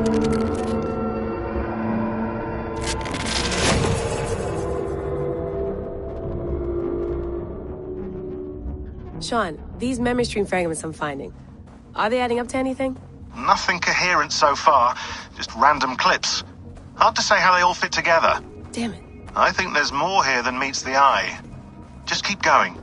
Sean, these memory stream fragments I'm finding, are they adding up to anything? Nothing coherent so far, just random clips. Hard to say how they all fit together. Damn it. I think there's more here than meets the eye. Just keep going.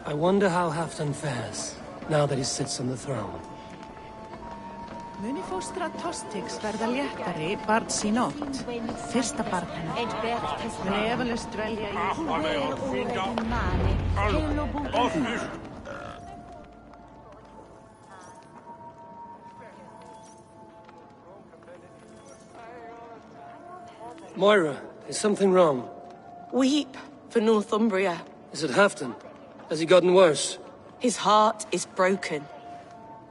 I wonder how Halfdan fares, now that he sits on the throne. Muni fóstra Tostigs verða léttari barns í nótt. Fyrsta barn hennar. Muni efalaust dvelja í... Moira, is something wrong? Weep for Northumbria. Is it Halfdan? Has he gotten worse? His heart is broken.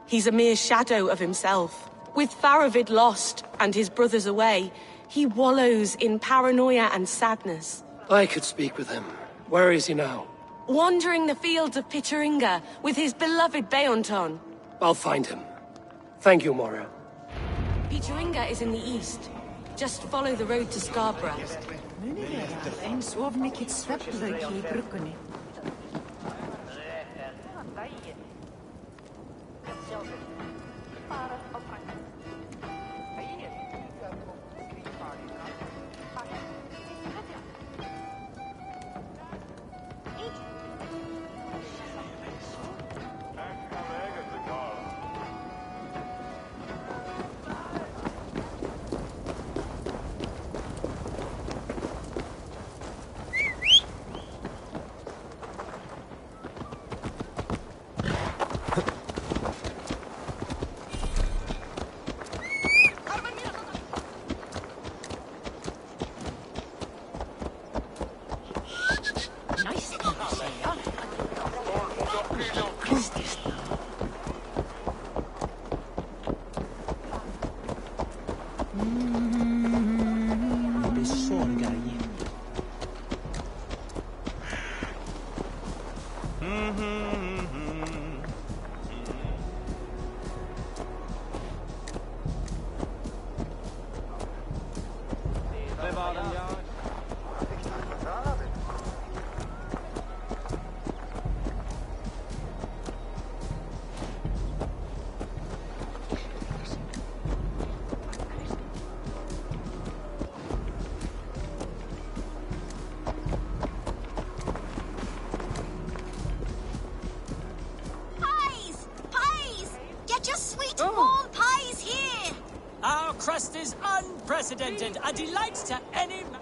He's a mere shadow of himself. With Faravid lost and his brothers away, he wallows in paranoia and sadness. I could speak with him. Where is he now? Wandering the fields of Pitteringa with his beloved Beonton. I'll find him. Thank you, Moira. Pitteringa is in the east. Just follow the road to Scarborough. Muni vera eins of mikill svefnlauki í bruggunni. Crust is unprecedented, a delight to any man.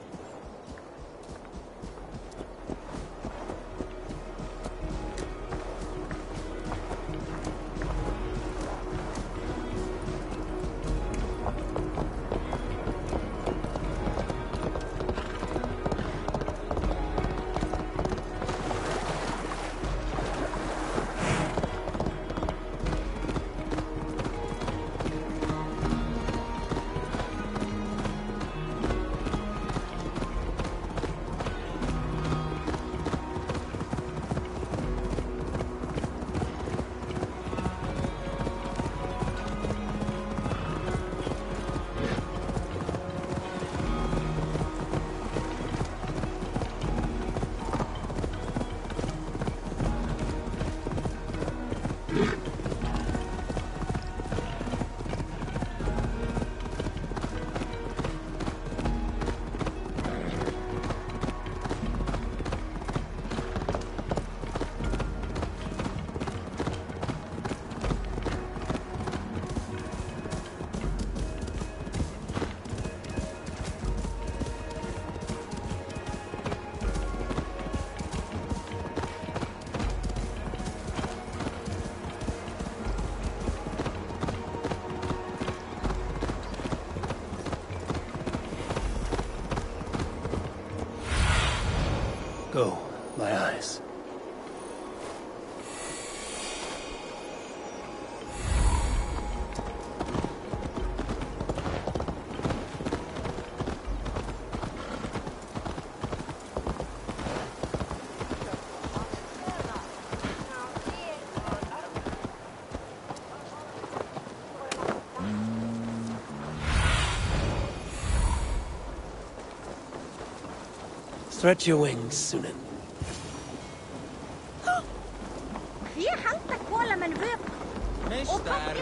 Stretch your wings, Sunan.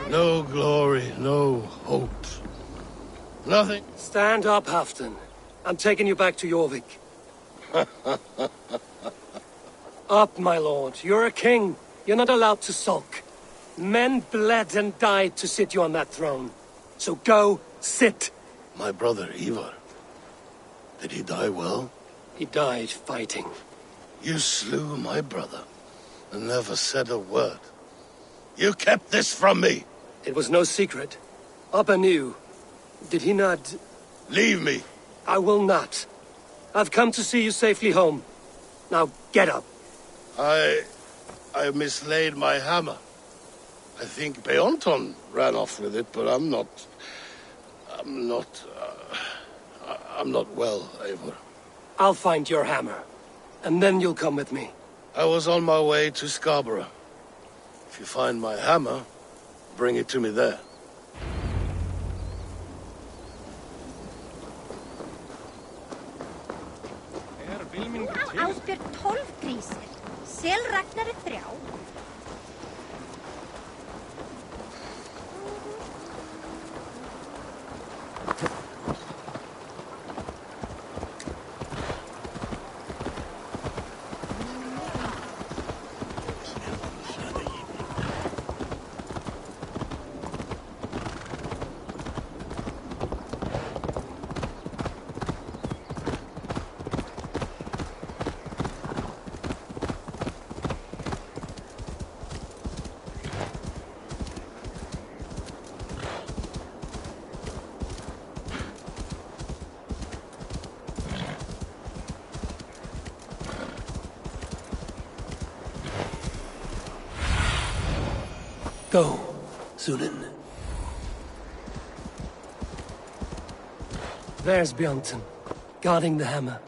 No glory, no hope. Nothing. Stand up, Halfdan. I'm taking you back to Jorvik. Up, my lord. You're a king. You're not allowed to sulk. Men bled and died to sit you on that throne. So go, sit. My brother, Ivar. Did he die well? He died fighting. You slew my brother and never said a word. You kept this from me. It was no secret. Abba knew. Did he not... Leave me. I will not. I've come to see you safely home. Now, get up. I mislaid my hammer. I think Beonton ran off with it, but I'm not well, Eivor. I'll find your hammer. And then you'll come with me. I was on my way to Scarborough. If you find my hammer, bring it to me there. Ásbjörn 12 grísir, Sel Ragnari 3. Go, Sunan. There's Bjornton, guarding the hammer.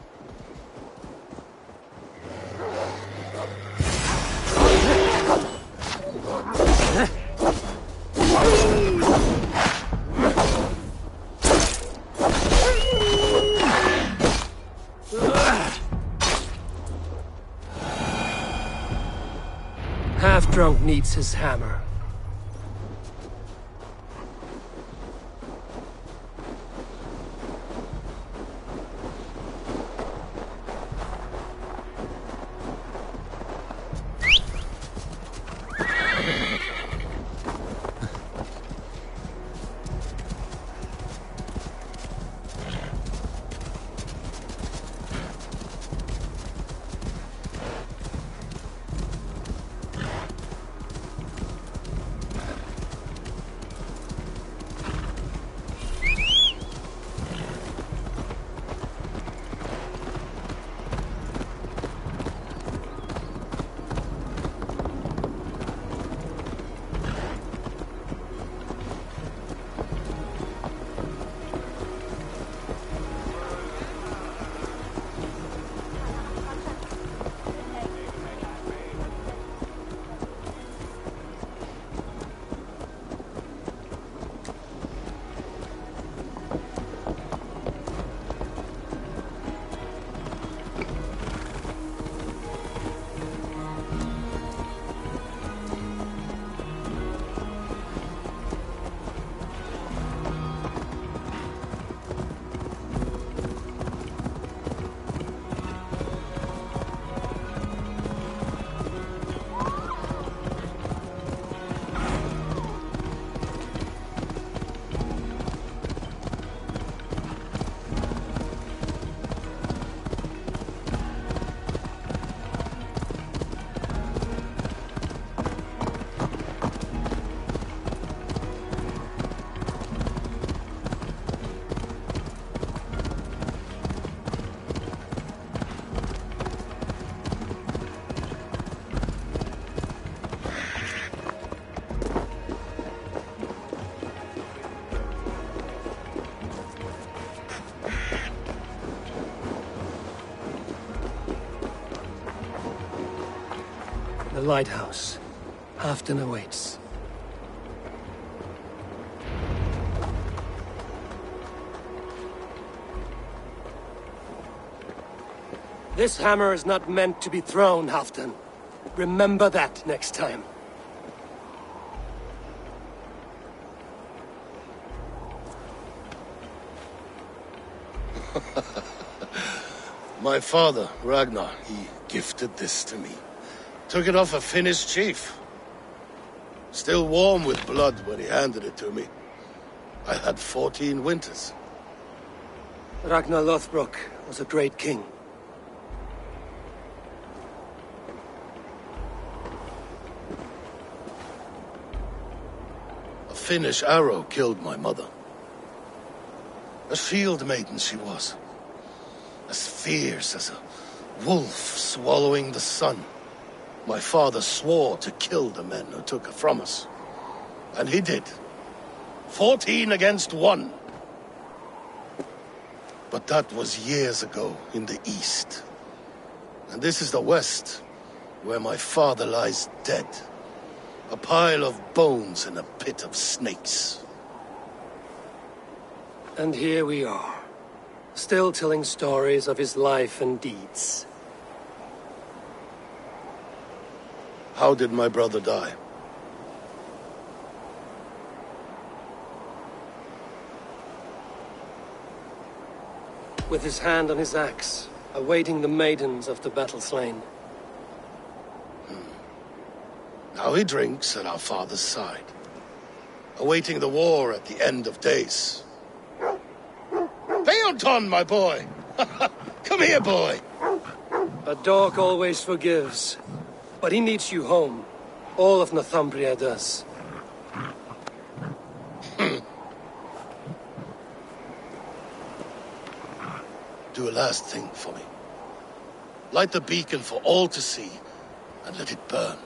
Half-drunk needs his hammer. The lighthouse. Halfdan awaits. This hammer is not meant to be thrown, Halfdan. Remember that next time. My father, Ragnar, he gifted this to me. Took it off a Finnish chief. Still warm with blood when he handed it to me. I had 14 winters. Ragnar Lothbrok was a great king. A Finnish arrow killed my mother. A shield maiden she was. As fierce as a wolf swallowing the sun. My father swore to kill the men who took her from us. And he did. 14 against 1. But that was years ago in the east. And this is the west, where my father lies dead. A pile of bones in a pit of snakes. And here we are, still telling stories of his life and deeds. How did my brother die? With his hand on his axe, awaiting the maidens of the battle slain. Now he drinks at our father's side, awaiting the war at the end of days. Beonton, my boy! Come here, boy! A dog always forgives, but he needs you home. All of Northumbria does. Do a last thing for me. Light the beacon for all to see, and let it burn.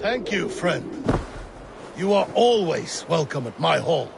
Thank you, friend. You are always welcome at my hall.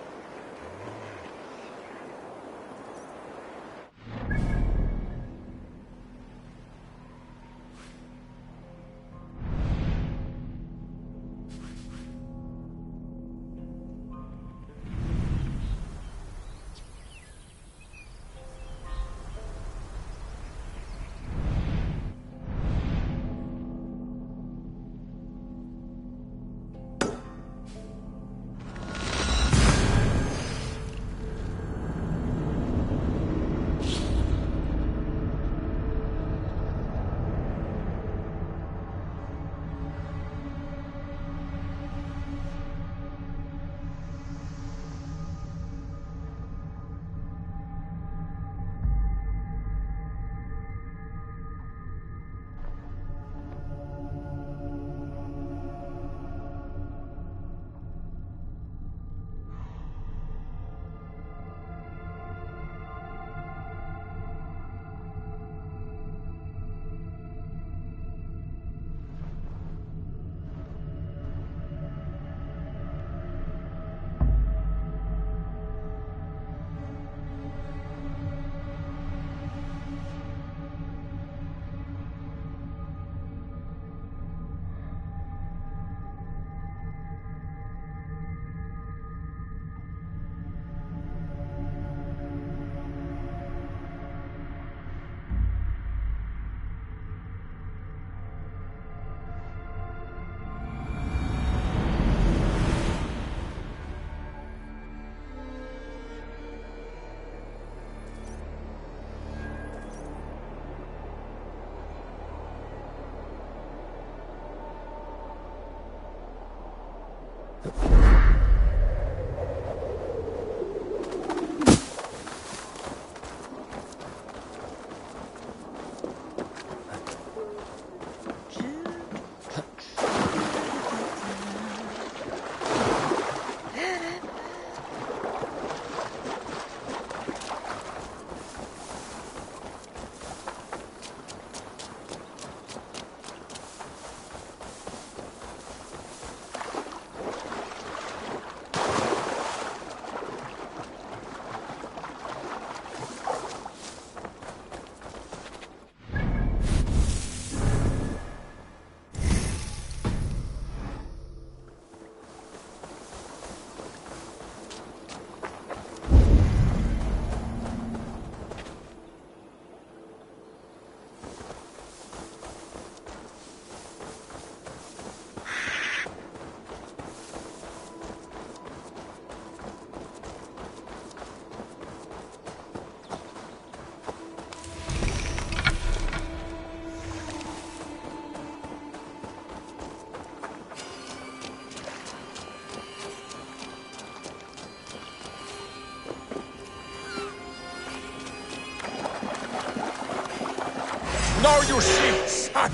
Now you see, son,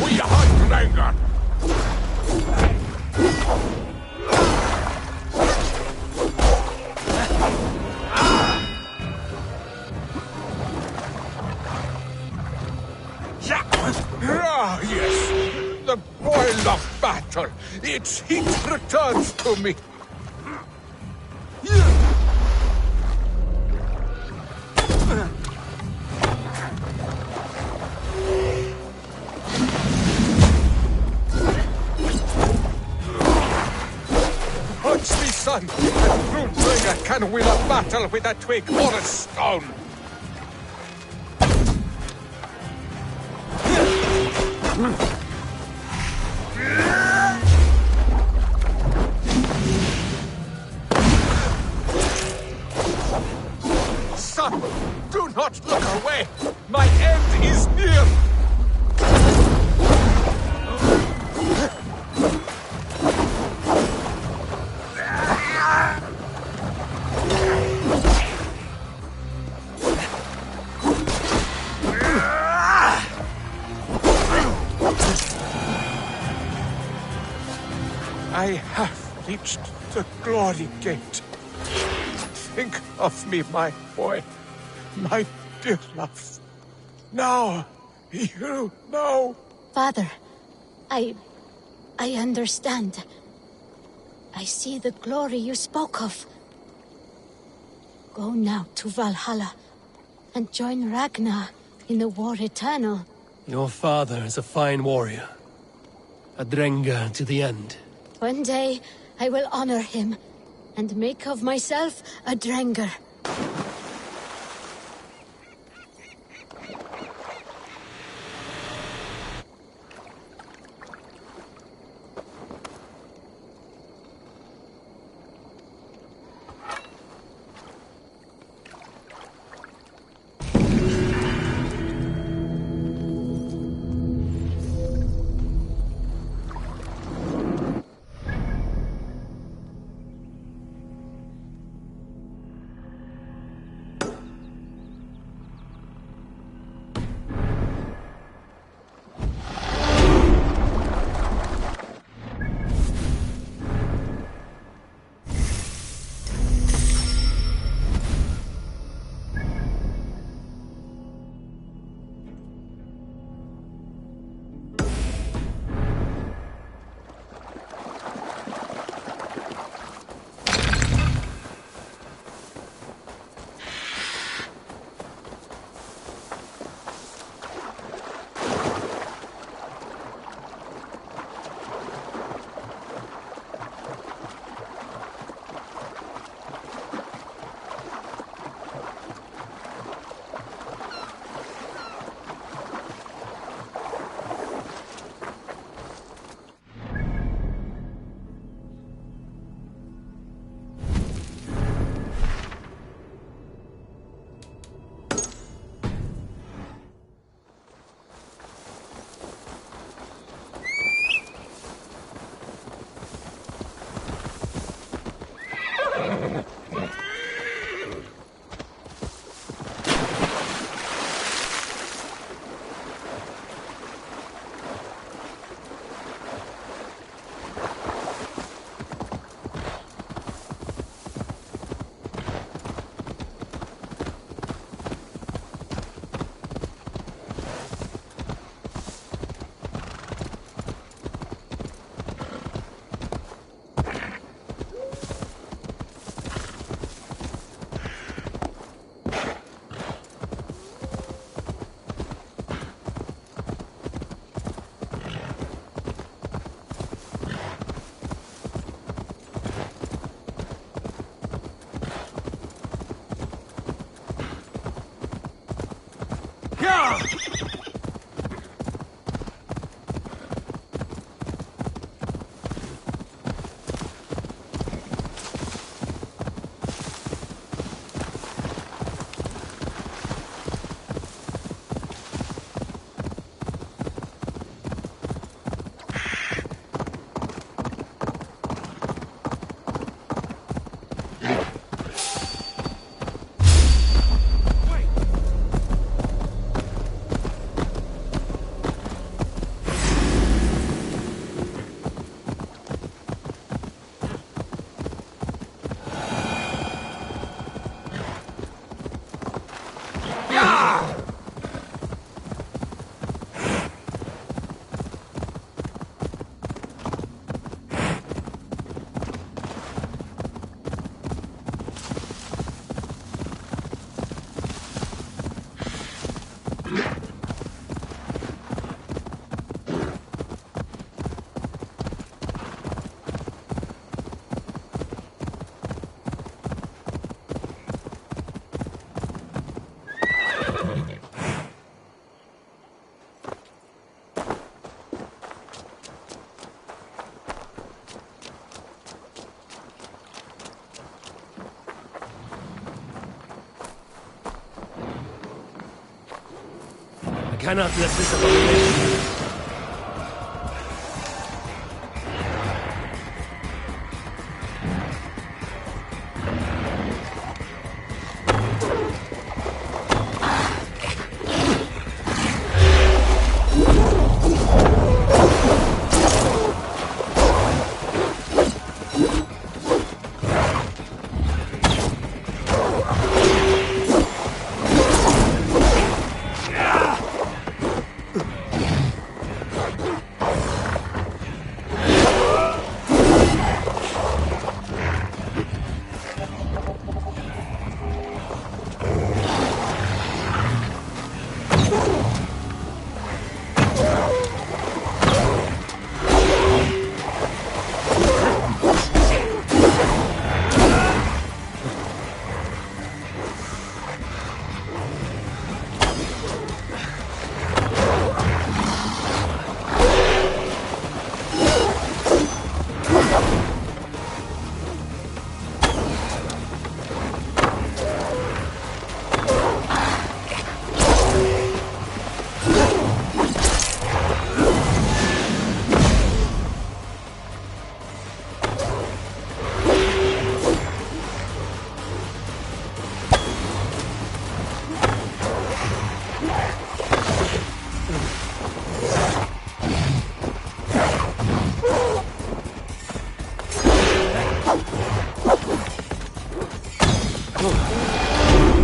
we hunt Rengar. Ah, yes, the boil of battle. Its heat returns to me. Son, a true trigger can win a battle with a twig or a stone. Son, do not look away. My end is near. I have reached the glory gate. Think of me, my boy, my dear love. Now, you know. Father, I understand. I see the glory you spoke of. Go now to Valhalla and join Ragnar in the war eternal. Your father is a fine warrior. A Drenga to the end. One day, I will honor him and make of myself a Drenger. cannot let this abomination.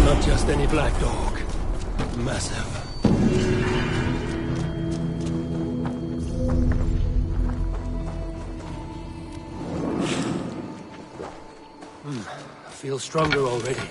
Not just any black dog. Massive. I feel stronger already.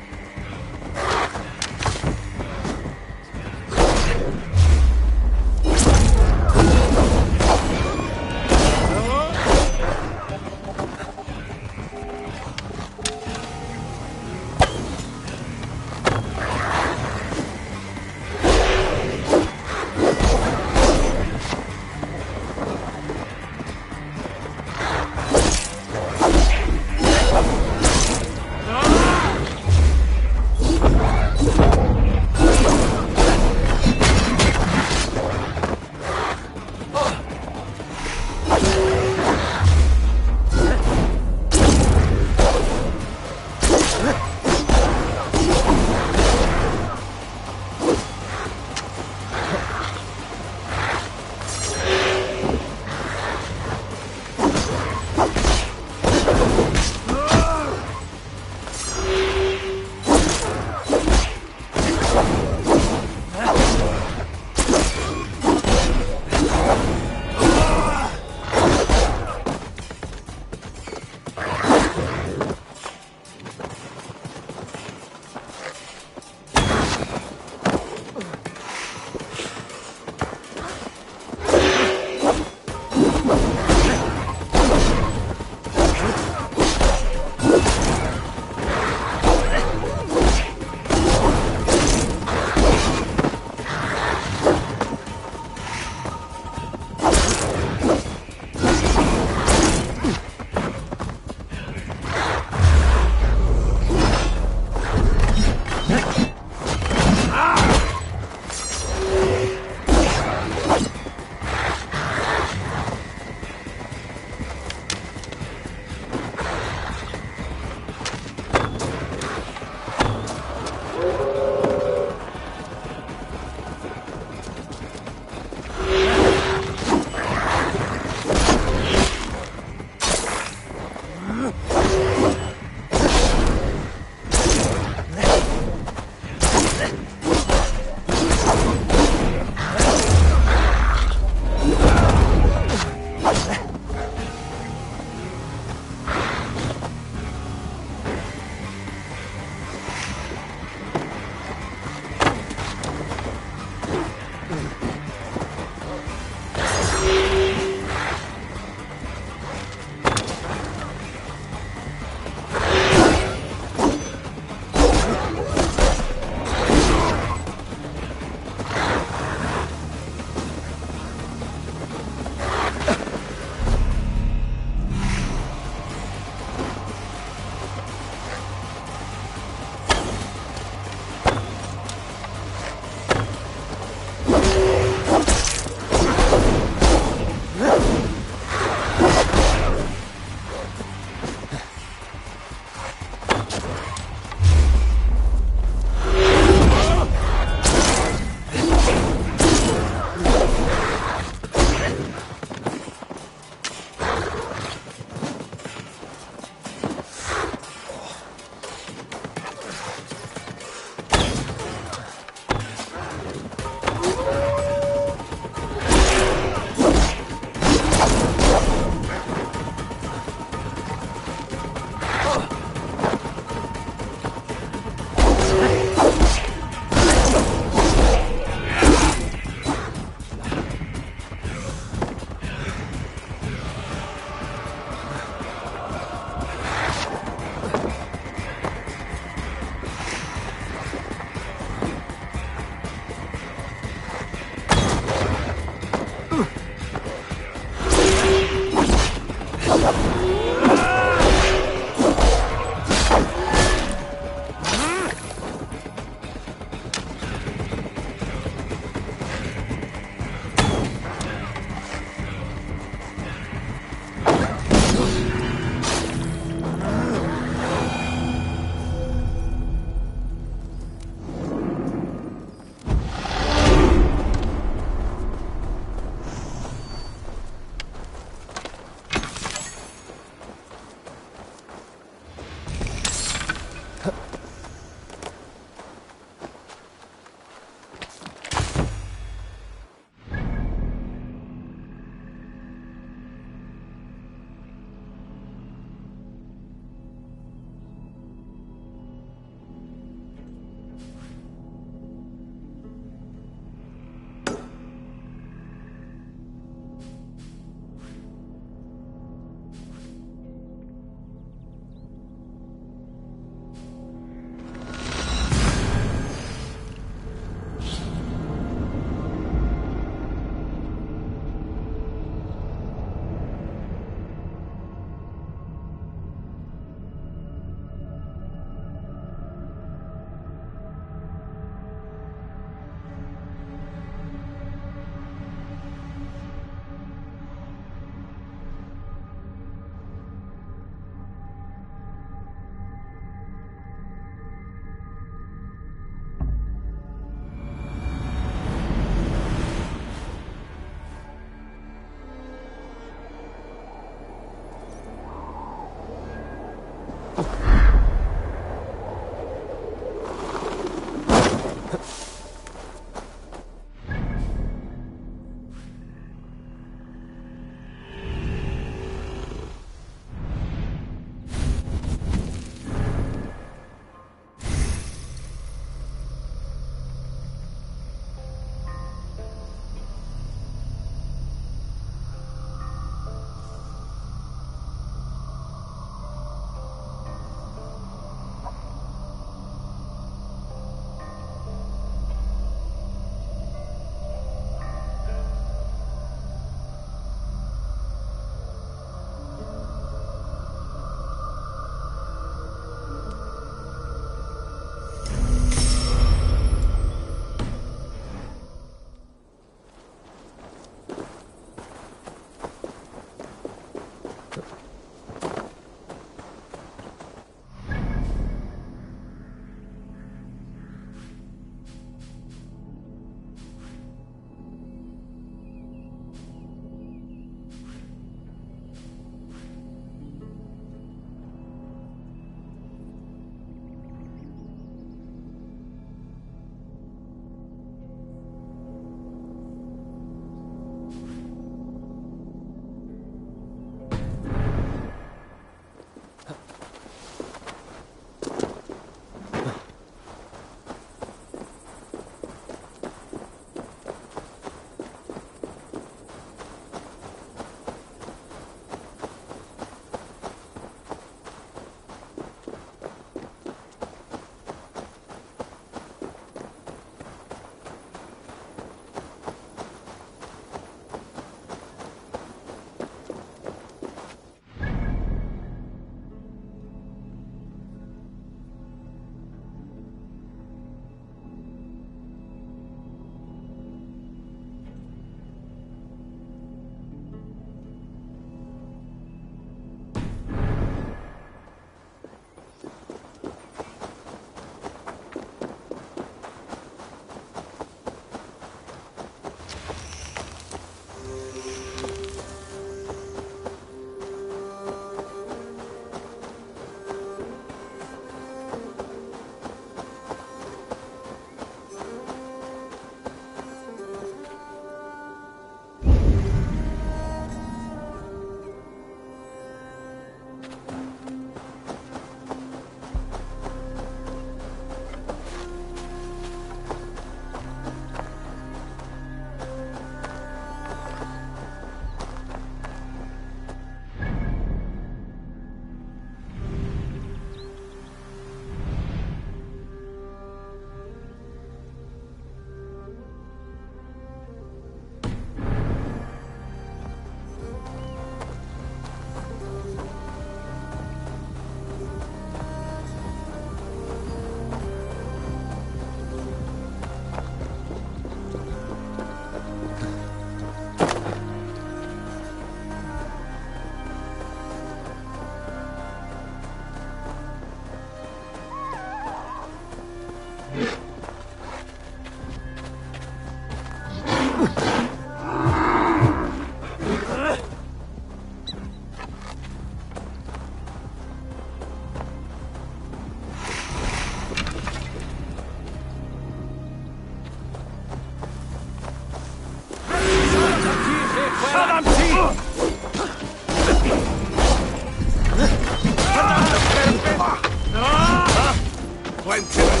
time to...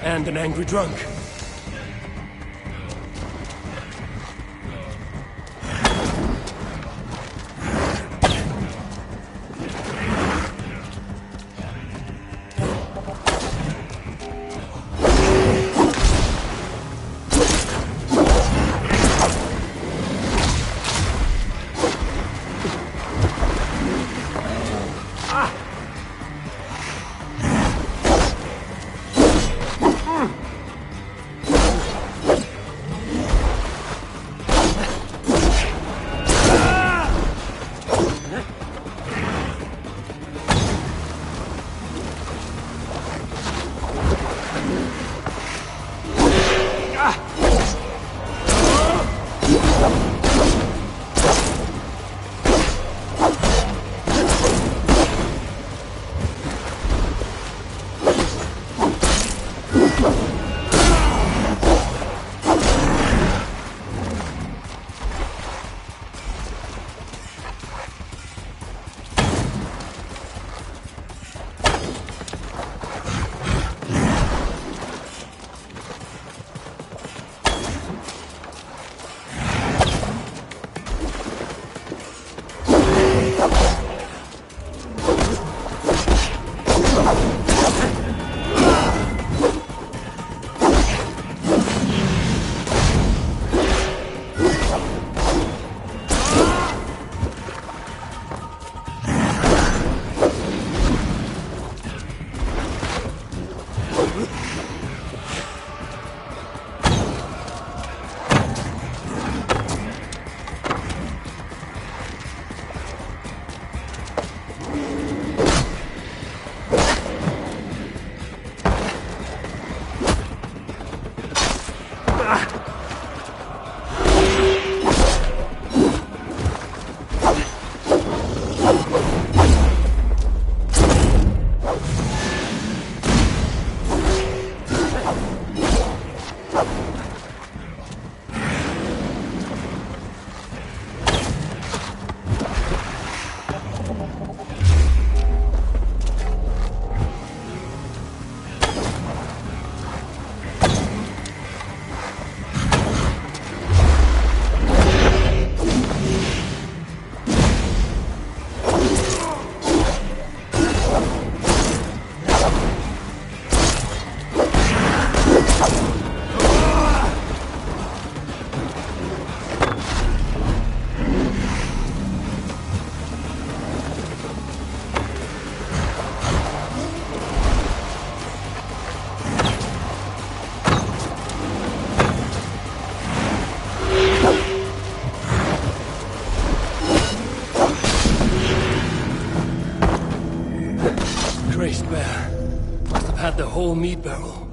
And an angry drunk. The whole meat barrel.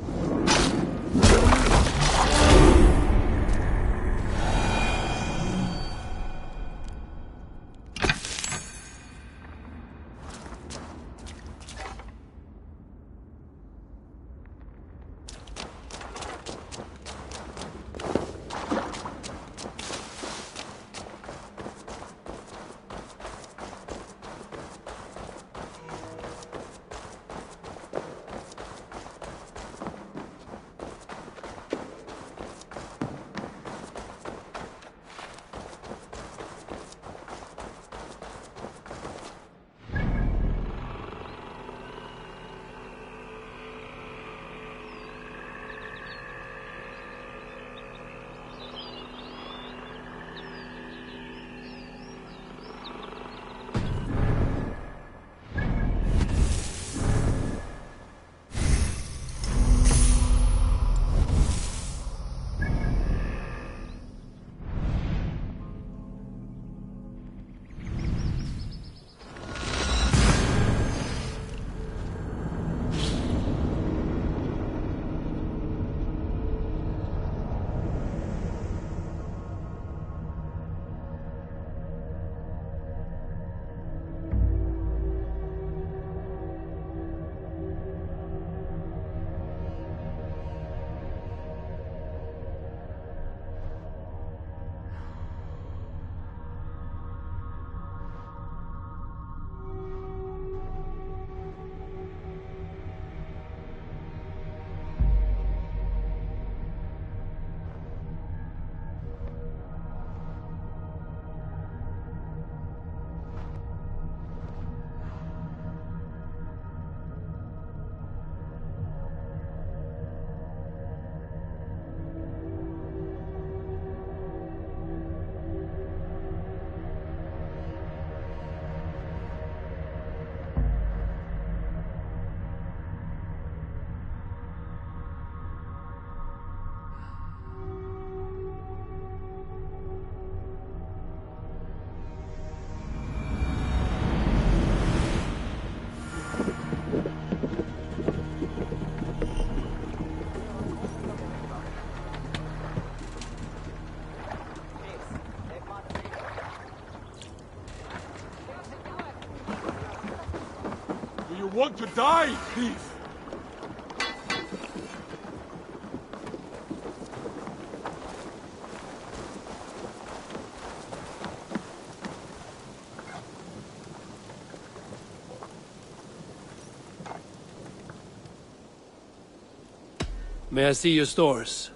want to die, thief! May I see your stores?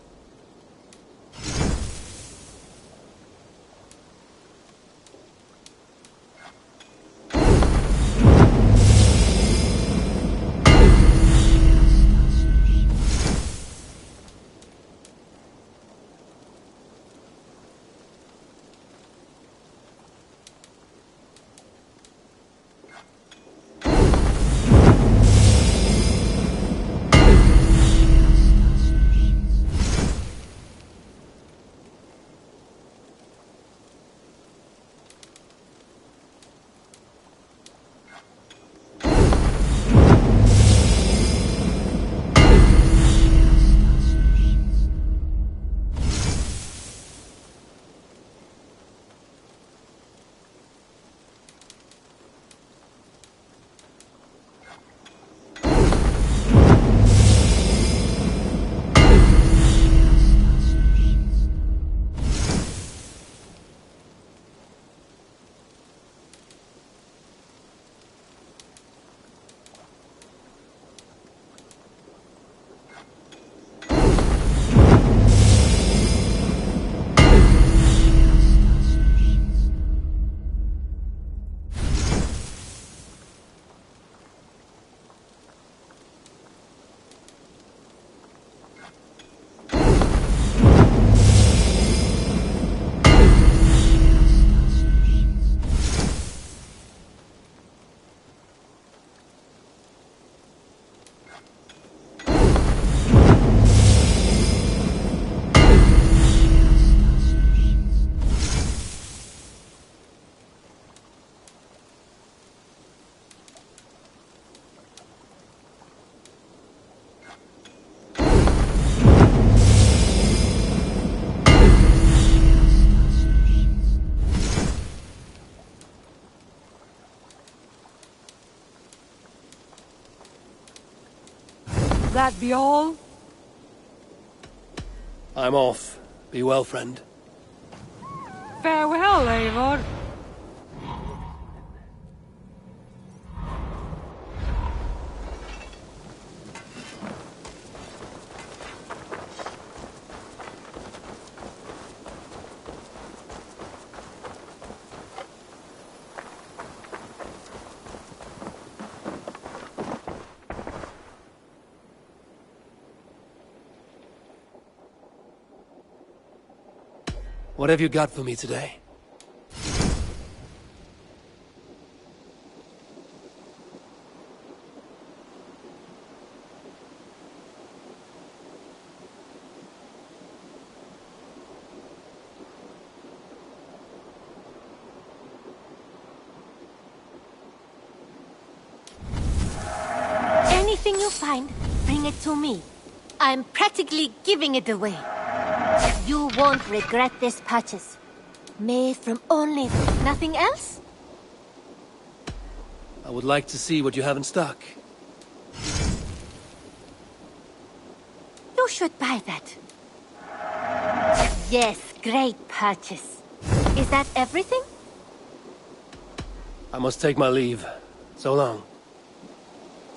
That be all? I'm off. Be well, friend. Farewell, Eivor. What have you got for me today? Anything you find, bring it to me. I'm practically giving it away. You won't regret this purchase. Made from only nothing else? I would like to see what you have in stock. You should buy that. Yes, great purchase. Is that everything? I must take my leave. So long.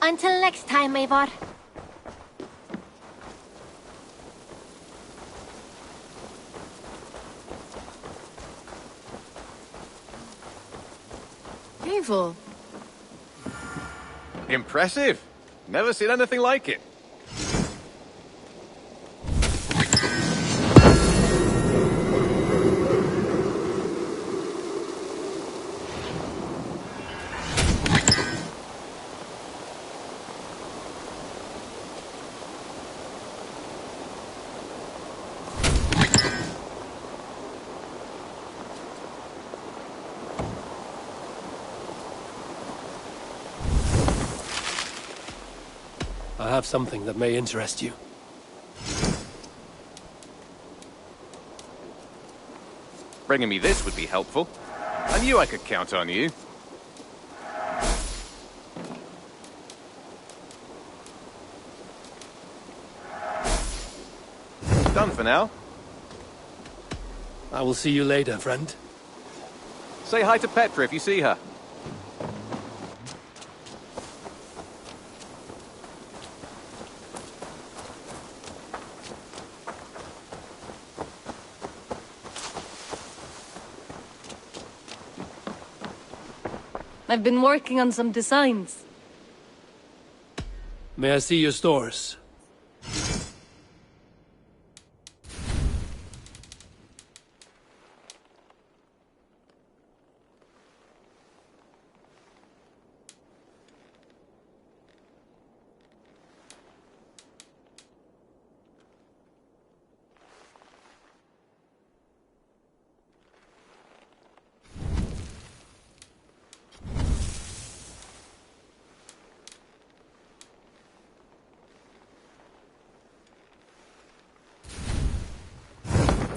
Until next time, Eivor. Eivor, Impressive. Never seen anything like it. I have something that may interest you. Bringing me this would be helpful. I knew I could count on you. done for now. I will see you later, friend. Say hi to Petra if you see her. I've been working on some designs. May I see your stores?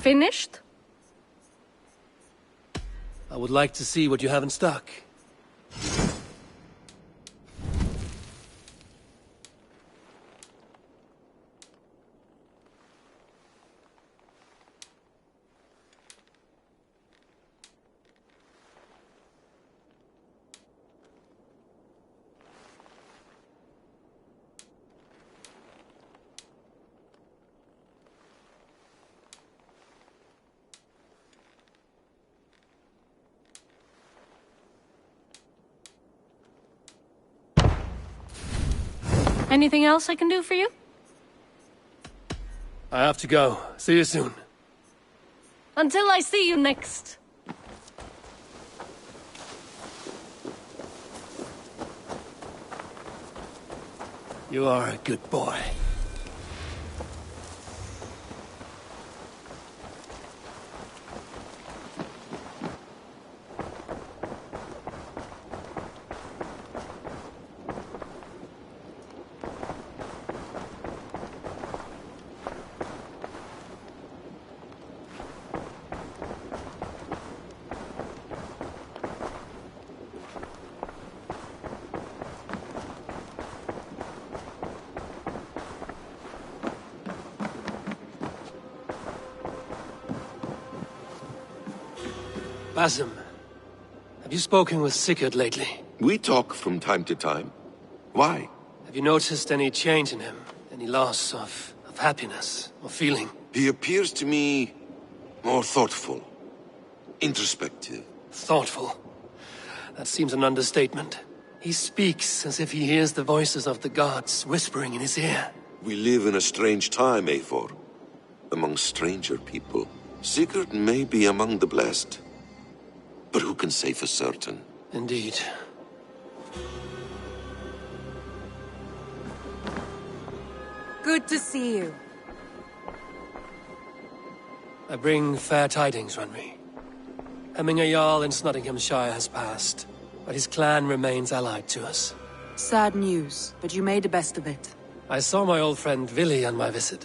Finished? I would like to see what you have in stock. Anything else I can do for you? I have to go. See you soon. Until I see you next. You are a good boy. Basim, have you spoken with Sigurd lately? We talk from time to time. Why? Have you noticed any change in him? Any loss of happiness or feeling? He appears to me more thoughtful, introspective. Thoughtful? That seems an understatement. He speaks as if he hears the voices of the gods whispering in his ear. We live in a strange time, Eivor. Among stranger people. Sigurd may be among the blessed. But who can say for certain? Indeed. Good to see you. I bring fair tidings, Renry. Hemminger Jarl in Nottinghamshire has passed, but his clan remains allied to us. Sad news, but you made the best of it. I saw my old friend Vili on my visit.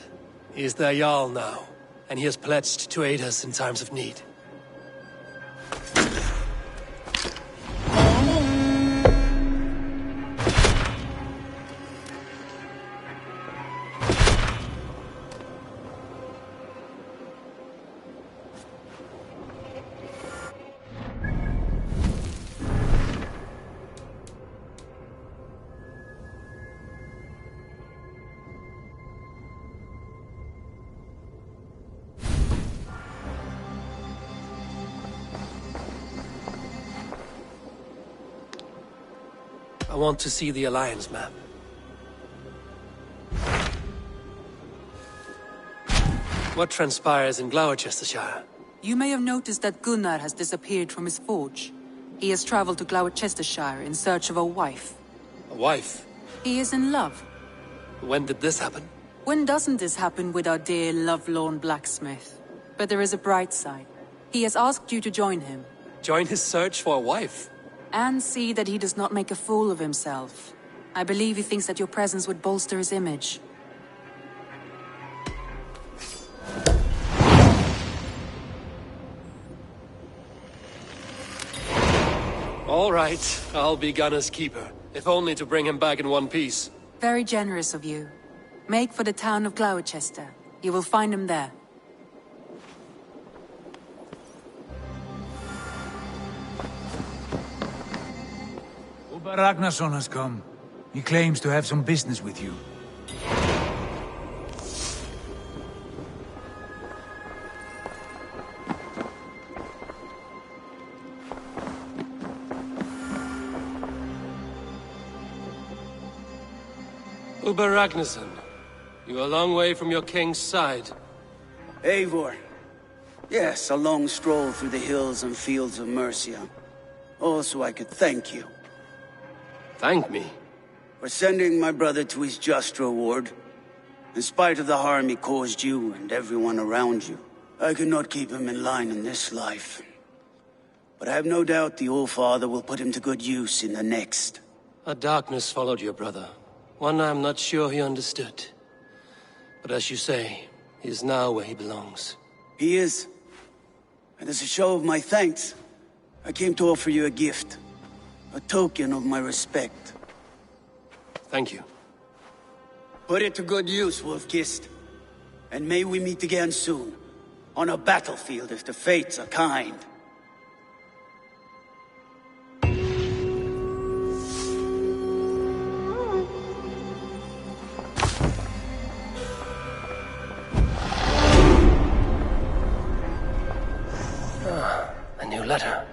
He is their Jarl now, and he has pledged to aid us in times of need. I want to see the Alliance map. What transpires in Gloucestershire? You may have noticed that Gunnar has disappeared from his forge. He has traveled to Gloucestershire in search of a wife. A wife? He is in love. When did this happen? When doesn't this happen with our dear lovelorn blacksmith? But there is a bright side. He has asked you to join him. Join his search for a wife? And see that he does not make a fool of himself. I believe he thinks that your presence would bolster his image. All right, I'll be Gunner's keeper, if only to bring him back in one piece. Very generous of you. Make for the town of Gloucester. You will find him there. Uber Ragnarsson has come. He claims to have some business with you. Uber Ragnarsson, you're a long way from your king's side. Eivor. Yes, a long stroll through the hills and fields of Mercia. Also, I could thank you. Thank me? For sending my brother to his just reward. In spite of the harm he caused you and everyone around you, I could not keep him in line in this life. But I have no doubt the All-Father will put him to good use in the next. A darkness followed your brother. One I'm not sure he understood. But as you say, he is now where he belongs. He is. And as a show of my thanks, I came to offer you a gift. A token of my respect. Thank you. Put it to good use, Wolf-Kissed. And may we meet again soon. On a battlefield if the fates are kind. A new letter.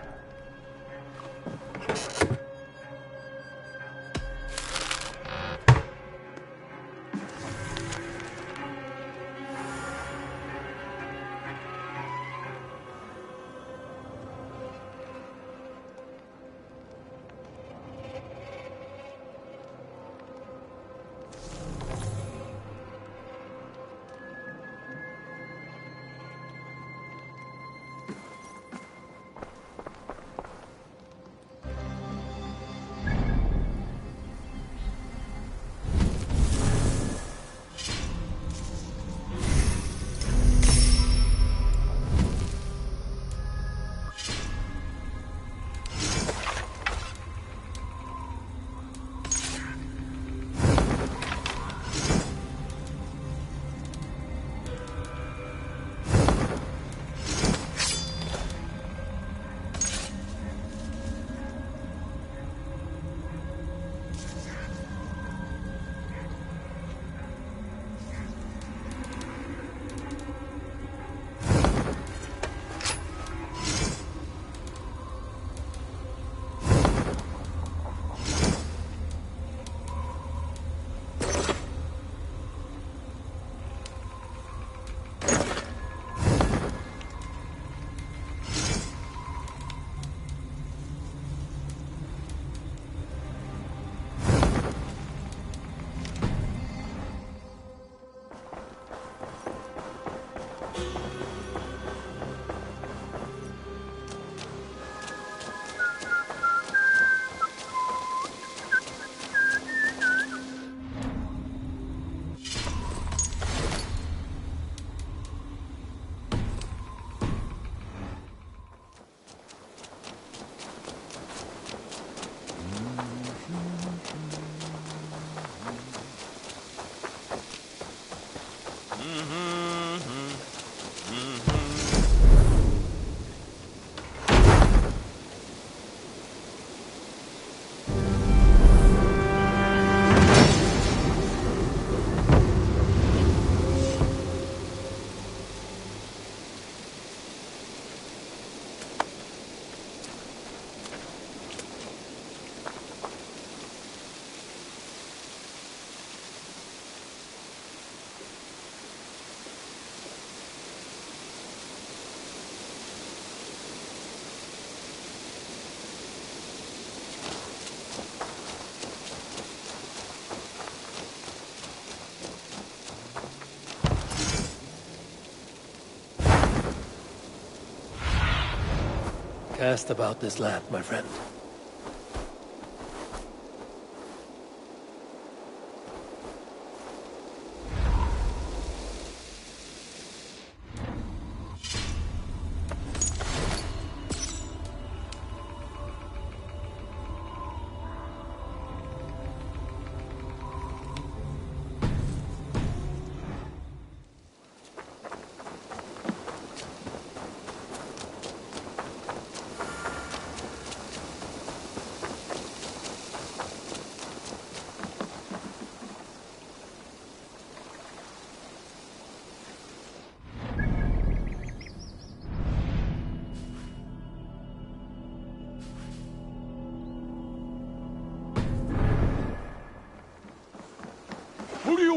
Cast about this land, my friend.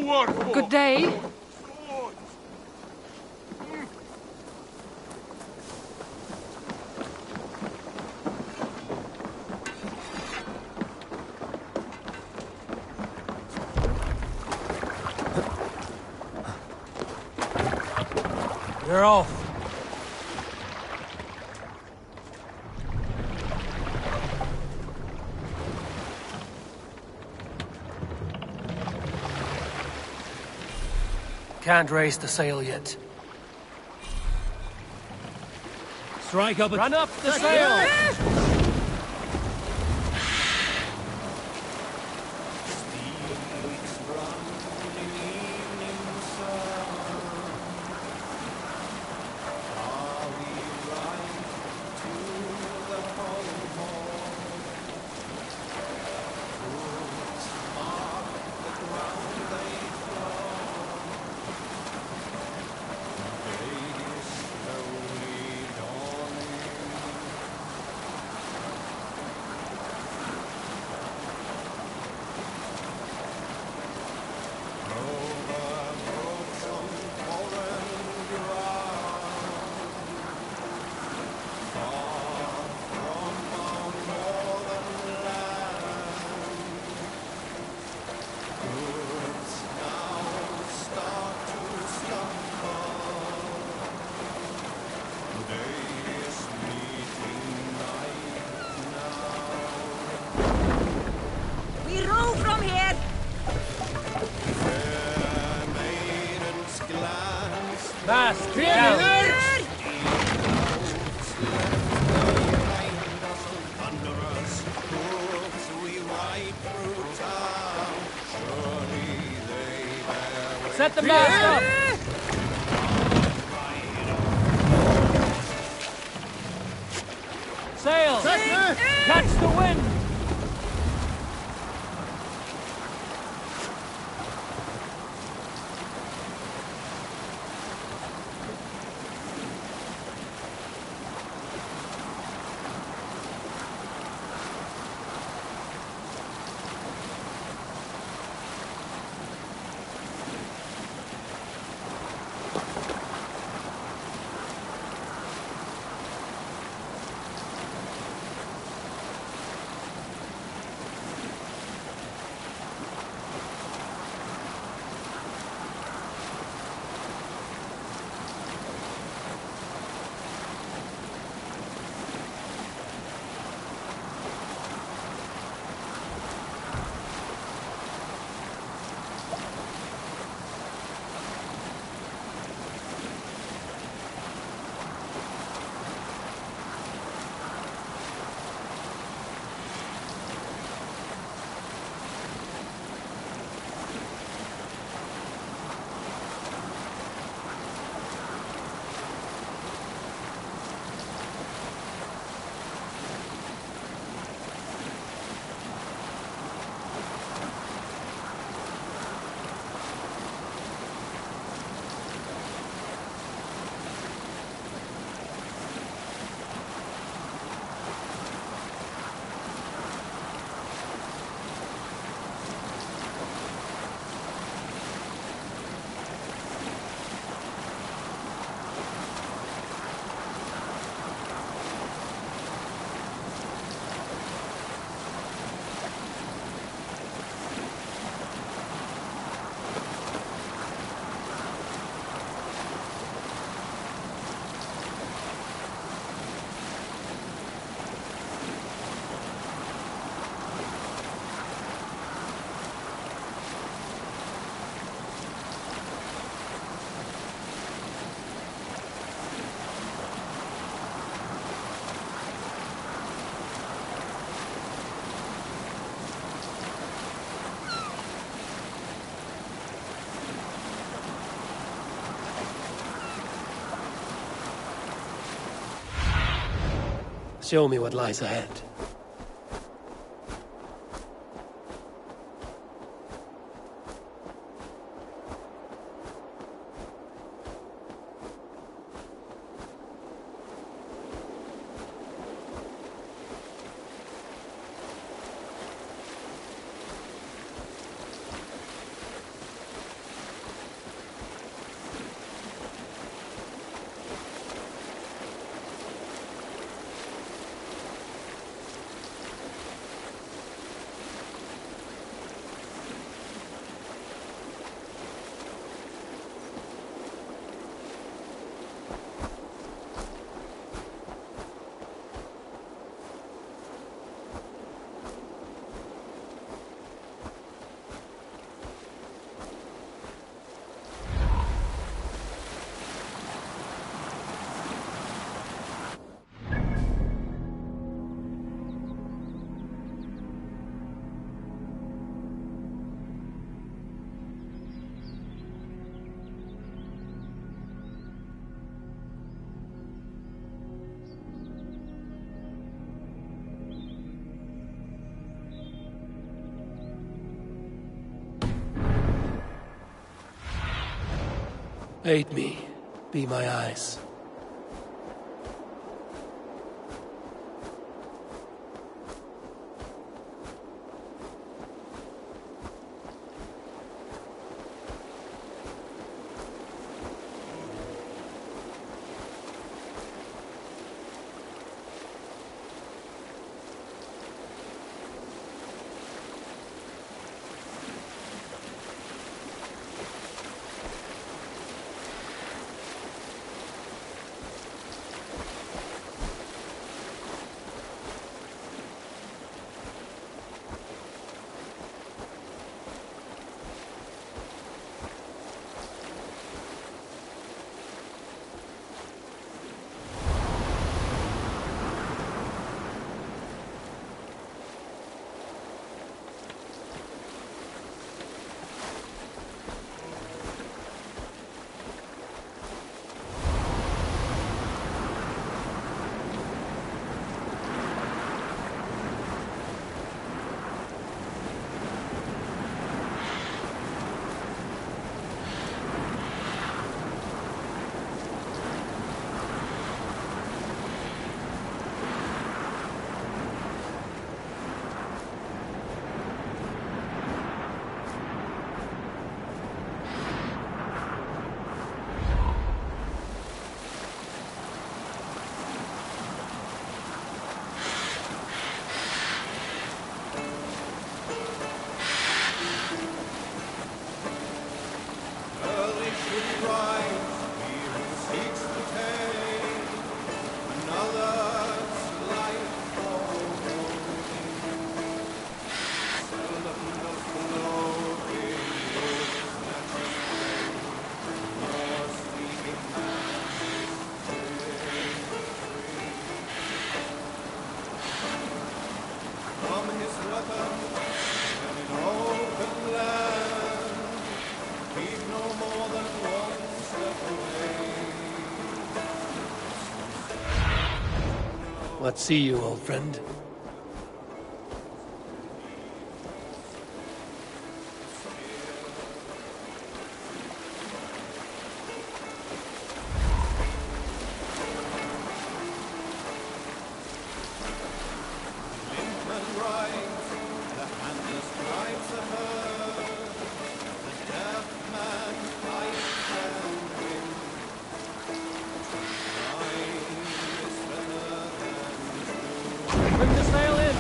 Good day. We're off. Can't raise the sail yet. Strike up. Run up the sail! Mast down! Set the mast up! Sail! Catch the wind! Show me what lies ahead. Aid me. Be my eyes. What see you, old friend? Bring the sail in!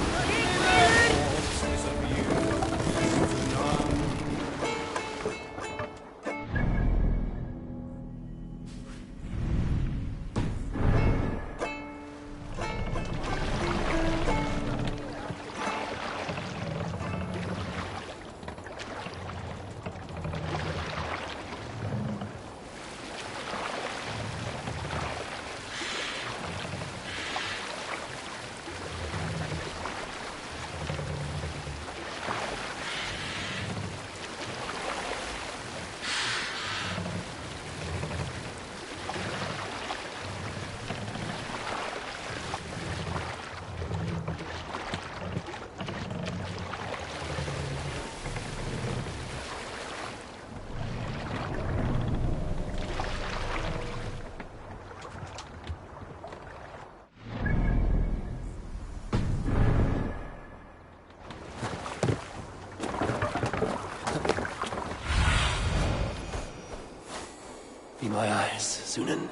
Be my eyes, Sunan.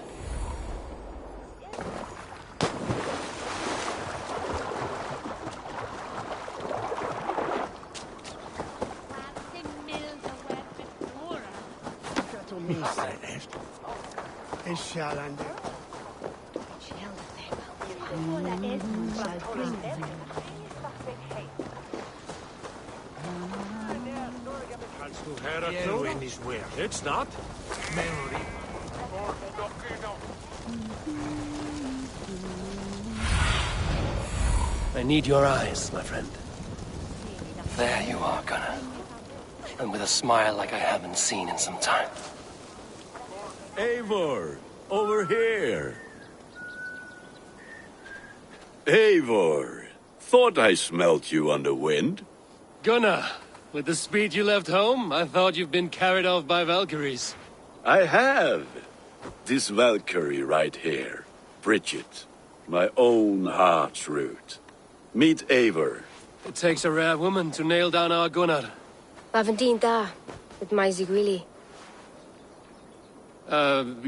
It's not. Memory. I need your eyes, my friend. There you are, Gunnar. And with a smile like I haven't seen in some time. Eivor, over here. Eivor, thought I smelt you on the wind. Gunnar, with the speed you left home, I thought you've been carried off by Valkyries. I have. This Valkyrie right here. Bridget. My own heart's root. Meet Eivor. It takes a rare woman to nail down our Gunnar. Bavendine da, with Maisy Gwili.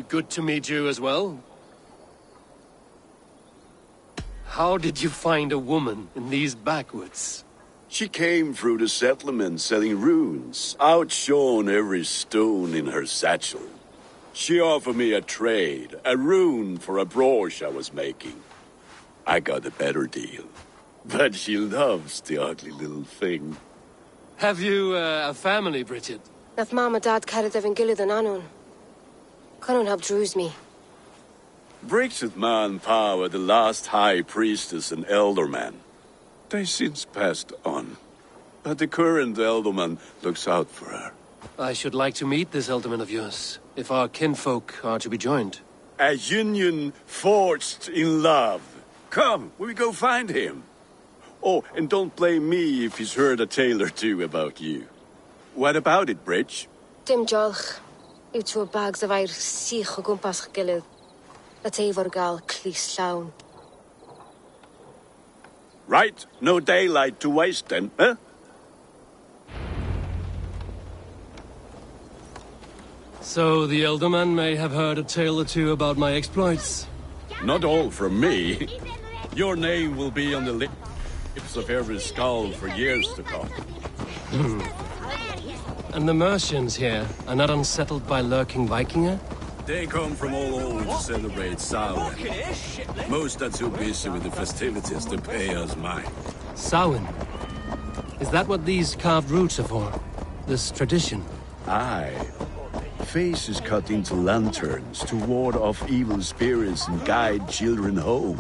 Good to meet you as well. How did you find a woman in these backwoods? She came through the settlement selling runes, outshone every stone in her satchel. She offered me a trade, a rune for a brooch I was making. I got a better deal. But she loves the ugly little thing. Have you a family, Bridget? Nath Mom and Dad carried Devin Gillid and Anon. Conan helped druise me. Bridget Man Power, the last high priestess and elderman. They since passed on. But the current elderman looks out for her. I should like to meet this elderman of yours, if our kinfolk are to be joined. A union forged in love. Come, we go find him. Oh, and don't blame me if he's heard a tale or two about you. What about it, Bridge? Dim jolch. You two bags of air sich o gwmpas gilydd. That Eivor gal clis llawn. Right, no daylight to waste then, huh? So the elderman may have heard a tale or two about my exploits. Not all from me. Your name will be on the lips of every skull for years to come. And the Mercians here are not unsettled by lurking Vikinger? They come from all over to celebrate Samhain. Most are too busy with the festivities to pay us mind. Samhain? Is that what these carved roots are for? This tradition? Aye. Faces cut into lanterns to ward off evil spirits and guide children home.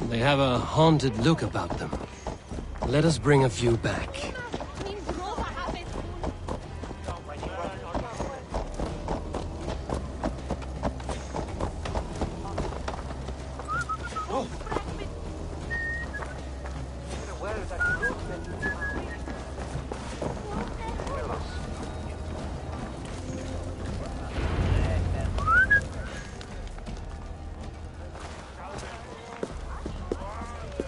They have a haunted look about them. Let us bring a few back.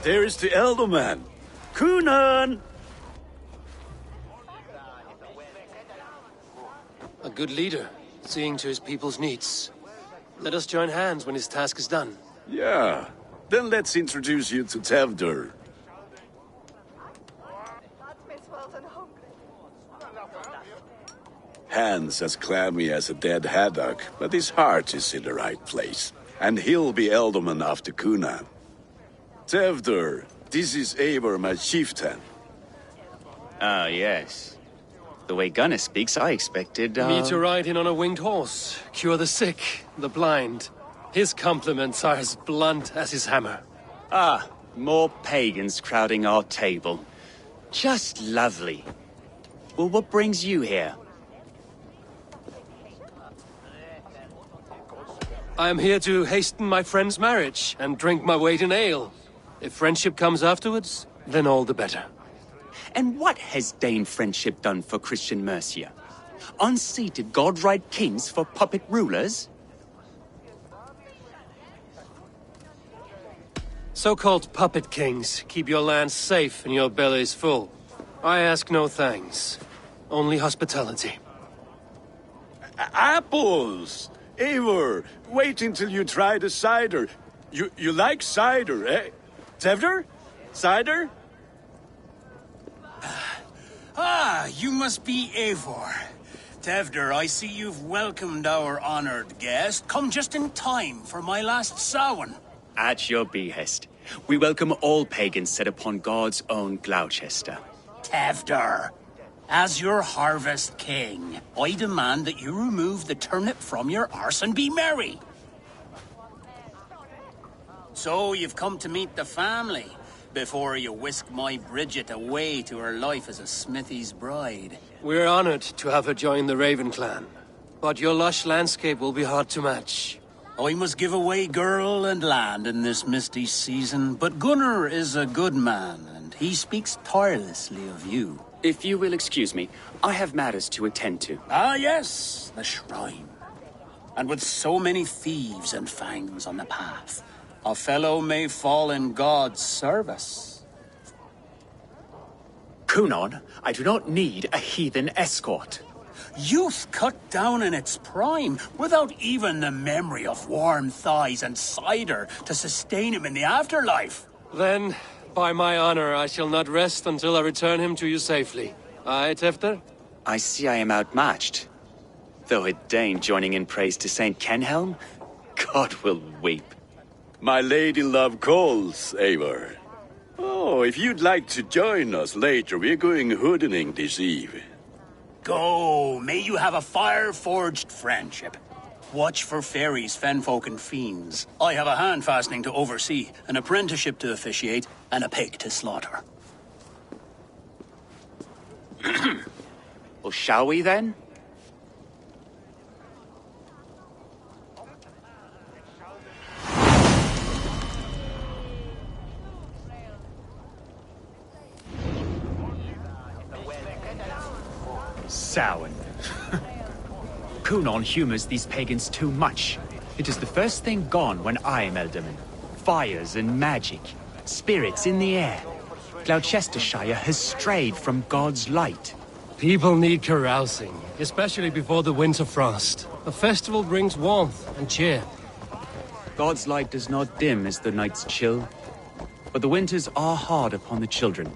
There is the elderman. Kunan! A good leader, seeing to his people's needs. Let us join hands when his task is done. Yeah. Then let's introduce you to Tevdur. Hands as clammy as a dead haddock, but his heart is in the right place. And he'll be elderman after Kunan. Tevdur, this is Eivor, my chieftain. Ah, yes. The way Gunnar speaks, I expected, Me to ride in on a winged horse, cure the sick, the blind. His compliments are as blunt as his hammer. Ah, more pagans crowding our table. Just lovely. Well, what brings you here? I am here to hasten my friend's marriage and drink my weight in ale. If friendship comes afterwards, then all the better. And what has Dane friendship done for Christian Mercia? Unseated god-right kings for puppet rulers? So-called puppet kings keep your lands safe and your bellies full. I ask no thanks, only hospitality. Apples! Eivor, wait until you try the cider. You like cider, eh? Tevdur? Cider? Ah, you must be Eivor. Tevdur, I see you've welcomed our honored guest. Come just in time for my last Samhain. At your behest. We welcome all pagans set upon God's own Gloucester. Tevdur, as your harvest king, I demand that you remove the turnip from your arse and be merry. So you've come to meet the family before you whisk my Bridget away to her life as a smithy's bride. We're honored to have her join the Raven clan, but your lush landscape will be hard to match. I must give away girl and land in this misty season, but Gunnar is a good man, and he speaks tirelessly of you. If you will excuse me, I have matters to attend to. Ah, yes, the shrine. And with so many thieves and fangs on the path, a fellow may fall in God's service. Kunon, I do not need a heathen escort. Youth cut down in its prime, without even the memory of warm thighs and cider to sustain him in the afterlife. Then, by my honor, I shall not rest until I return him to you safely. Aye, Tefter? I see I am outmatched. Though a Dane joining in praise to Saint Kenhelm, God will weep. My lady love calls, Eivor. Oh, if you'd like to join us later, we're going hoodening this eve. Go, may you have a fire-forged friendship. Watch for fairies, fenfolk, and fiends. I have a hand fastening to oversee, an apprenticeship to officiate, and a pig to slaughter. Well, shall we then? Samhain. Kunon humors these pagans too much. It is the first thing gone when I am Elderman. Fires and magic. Spirits in the air. Gloucestershire has strayed from God's light. People need carousing, especially before the winter frost. A festival brings warmth and cheer. God's light does not dim as the nights chill, but the winters are hard upon the children.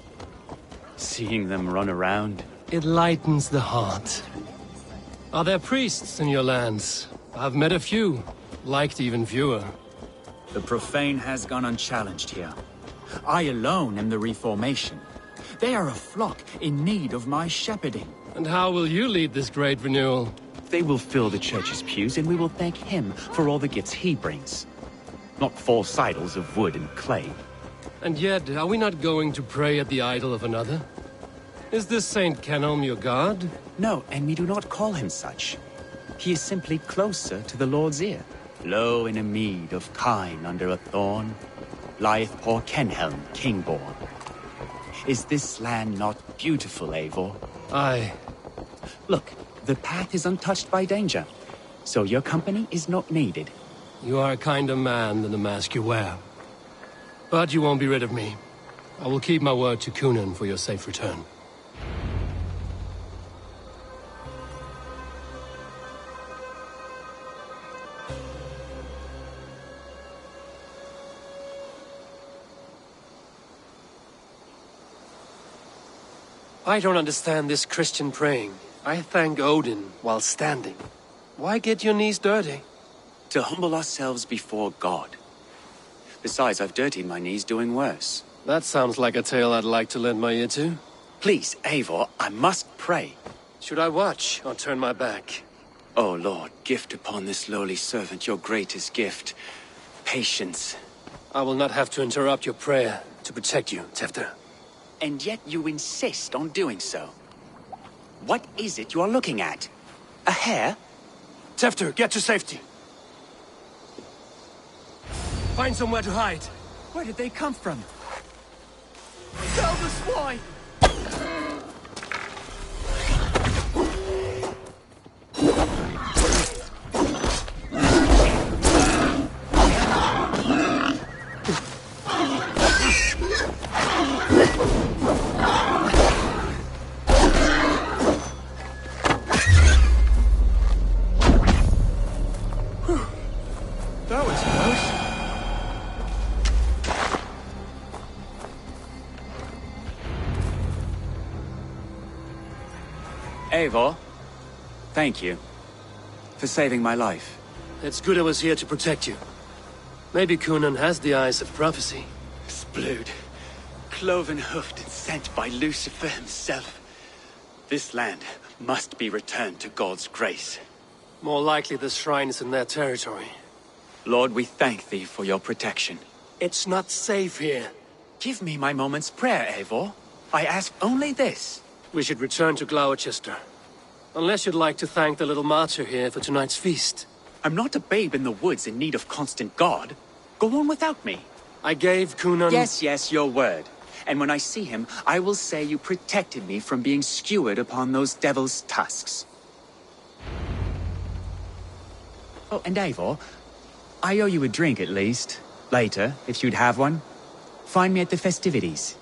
Seeing them run around, it lightens the heart. Are there priests in your lands? I've met a few, liked even fewer. The profane has gone unchallenged here. I alone am the Reformation. They are a flock in need of my shepherding. And how will you lead this great renewal? They will fill the church's pews, and we will thank him for all the gifts he brings. Not false idols of wood and clay. And yet, are we not going to pray at the idol of another? Is this Saint Kenelm your god? No, and we do not call him such. He is simply closer to the Lord's ear. Low in a mead of kine under a thorn, lieth poor Kenhelm, king-born. Is this land not beautiful, Eivor? Aye. Look, the path is untouched by danger, so your company is not needed. You are a kinder man than the mask you wear. But you won't be rid of me. I will keep my word to Kunon for your safe return. I don't understand this Christian praying. I thank Odin while standing. Why get your knees dirty? To humble ourselves before God. Besides, I've dirtied my knees doing worse. That sounds like a tale I'd like to lend my ear to. Please, Eivor, I must pray. Should I watch or turn my back? Oh Lord, gift upon this lowly servant your greatest gift. Patience. I will not have to interrupt your prayer to protect you, Tefter. And yet you insist on doing so. What is it you are looking at? A hare? Tefter, get to safety. Find somewhere to hide. Where did they come from? Tell the swine! That was close. Eivor, thank you for saving my life. It's good I was here to protect you. Maybe Kunon has the eyes of prophecy. Splood, cloven-hoofed and sent by Lucifer himself. This land must be returned to God's grace. More likely the shrine is in their territory. Lord, we thank thee for your protection. It's not safe here. Give me my moment's prayer, Eivor. I ask only this. We should return to Gloucester. Unless you'd like to thank the little martyr here for tonight's feast. I'm not a babe in the woods in need of constant God. Go on without me. I gave Kunon... Yes, your word. And when I see him, I will say you protected me from being skewered upon those devil's tusks. Oh, and Eivor, I owe you a drink at least. Later, if you'd have one. Find me at the festivities.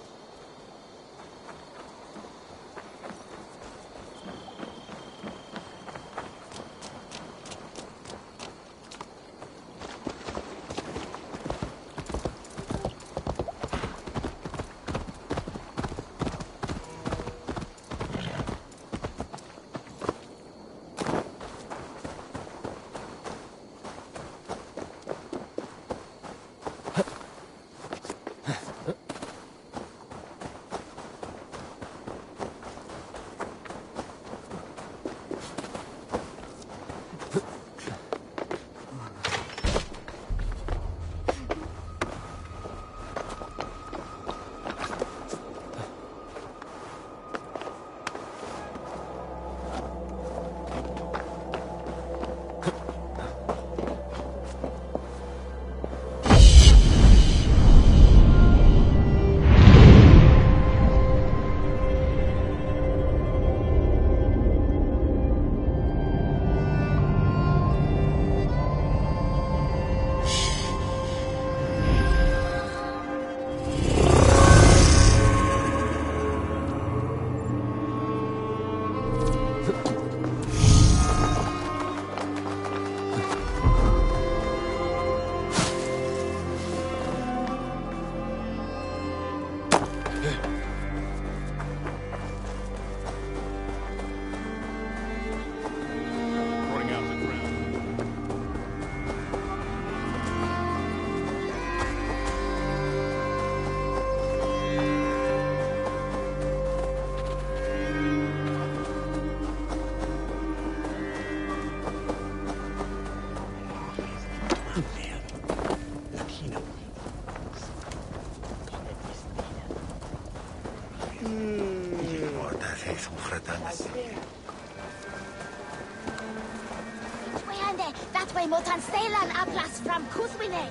That way, Motan Selan Ablas from Kuzwine.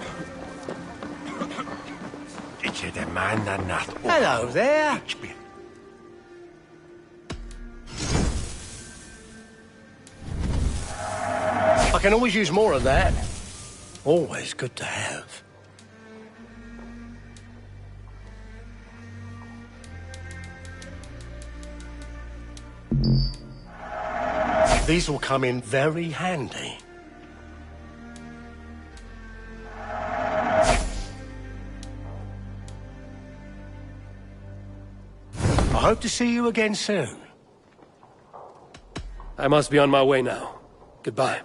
Hello there. I can always use more of that. Always good to have. These will come in very handy. I hope to see you again soon. I must be on my way now. Goodbye.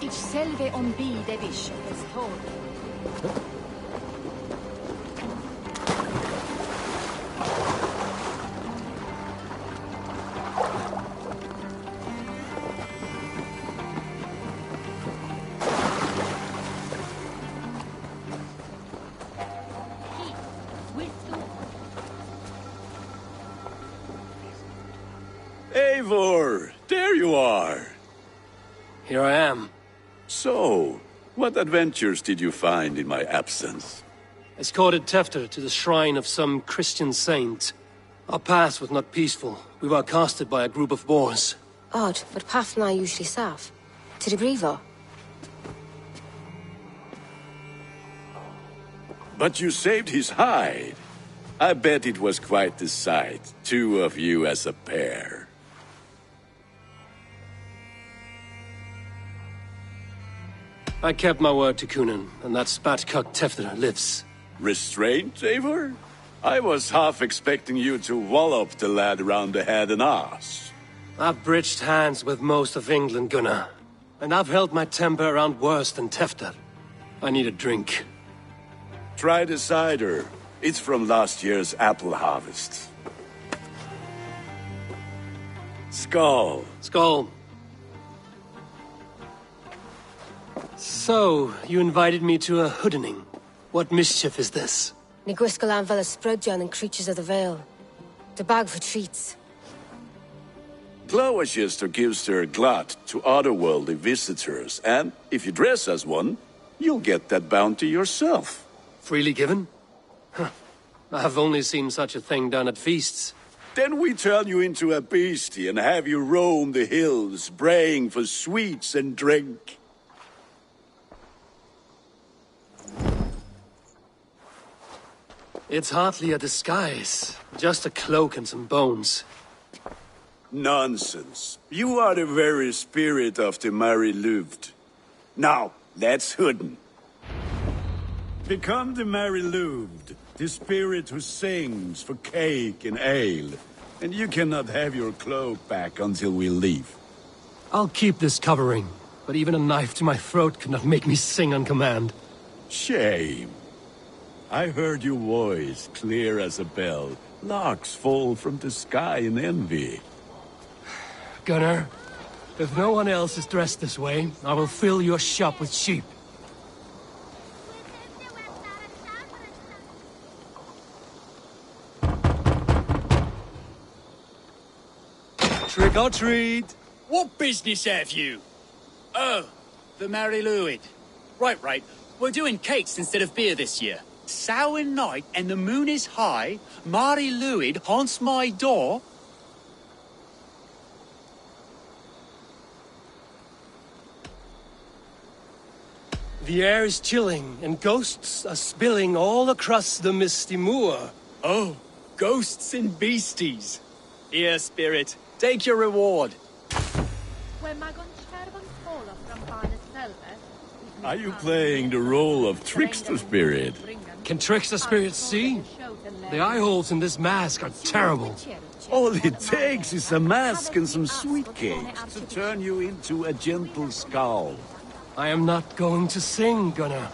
Selve on bi de bishopes tåg. Eivor, there you are. Here I am. So, what adventures did you find in my absence? Escorted Tefter to the shrine of some Christian saint. Our path was not peaceful. We were accosted by a group of boars. Odd, but path na usually safe. To the Brevo. But you saved his hide. I bet it was quite the sight, two of you as a pair. I kept my word to Kunan, and that spatcock Tefter lives. Restraint, Eivor? I was half expecting you to wallop the lad around the head and ass. I've bridged hands with most of England, Gunnar. And I've held my temper around worse than Tefter. I need a drink. Try the cider. It's from last year's apple harvest. Skull. Skull. So, you invited me to a hoodening. What mischief is this? Ní gwisgo an fel ysbrydion and creatures of the Vale. The bag for treats. Gloucester gives their glut to otherworldly visitors, and if you dress as one, you'll get that bounty yourself. Freely given? Huh. I've only seen such a thing done at feasts. Then we turn you into a beastie and have you roam the hills, braying for sweets and drink. It's hardly a disguise. Just a cloak and some bones. Nonsense. You are the very spirit of the Mary Louved. Now, let's hooden. Become the Mary Louved, the spirit who sings for cake and ale. And you cannot have your cloak back until we leave. I'll keep this covering, but even a knife to my throat could not make me sing on command. Shame. I heard your voice clear as a bell. Larks fall from the sky in envy. Gunnar, if no one else is dressed this way, I will fill your shop with sheep. Trick or treat! What business have you? Oh, the Mary Lwyd. Right. We're doing cakes instead of beer this year. Samhain night and the moon is high. Mary Lwyd haunts my door. The air is chilling, and ghosts are spilling all across the misty moor. Oh, ghosts and beasties. Here, spirit, take your reward. Are you playing the role of trickster spirit? Can trickster spirits see? The eye holes in this mask are terrible. All it takes is a mask and some sweet cakes to turn you into a gentle skull. I am not going to sing, Gunnar.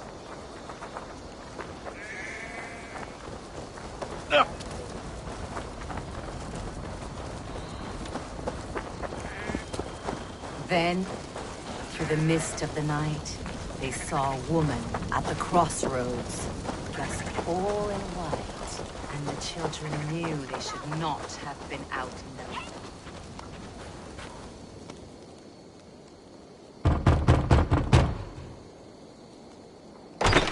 Then, through the mist of the night, they saw a woman at the crossroads, dressed all in white, and the children knew they should not have been out in the night.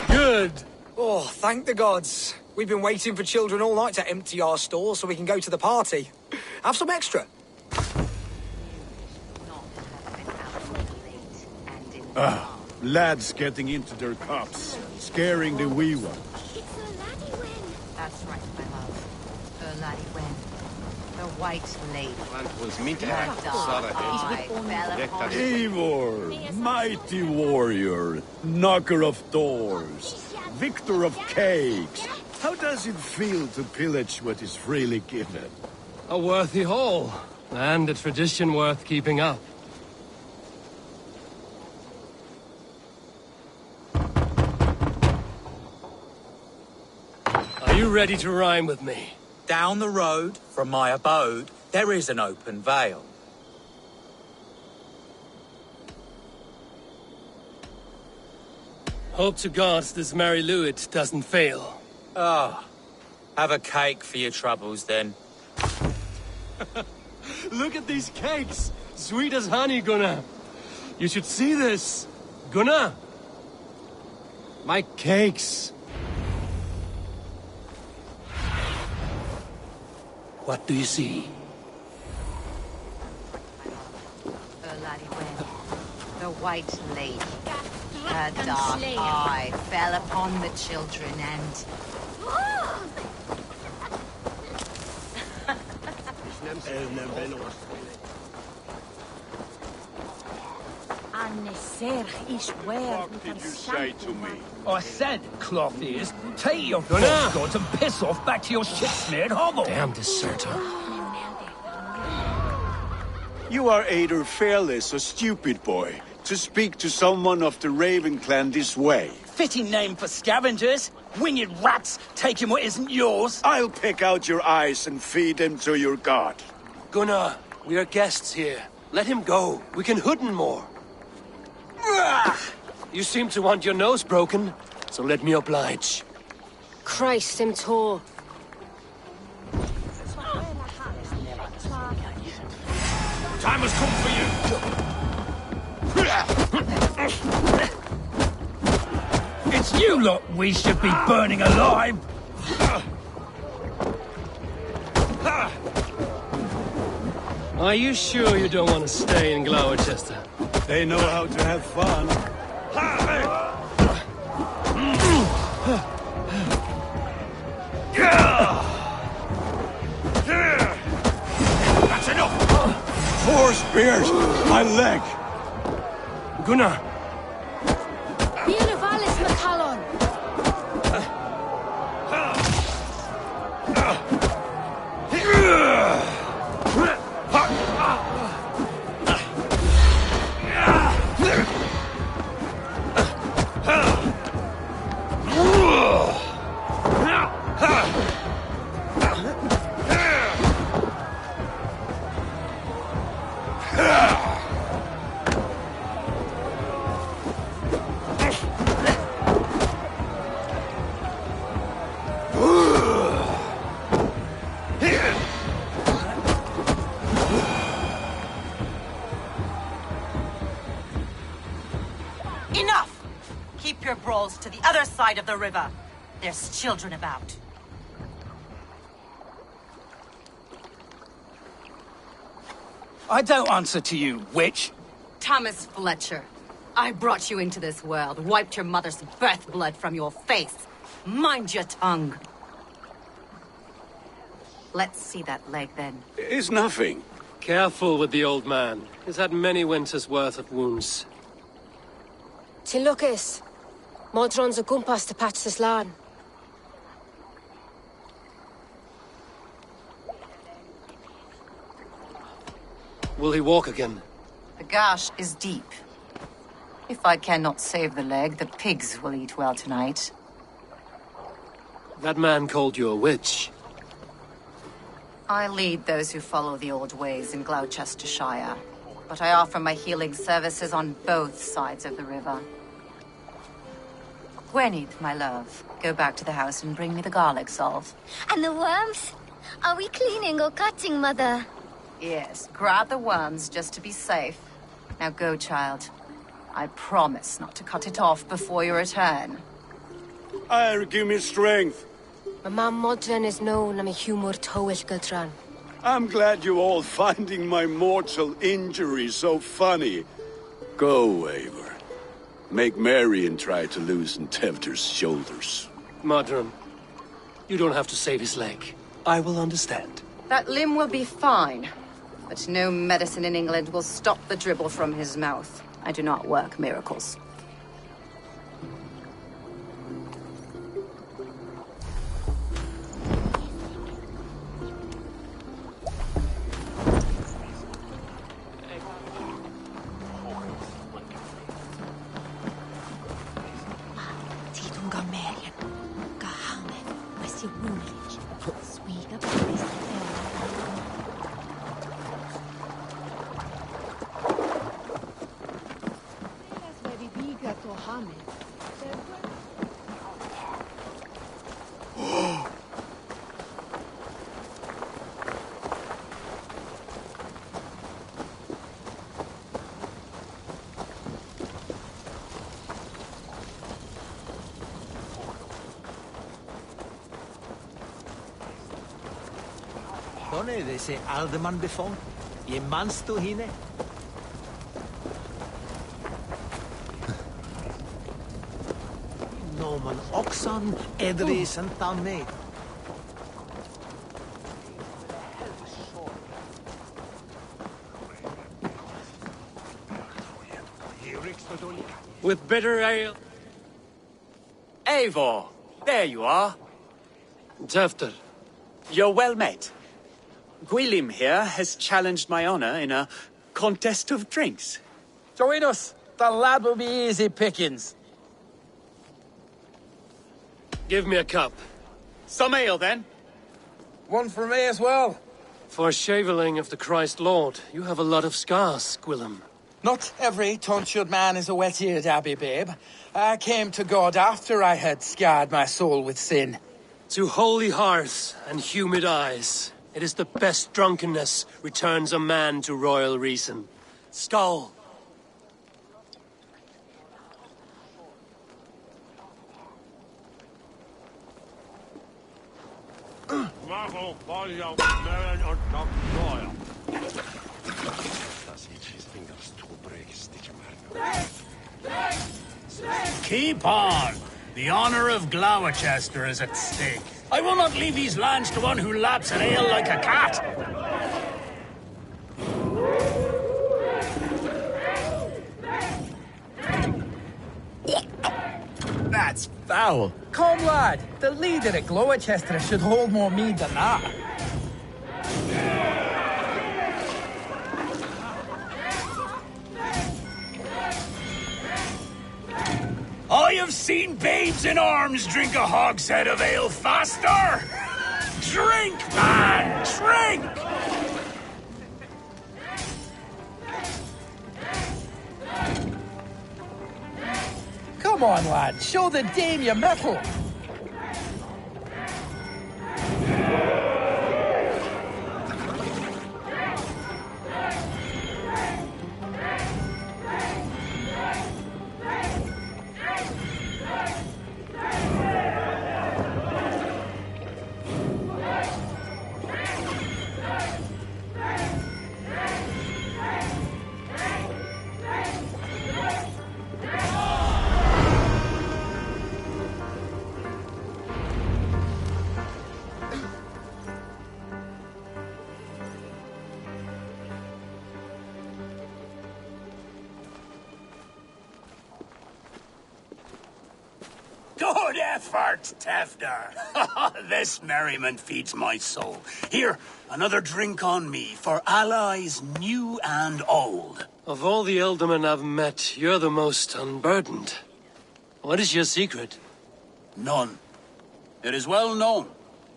Good! Oh, thank the gods. We've been waiting for children all night to empty our stores so we can go to the party. Have some extra. Lads getting into their cups, scaring the wee ones. That's right, my love. The laddie Wen. The white lady. Eivor, mighty warrior, knocker of doors, victor of cakes. How does it feel to pillage what is freely given? A worthy haul, and a tradition worth keeping up. Are you ready to rhyme with me? Down the road from my abode, there is an open vale. Hope to God this Mary Lwyd doesn't fail. Ah, have a cake for your troubles then. Look at these cakes! Sweet as honey, Gunnar. You should see this. Gunnar! My cakes. What do you see? The white lady. Her dark eye fell upon the children and... What did you say to me? I said, cloth ears, take your false gods and piss off back to your shit-smeared hovel. Damn deserter. You are either fearless or stupid, boy, to speak to someone of the Raven clan this way. Fitting name for scavengers. Winged rats taking what isn't yours. I'll pick out your eyes and feed them to your god. Gunnar, we are guests here. Let him go. We can hood him more. You seem to want your nose broken, so let me oblige. Christ, him tall. Time has come for you. It's you lot we should be burning alive. Are you sure you don't want to stay in Gloucester? They know how to have fun. That's enough! 4 spears! My leg! Gunnar! Valis McCallon! Enough! Keep your brawls to the other side of the river. There's children about. I don't answer to you, witch. Thomas Fletcher, I brought you into this world, wiped your mother's birth blood from your face. Mind your tongue. Let's see that leg, then. It's nothing. Careful with the old man. He's had many winters' worth of wounds. Till Lucas. Modron's a gumpas to patch this land. Will he walk again? The gash is deep. If I cannot save the leg, the pigs will eat well tonight. That man called you a witch. I lead those who follow the old ways in Gloucestershire, but I offer my healing services on both sides of the river. Gwenith, my love, go back to the house and bring me the garlic salve. And the worms? Are we cleaning or cutting, Mother? Yes, grab the worms just to be safe. Now go, child. I promise not to cut it off before you return. Give me strength. My mum Modron is known am a humor towish gultran. I'm glad you all finding my mortal injury so funny. Go, Eivor. Make merry and try to loosen Tevder's shoulders. Modron, you don't have to save his leg. I will understand. That limb will be fine, but no medicine in England will stop the dribble from his mouth. I do not work miracles. Donne de se alderman befon, je manstu hine. Noman oxan, edris en tamme. With bitter ale. Eivor, there you are. Tefter. You're well met. Gwilym here has challenged my honor in a contest of drinks. Join us. The lad will be easy pickings. Give me a cup. Some ale, then. One for me as well. For shaveling of the Christ Lord, you have a lot of scars, Gwilym. Not every tonsured man is a wet-eared abbey, babe. I came to God after I had scarred my soul with sin. To holy hearths and humid eyes, it is the best drunkenness returns a man to royal reason. Skull. Keep on! The honor of Gloucester is at stake. I will not leave these lands to one who laps at ale like a cat. That's foul. Come, lad. The leader at Gloucester should hold more mead than that. I have seen babes in arms drink a hogshead of ale faster! Drink, man! Drink! Come on, lad. Show the dame your mettle. Good effort, Tefter. This merriment feeds my soul. Here, another drink on me for allies new and old. Of all the ealdormen I've met, you're the most unburdened. What is your secret? None. It is well known.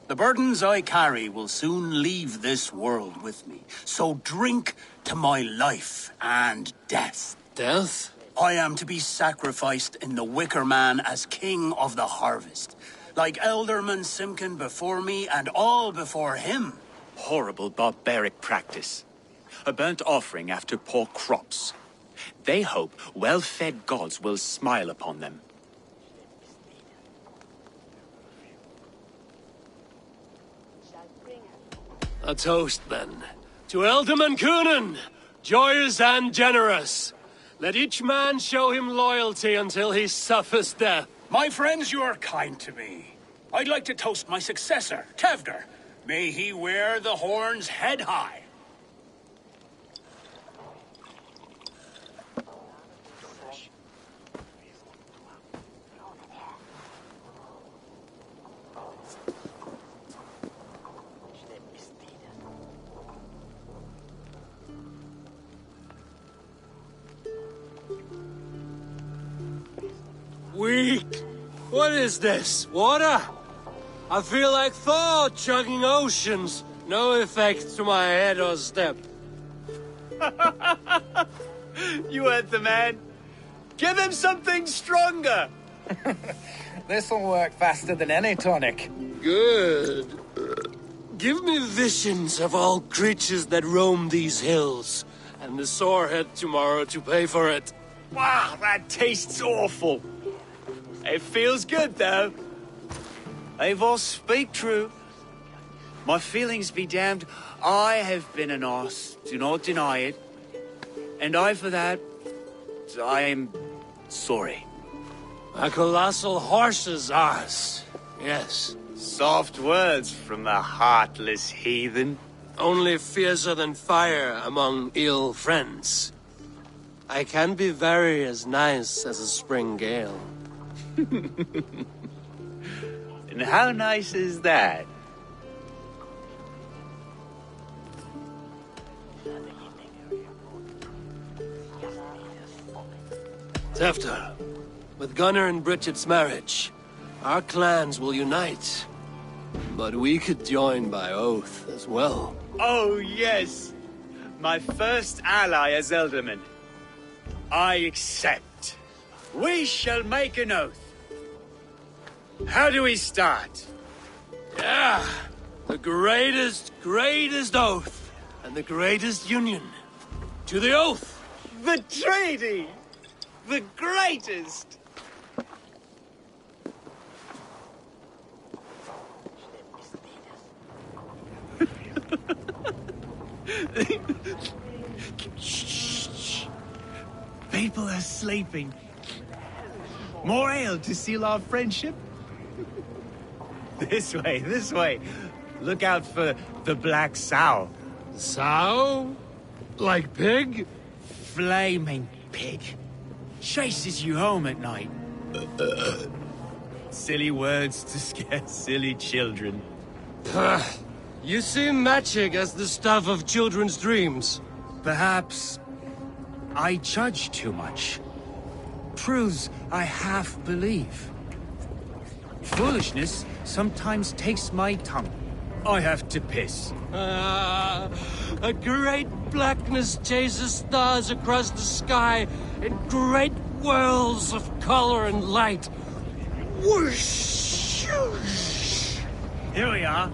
The burdens I carry will soon leave this world with me. So drink to my life and death. Death? I am to be sacrificed in the Wicker Man as king of the harvest. Like Elderman Simkin before me and all before him. Horrible barbaric practice. A burnt offering after poor crops. They hope well-fed gods will smile upon them. A toast, then. To Ealdorman Coonan, joyous and generous. Let each man show him loyalty until he suffers death. My friends, you are kind to me. I'd like to toast my successor, Tevder. May he wear the horns head high. Weak. What is this? Water? I feel like Thor chugging oceans. No effect to my head or step. You heard the man. Give him something stronger. This'll work faster than any tonic. Good. Give me visions of all creatures that roam these hills, and the sorehead tomorrow to pay for it. Wow, that tastes awful. It feels good, though. Eivor, speak true. My feelings be damned. I have been an arse. Do not deny it. And I, for that, I am sorry. A colossal horse's arse. Yes. Soft words from the heartless heathen. Only fiercer than fire among ill friends. I can be very as nice as a spring gale. And how nice is that? Tefter, with Gunnar and Bridget's marriage, our clans will unite. But we could join by oath as well. Oh, yes. My first ally as Elderman. I accept. We shall make an oath. How do we start? Yeah, the greatest oath, and the greatest union. To the oath! The treaty! The greatest! Shh. People are sleeping. More ale to seal our friendship? This way. Look out for the black sow. Sow? Like pig? Flaming pig. Chases you home at night. Silly words to scare silly children. You see magic as the stuff of children's dreams. Perhaps I judge too much. Truths I half believe. Foolishness sometimes takes my tongue. I have to piss. A great blackness chases stars across the sky in great whirls of color and light. Whoosh! Here we are.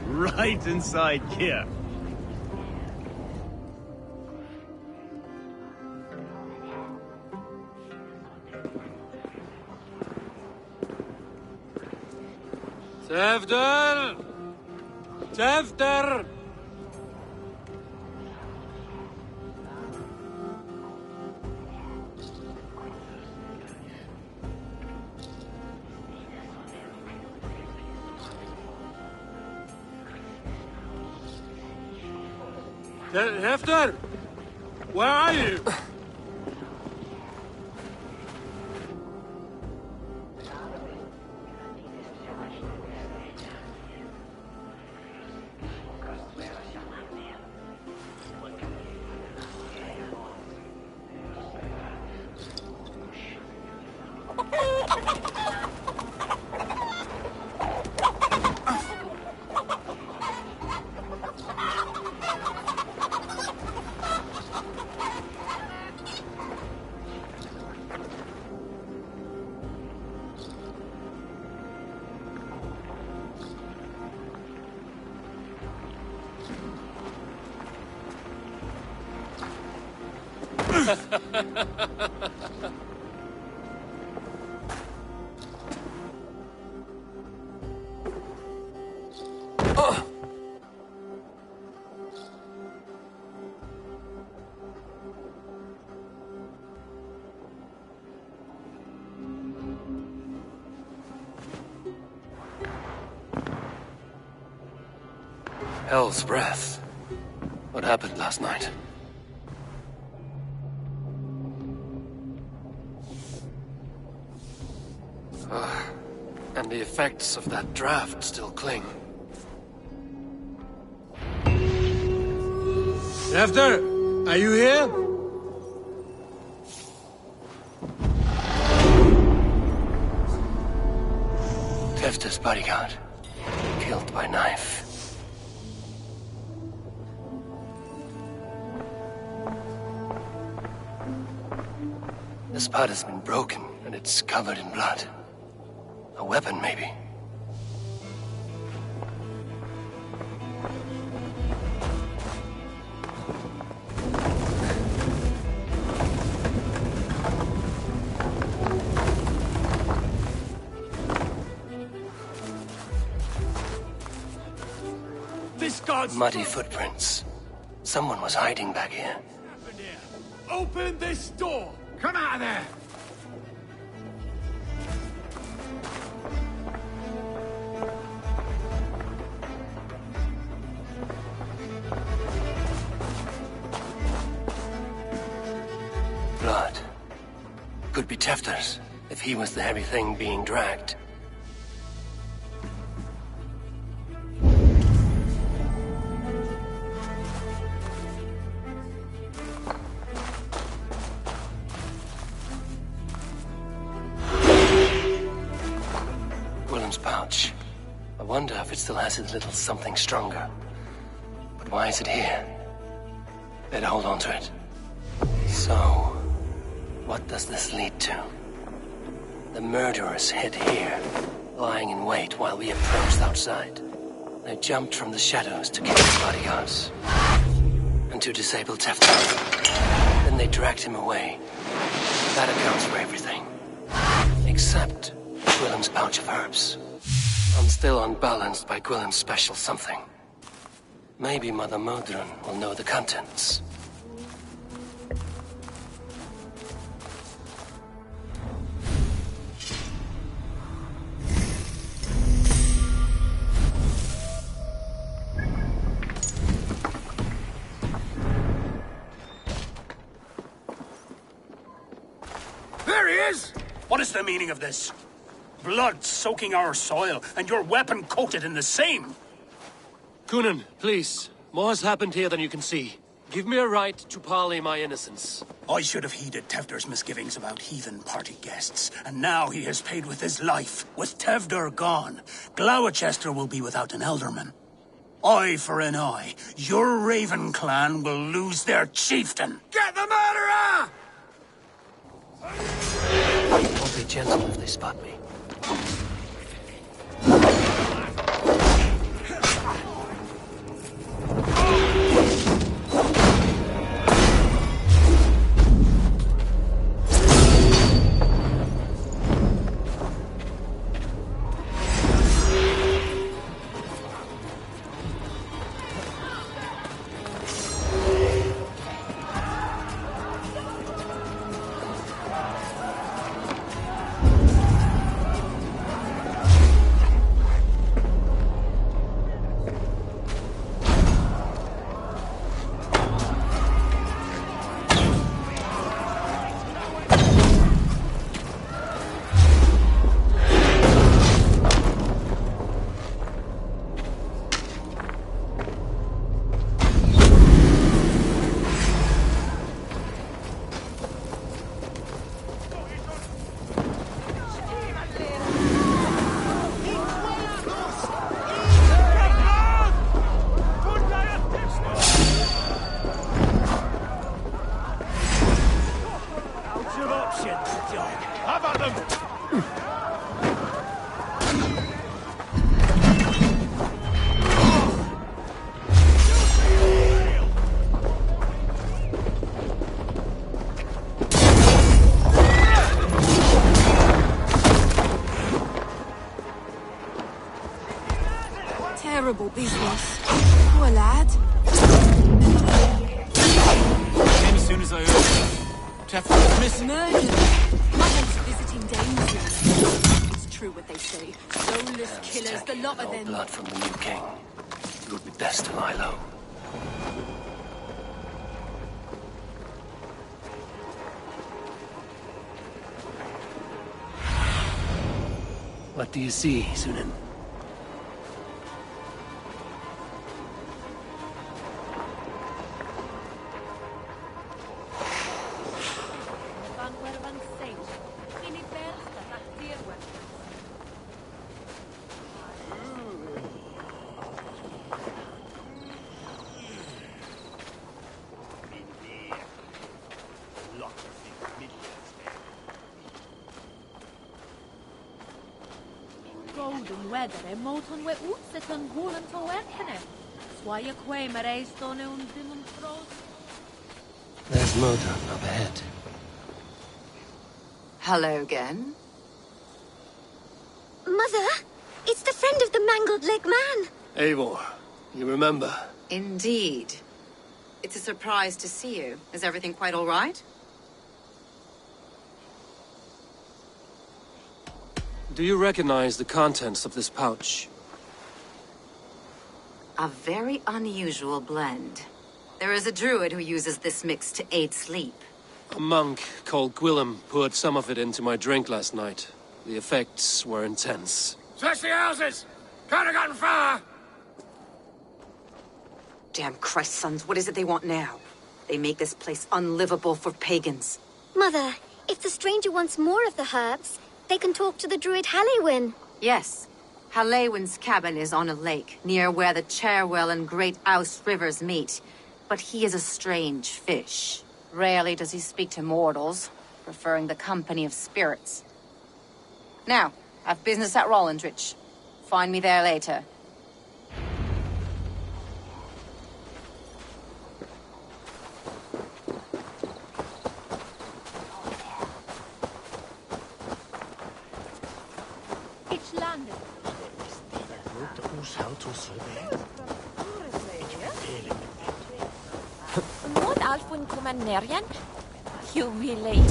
Right inside here. Tefter! Tefter! Tefter! Where are you? Hell's breath. What happened last night? And the effects of that draft still cling. Tefter, are you here? Tefter's bodyguard, killed by knife. The spot has been broken, and it's covered in blood. A weapon, maybe. This god's Muddy footprints. Someone was hiding back here. Open this door! Come out of there! blood. Could be Tefter's, if he was the heavy thing being dragged. Willem's pouch. I wonder if it still has his little something stronger. But why is it here? Better hold on to it. So, what does this lead to? The murderers hid here, lying in wait while we approached outside. They jumped from the shadows to kill his bodyguards. And to disable Tefter. Then they dragged him away. That accounts for everything. Except Willem's pouch of herbs. I'm still unbalanced by Gwillem's special something. Maybe Mother Modron will know the contents. There he is! What is the meaning of this? Blood soaking our soil, and your weapon coated in the same! Kunin, please. More has happened here than you can see. Give me a right to parley my innocence. I should have heeded Tevder's misgivings about heathen party guests, and now he has paid with his life. With Tevder gone, Gloucester will be without an elderman. Eye for an eye. Your Raven clan will lose their chieftain. Get the murderer! I'll be gentle if they spot me. Terrible business. Poor lad. Came as soon as I heard. Tefter was missing. Murdered. Mother's visiting danger. It's true what they say. Soulless killers, the lot of them. Blood from the new king. It would be best to lie low. What do you see, Sunan? Golden weather e moton we utset on gulen to werkene. Swaja quay mareistone un dimon frost. There's Modron up ahead. Hello again. Mother, it's the friend of the mangled leg man. Eivor, you remember? Indeed. It's a surprise to see you. Is everything quite all right? Do you recognize the contents of this pouch? A very unusual blend. There is a druid who uses this mix to aid sleep. A monk called Gwillem poured some of it into my drink last night. The effects were intense. Search the houses! Can't have gotten far! Damn Christ, sons, what is it they want now? They make this place unlivable for pagans. Mother, if the stranger wants more of the herbs, they can talk to the druid Halewyn. Yes. Halewyn's cabin is on a lake, near where the Cherwell and Great Ouse rivers meet. But he is a strange fish. Rarely does he speak to mortals, preferring the company of spirits. Now, I've business at Rollindrich. Find me there later. It's landed. Mod Alfun kommer nergen. Jubileisle.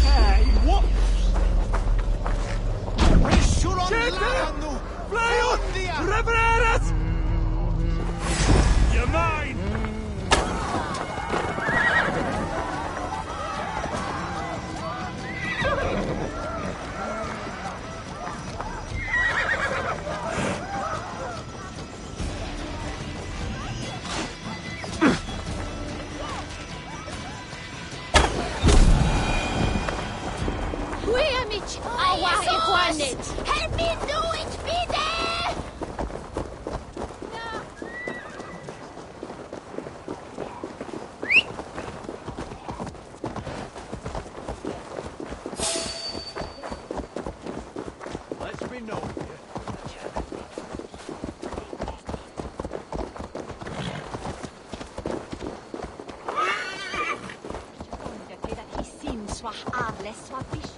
Hey, what? You're mine! Help me do it, bitte! Let me know. He seems swah arles swah fish.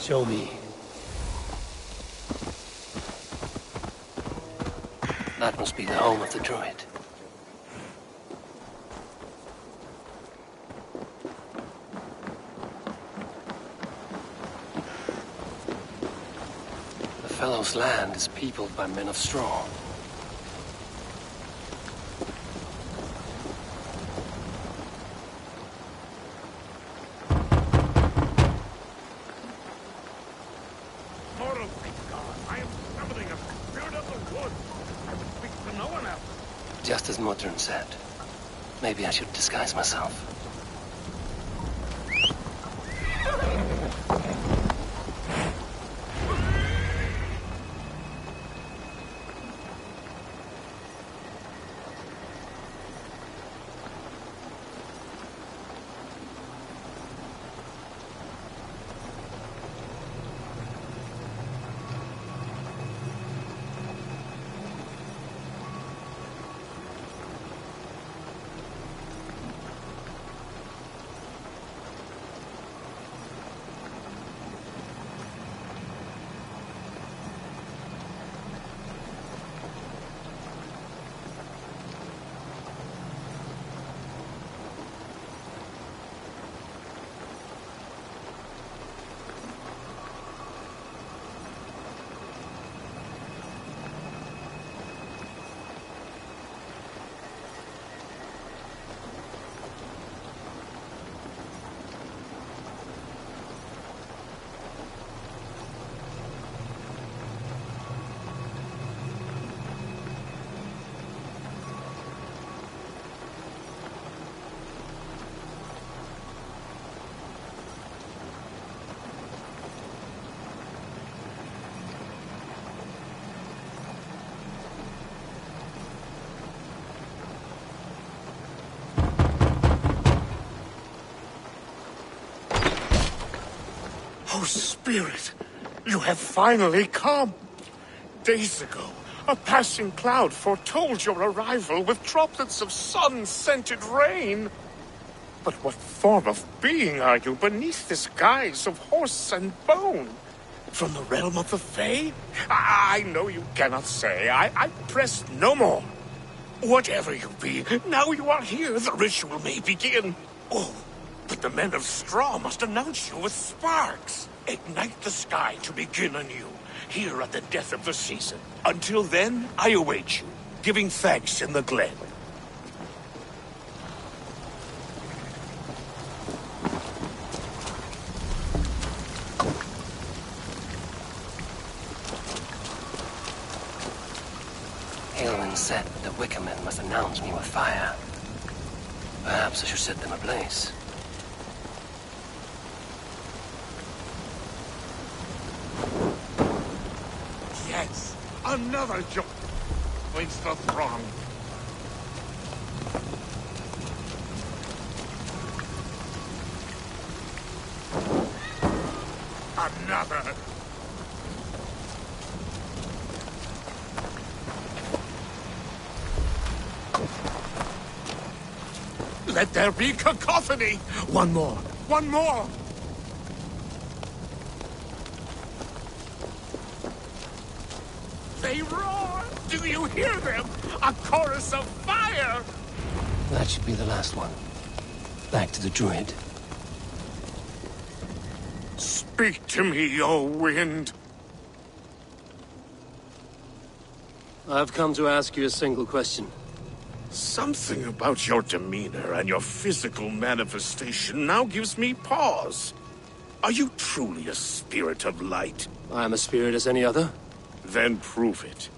Show me. That must be the home of the druid. The fellow's land is peopled by men of straw. Just as Modron said. Maybe I should disguise myself. spirit, you have finally come. Days ago, a passing cloud foretold your arrival with droplets of sun-scented rain. But what form of being are you beneath this guise of horse and bone? From the realm of the Fae? I know you cannot say. I press no more. Whatever you be, now you are here, the ritual may begin. Oh, but the men of straw must announce you with sparks. Ignite the sky to begin anew, here at the death of the season. Until then, I await you, giving thanks in the glen. Aelwyn said the Wicker Men must announce me with fire. Perhaps I should set them ablaze. Yes, another joke. Joins the throng. Another. Let there be cacophony! One more! One more! They roar! Do you hear them? A chorus of fire! That should be the last one. Back to the druid. Speak to me, O wind! I've come to ask you a single question. Something about your demeanor and your physical manifestation now gives me pause. Are you truly a spirit of light? I am a spirit as any other. Then prove it.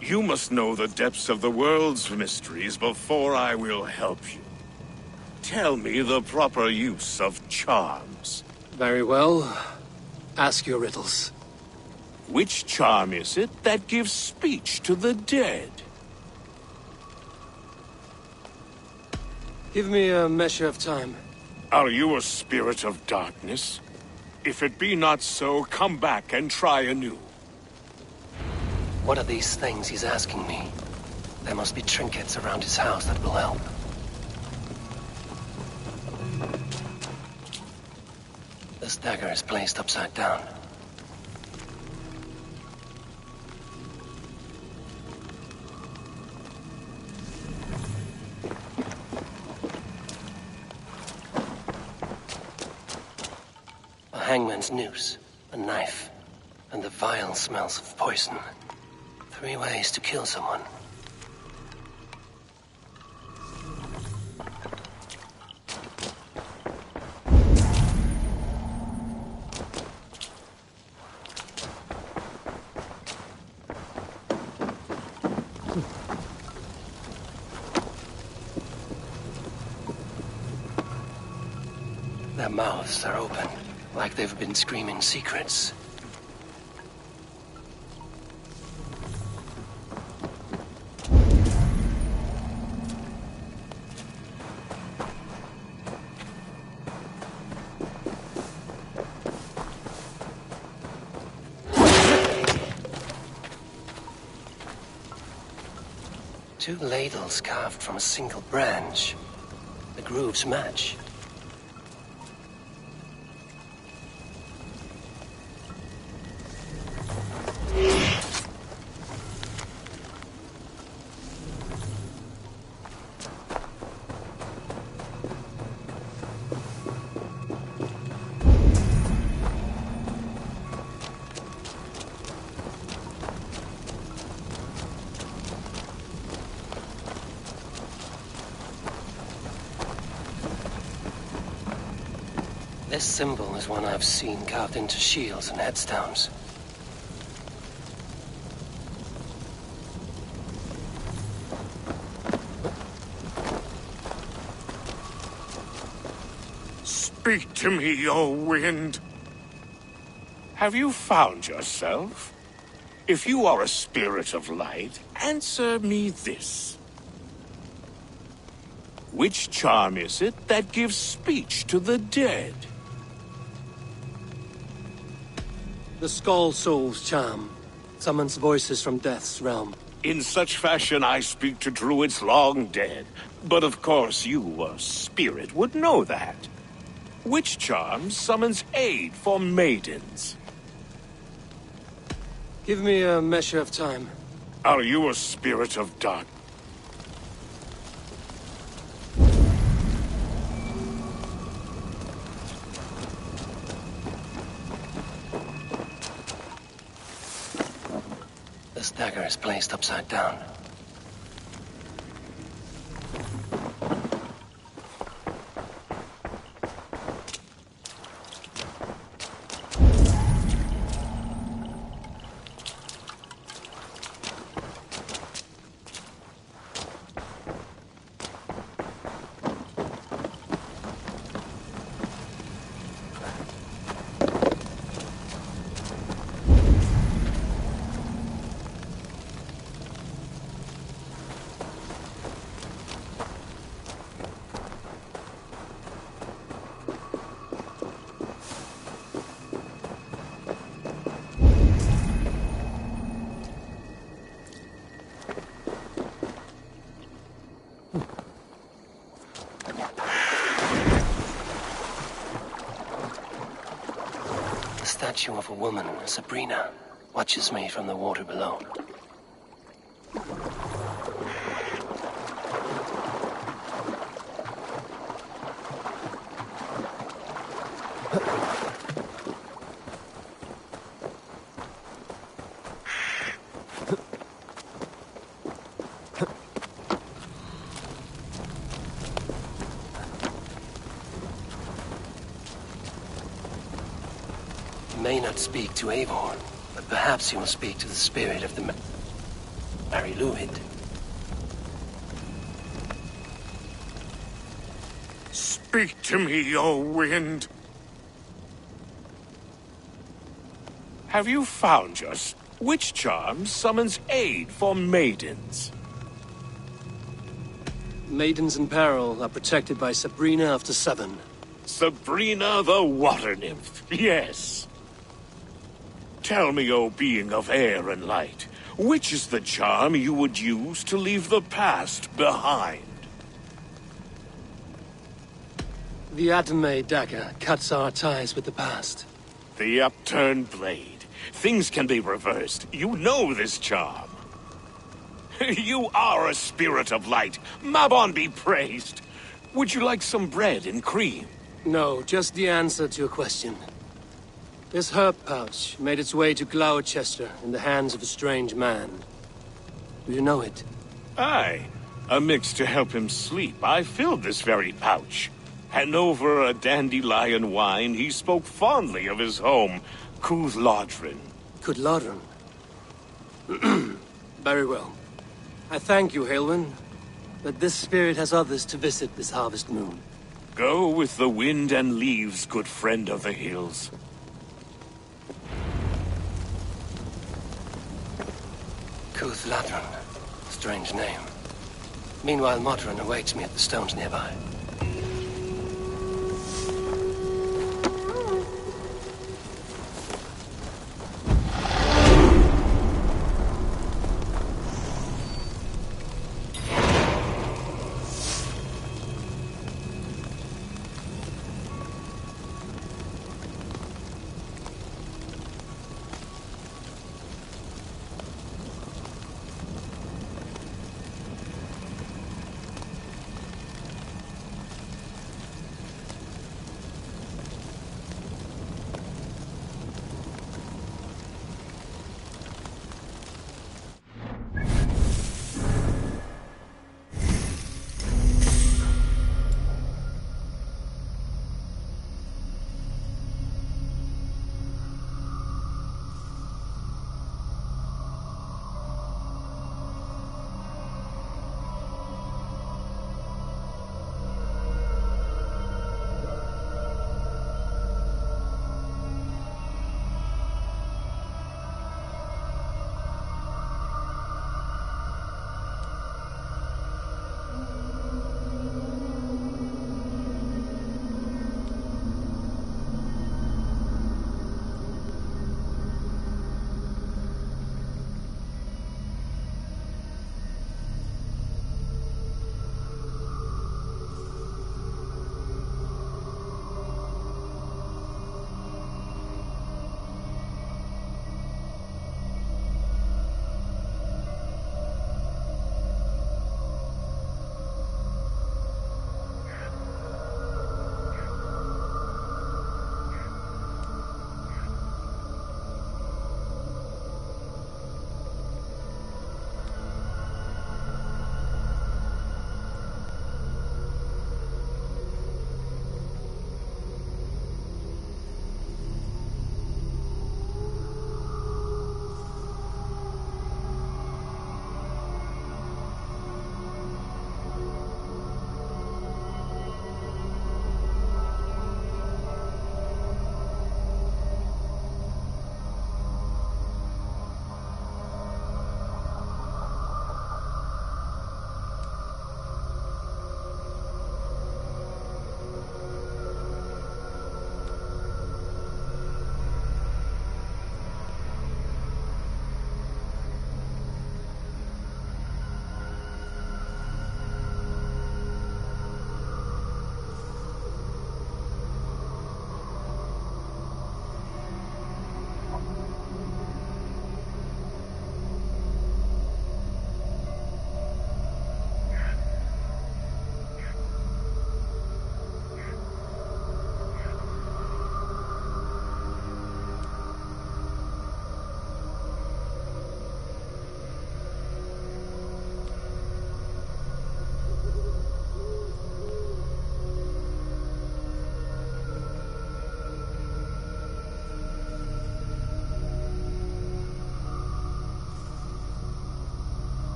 You must know the depths of the world's mysteries before I will help you. Tell me the proper use of charms. Very well. Ask your riddles. Which charm is it that gives speech to the dead? Give me a measure of time. Are you a spirit of darkness? If it be not so, come back and try anew. What are these things he's asking me? There must be trinkets around his house that will help. This dagger is placed upside down. A hangman's noose, a knife, and the vile smells of poison. 3 ways to kill someone. Their mouths are open, like they've been screaming secrets. Two ladles carved from a single branch. The grooves match. This symbol is one I've seen carved into shields and headstones. Speak to me, O wind. Have you found yourself? If you are a spirit of light, answer me this. Which charm is it that gives speech to the dead? The Skull Soul's charm summons voices from Death's realm. In such fashion I speak to druids long dead. But of course you, a spirit, would know that. Which charm summons aid for maidens? Give me a measure of time. Are you a spirit of dark? This dagger is placed upside down. The statue of a woman, Sabrina, watches me from the water below. May not speak to Eivor, but perhaps he will speak to the spirit of the Mary Luid. Speak to me, O wind. Have you found us? Which charm summons aid for maidens? Maidens in peril are protected by Sabrina of the Seven. Sabrina the water nymph, yes. Tell me, O being of air and light, which is the charm you would use to leave the past behind? The Adame dagger cuts our ties with the past. The upturned blade. Things can be reversed. You know this charm. You are a spirit of light. Mabon be praised. Would you like some bread and cream? No, just the answer to a question. This herb pouch made its way to Gloucester in the hands of a strange man. Do you know it? Aye. A mix to help him sleep. I filled this very pouch. And over a dandelion wine, he spoke fondly of his home, Cúthládrin. Cúthládrin? Very well. I thank you, Haelwyn, but this spirit has others to visit this harvest moon. Go with the wind and leaves, good friend of the hills. Cúthládrin. Strange name. Meanwhile, Modron awaits me at the stones nearby.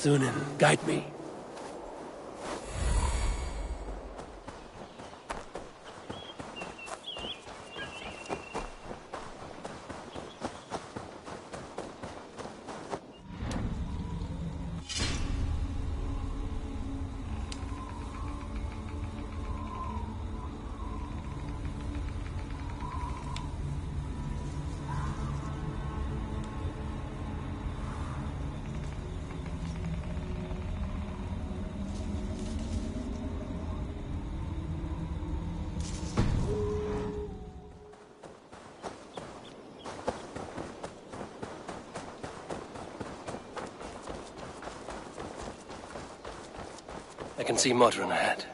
Thunin, guide me. I can see Modron ahead.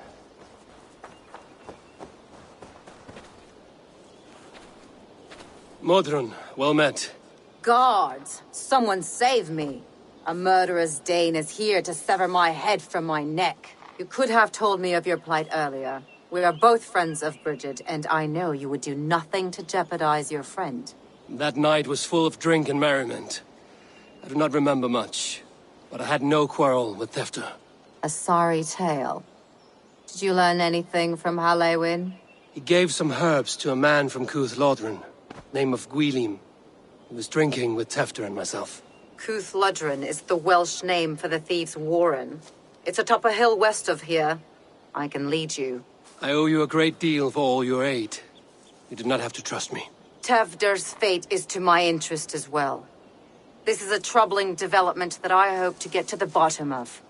Modron, well met. Guards, someone save me. A murderous Dane is here to sever my head from my neck. You could have told me of your plight earlier. We are both friends of Bridget, and I know you would do nothing to jeopardize your friend. That night was full of drink and merriment. I do not remember much, but I had no quarrel with Thefter. A sorry tale. Did you learn anything from Halewin? He gave some herbs to a man from Cuth Lodren, name of Gwylim. He was drinking with Tefter and myself. Cuth Lodren is the Welsh name for the thieves' warren. It's atop a hill west of here. I can lead you. I owe you a great deal for all your aid. You did not have to trust me. Tevder's fate is to my interest as well. This is a troubling development that I hope to get to the bottom of.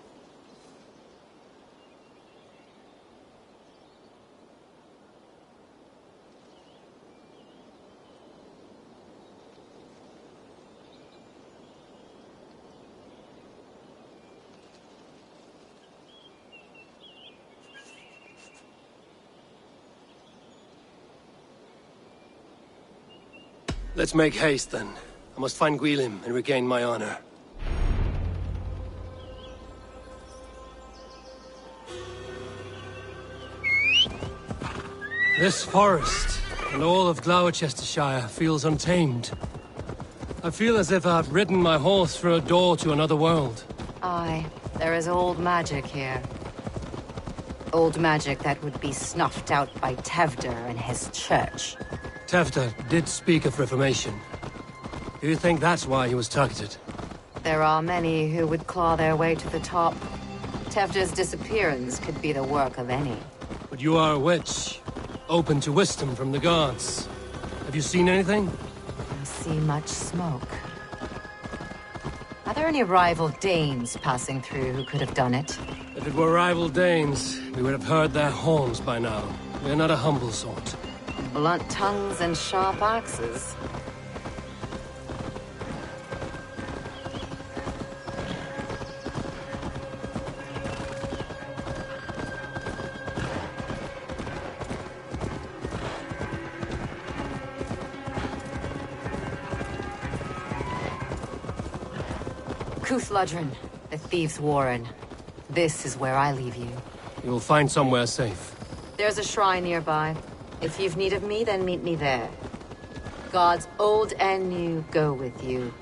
Let's make haste, then. I must find Gwylim and regain my honor. This forest, and all of Gloucestershire, feels untamed. I feel as if I've ridden my horse through a door to another world. Aye, there is old magic here. Old magic that would be snuffed out by Tevder and his church. Tefter did speak of reformation. Do you think that's why he was targeted? There are many who would claw their way to the top. Tefder's disappearance could be the work of any. But you are a witch, open to wisdom from the gods. Have you seen anything? I see much smoke. Are there any rival Danes passing through who could have done it? If it were rival Danes, we would have heard their horns by now. We're not a humble sort. Blunt tongues and sharp axes. Cúthludren, the Thieves' Warren. This is where I leave you. You will find somewhere safe. There's a shrine nearby. If you've need of me, then meet me there. Gods old and new go with you.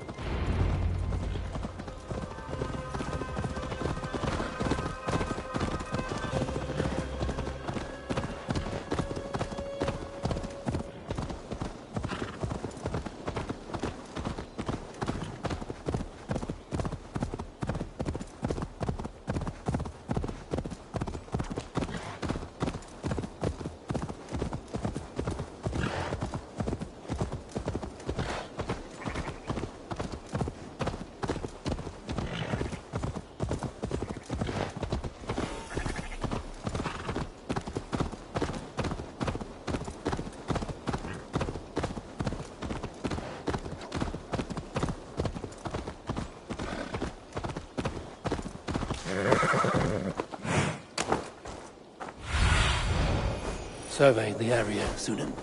Survey the area, Sunan.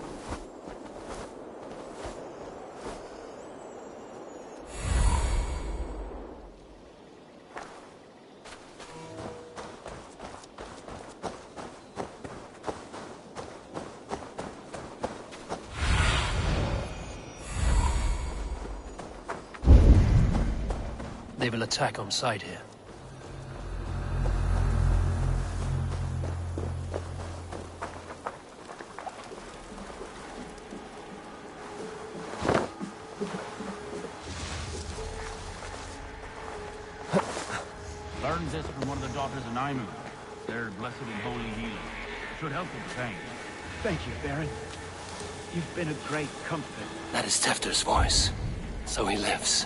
They will attack on sight here. Learned this from one of the daughters of Naimu. They're blessed and holy healers. Should help with the pain. Thank you, Baron. You've been a great comfort. That is Tefter's voice. So he lives.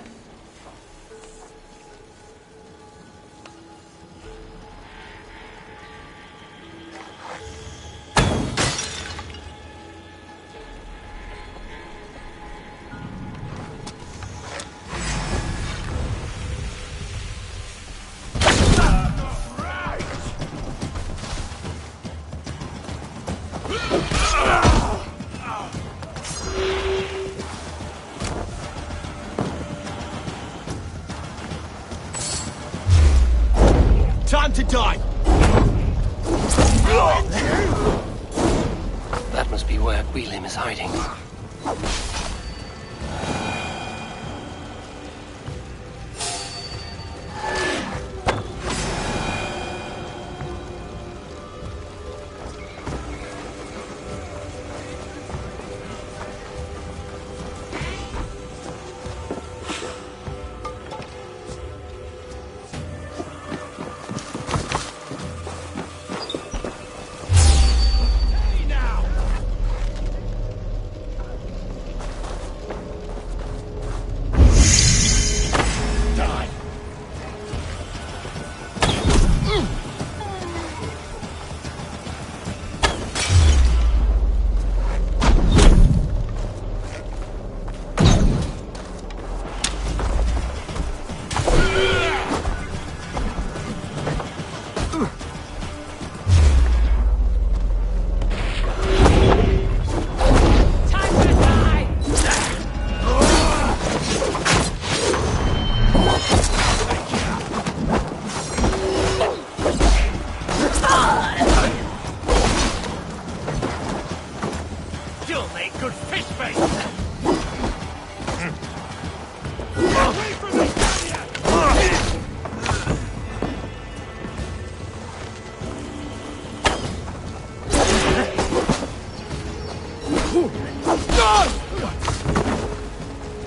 Time to die! That must be where Gwilym is hiding.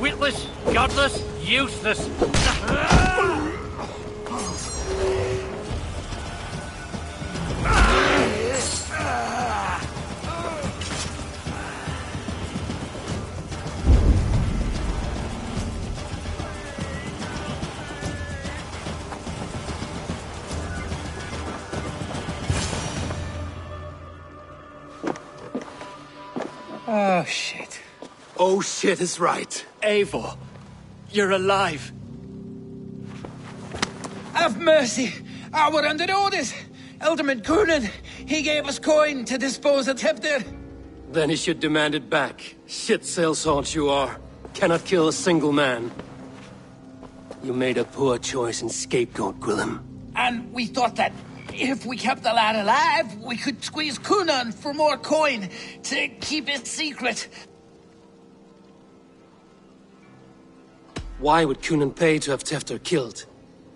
Witless, godless, useless. Oh, shit. Oh, shit is right. Eivor, you're alive. Have mercy! We're under orders! Alderman Coonan, he gave us coin to dispose of Tefter. Then he should demand it back. Shit sellsort you are. Cannot kill a single man. You made a poor choice in scapegoat, Gwillem. And we thought that if we kept the lad alive, we could squeeze Coonan for more coin to keep it secret. Why would Coonan pay to have Tefter killed?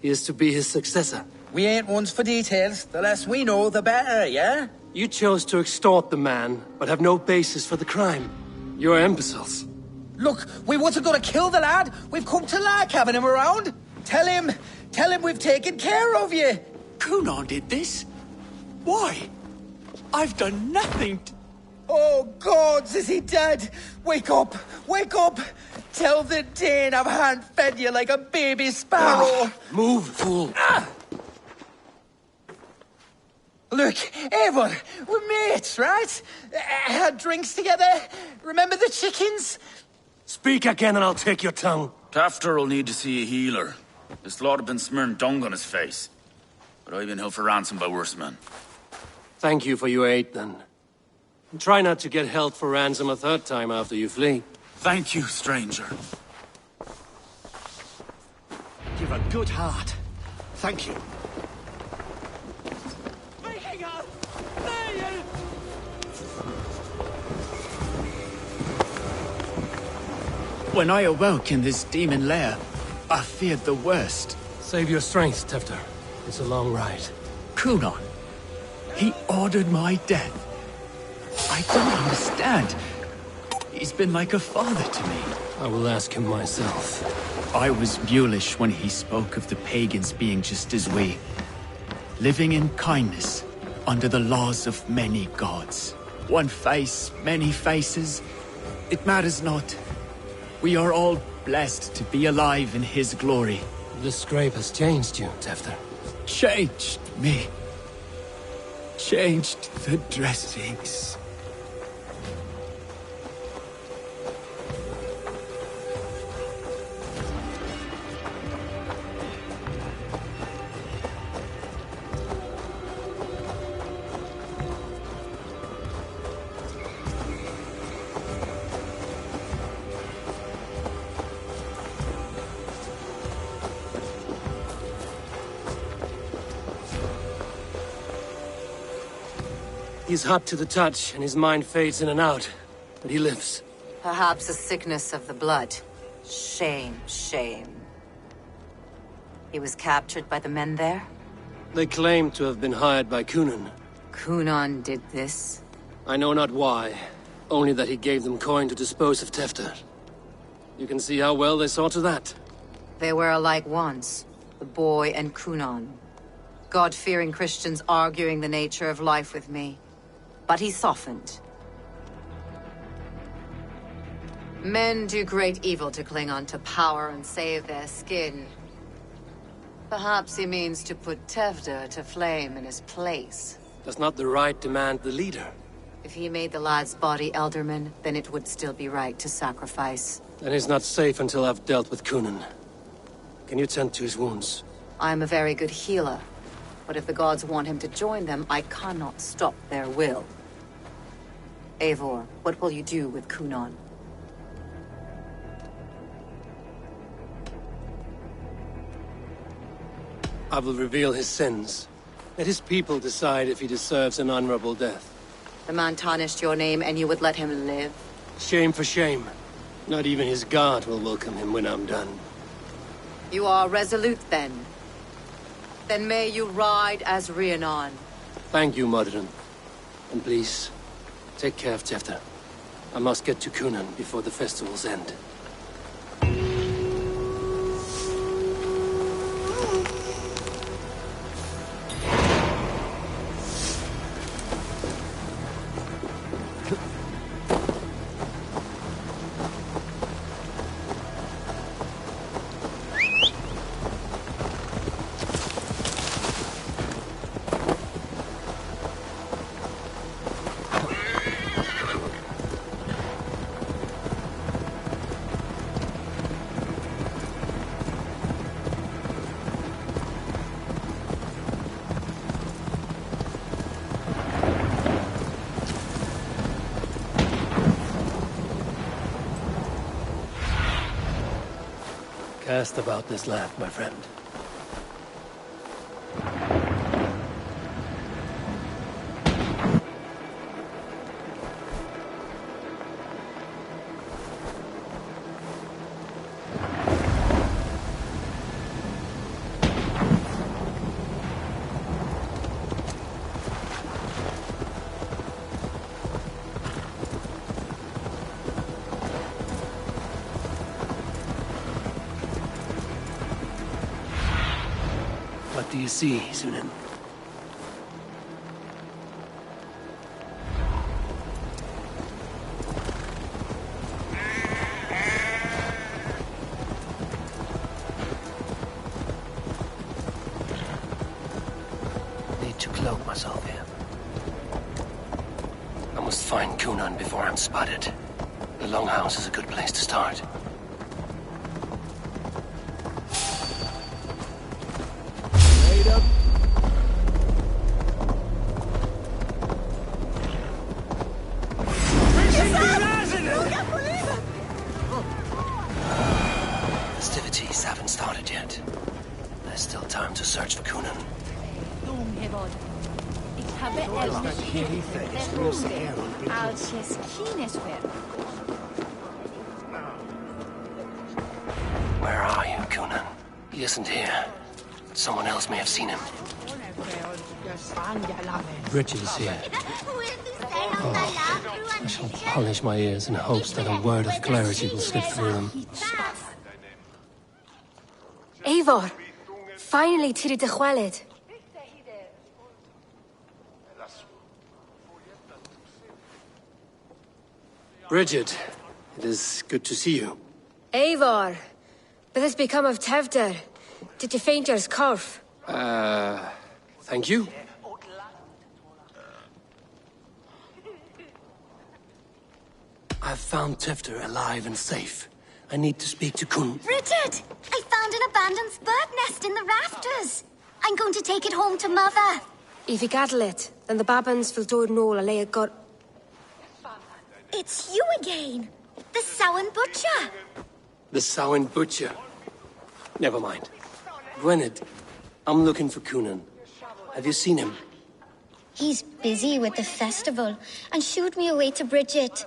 He is to be his successor. We ain't ones for details. The less we know, the better, yeah? You chose to extort the man, but have no basis for the crime. You're imbeciles. Look, we wasn't gonna kill the lad. We've come to like having him around. Tell him we've taken care of you. Coonan did this? Why? I've done nothing to... Oh, gods, is he dead? Wake up! Wake up! Tell the Dane I've hand-fed you like a baby sparrow. Move, fool. Look, Eivor, we're mates, right? Had drinks together. Remember the chickens? Speak again and I'll take your tongue. Tafter will need to see a healer. This lot have been smearing dung on his face. But I've been held for ransom by worse men. Thank you for your aid, then. And try not to get held for ransom a third time after you flee. Thank you, stranger. You've a good heart. Thank you. When I awoke in this demon lair, I feared the worst. Save your strength, Tefter. It's a long ride. Coonan, he ordered my death. I don't understand. He's been like a father to me. I will ask him myself. I was mulish when he spoke of the pagans being just as we. Living in kindness, under the laws of many gods. One face, many faces. It matters not. We are all blessed to be alive in his glory. The scrape has changed you, Tefter. Changed me. Changed the dressings. He's hot to the touch, and his mind fades in and out. But he lives. Perhaps a sickness of the blood. Shame, shame. He was captured by the men there? They claim to have been hired by Coonan. Coonan did this? I know not why. Only that he gave them coin to dispose of Tefter. You can see how well they saw to that. They were alike once, the boy and Coonan. God-fearing Christians arguing the nature of life with me. But he softened. Men do great evil to cling on to power and save their skin. Perhaps he means to put Tefter to flame in his place. Does not the right demand the leader? If he made the lad's body Elderman, then it would still be right to sacrifice. Then he's not safe until I've dealt with Coonan. Can you tend to his wounds? I am a very good healer. But if the gods want him to join them, I cannot stop their will. Eivor, what will you do with Coonan? I will reveal his sins. Let his people decide if he deserves an honorable death. The man tarnished your name and you would let him live? Shame for shame. Not even his guard will welcome him when I'm done. You are resolute then. Then may you ride as Rhiannon. Thank you, Modern. And please, take care of Tefter. I must get to Coonan before the festivals end. Cast about this land, my friend. What do you see, Sunan? Need to cloak myself here. I must find Cunan before I'm spotted. The Longhouse is a good place to start. Festivities haven't started yet. There's still time to search for Cunan. Where are you, Cunan? He isn't here. Someone else may have seen him. Bridget is here. I shall polish my ears in hopes that a word of clarity will slip through them. Eivor, finally tiri de chwaled. Bridget, it is good to see you. Eivor, but has become of Tevder. Did you faint your scarf? Thank you. I've found Tefter alive and safe. I need to speak to Kun. Bridget! I found an abandoned bird nest in the rafters. I'm going to take it home to Mother. If you gaddle it, then the babans will do it all a lay it got. It's you again. The Samhain Butcher. The Samhain Butcher. Never mind. Gwynedd, I'm looking for Cunan. Have you seen him? He's busy with the festival and shooed me away to Bridget.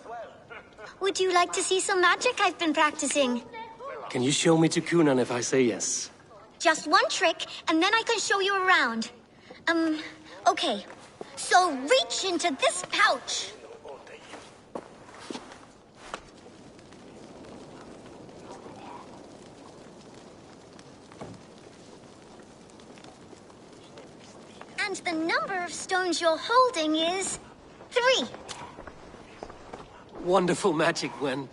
Would you like to see some magic I've been practicing? Can you show me to Cunan if I say yes? Just one trick, and then I can show you around. Okay. So reach into this pouch. And the number of stones you're holding is 3. Wonderful magic, Gwen.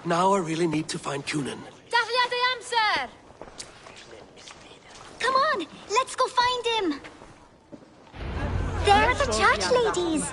Now I really need to find Cunan. Dafliad ei amser! Come on, let's go find him. There are the church ladies.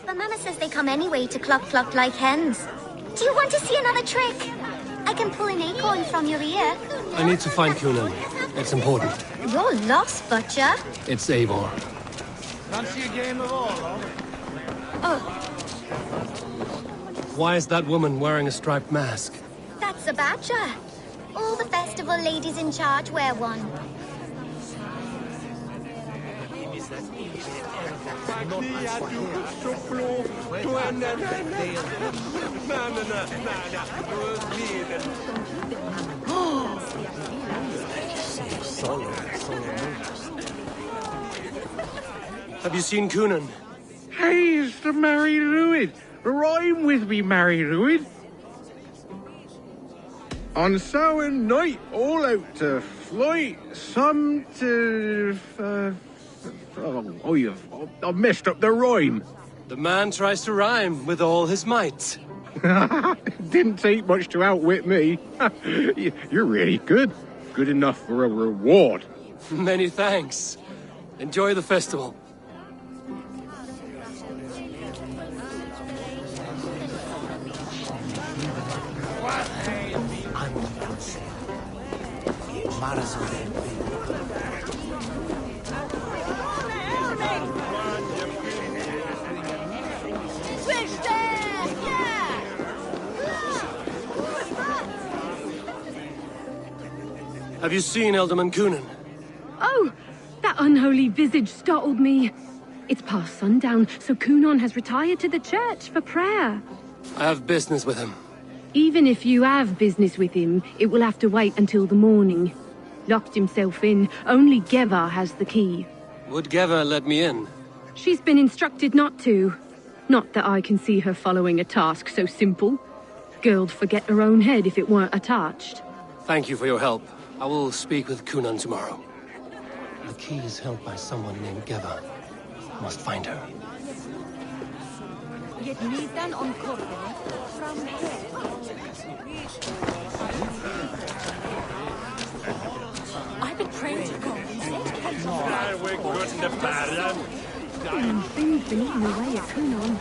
But Mama says they come anyway to cluck like hens. Do you want to see another trick? I can pull an acorn from your ear. I need to find Cunan. It's important. You're lost, Butcher. It's Eivor. Fancy a game of all, Oh, Why is that woman wearing a striped mask? that's a badger. All the festival ladies in charge wear one. Have you seen Cunan? Hey, it's the Mary Lwyd. Rhyme with me, Mary Lwyd. On Samhain night, all out to flight, some to... I messed up the rhyme. The man tries to rhyme with all his might. Didn't take much to outwit me. You're really good. Good enough for a reward. Many thanks. Enjoy the festival. Have you seen Alderman Cunan? Oh, that unholy visage startled me. It's past sundown, so Cunan has retired to the church for prayer. I have business with him. Even if you have business with him, it will have to wait until the morning. Locked himself in. Only Geva has the key. Would Geva let me in? She's been instructed not to. Not that I can see her following a task so simple. Girl'd forget her own head if it weren't attached. Thank you for your help. I will speak with Cunan tomorrow. The key is held by someone named Geva. Must find her. I've been trained to go. We're good in the barren. Things been eating away at Cunan.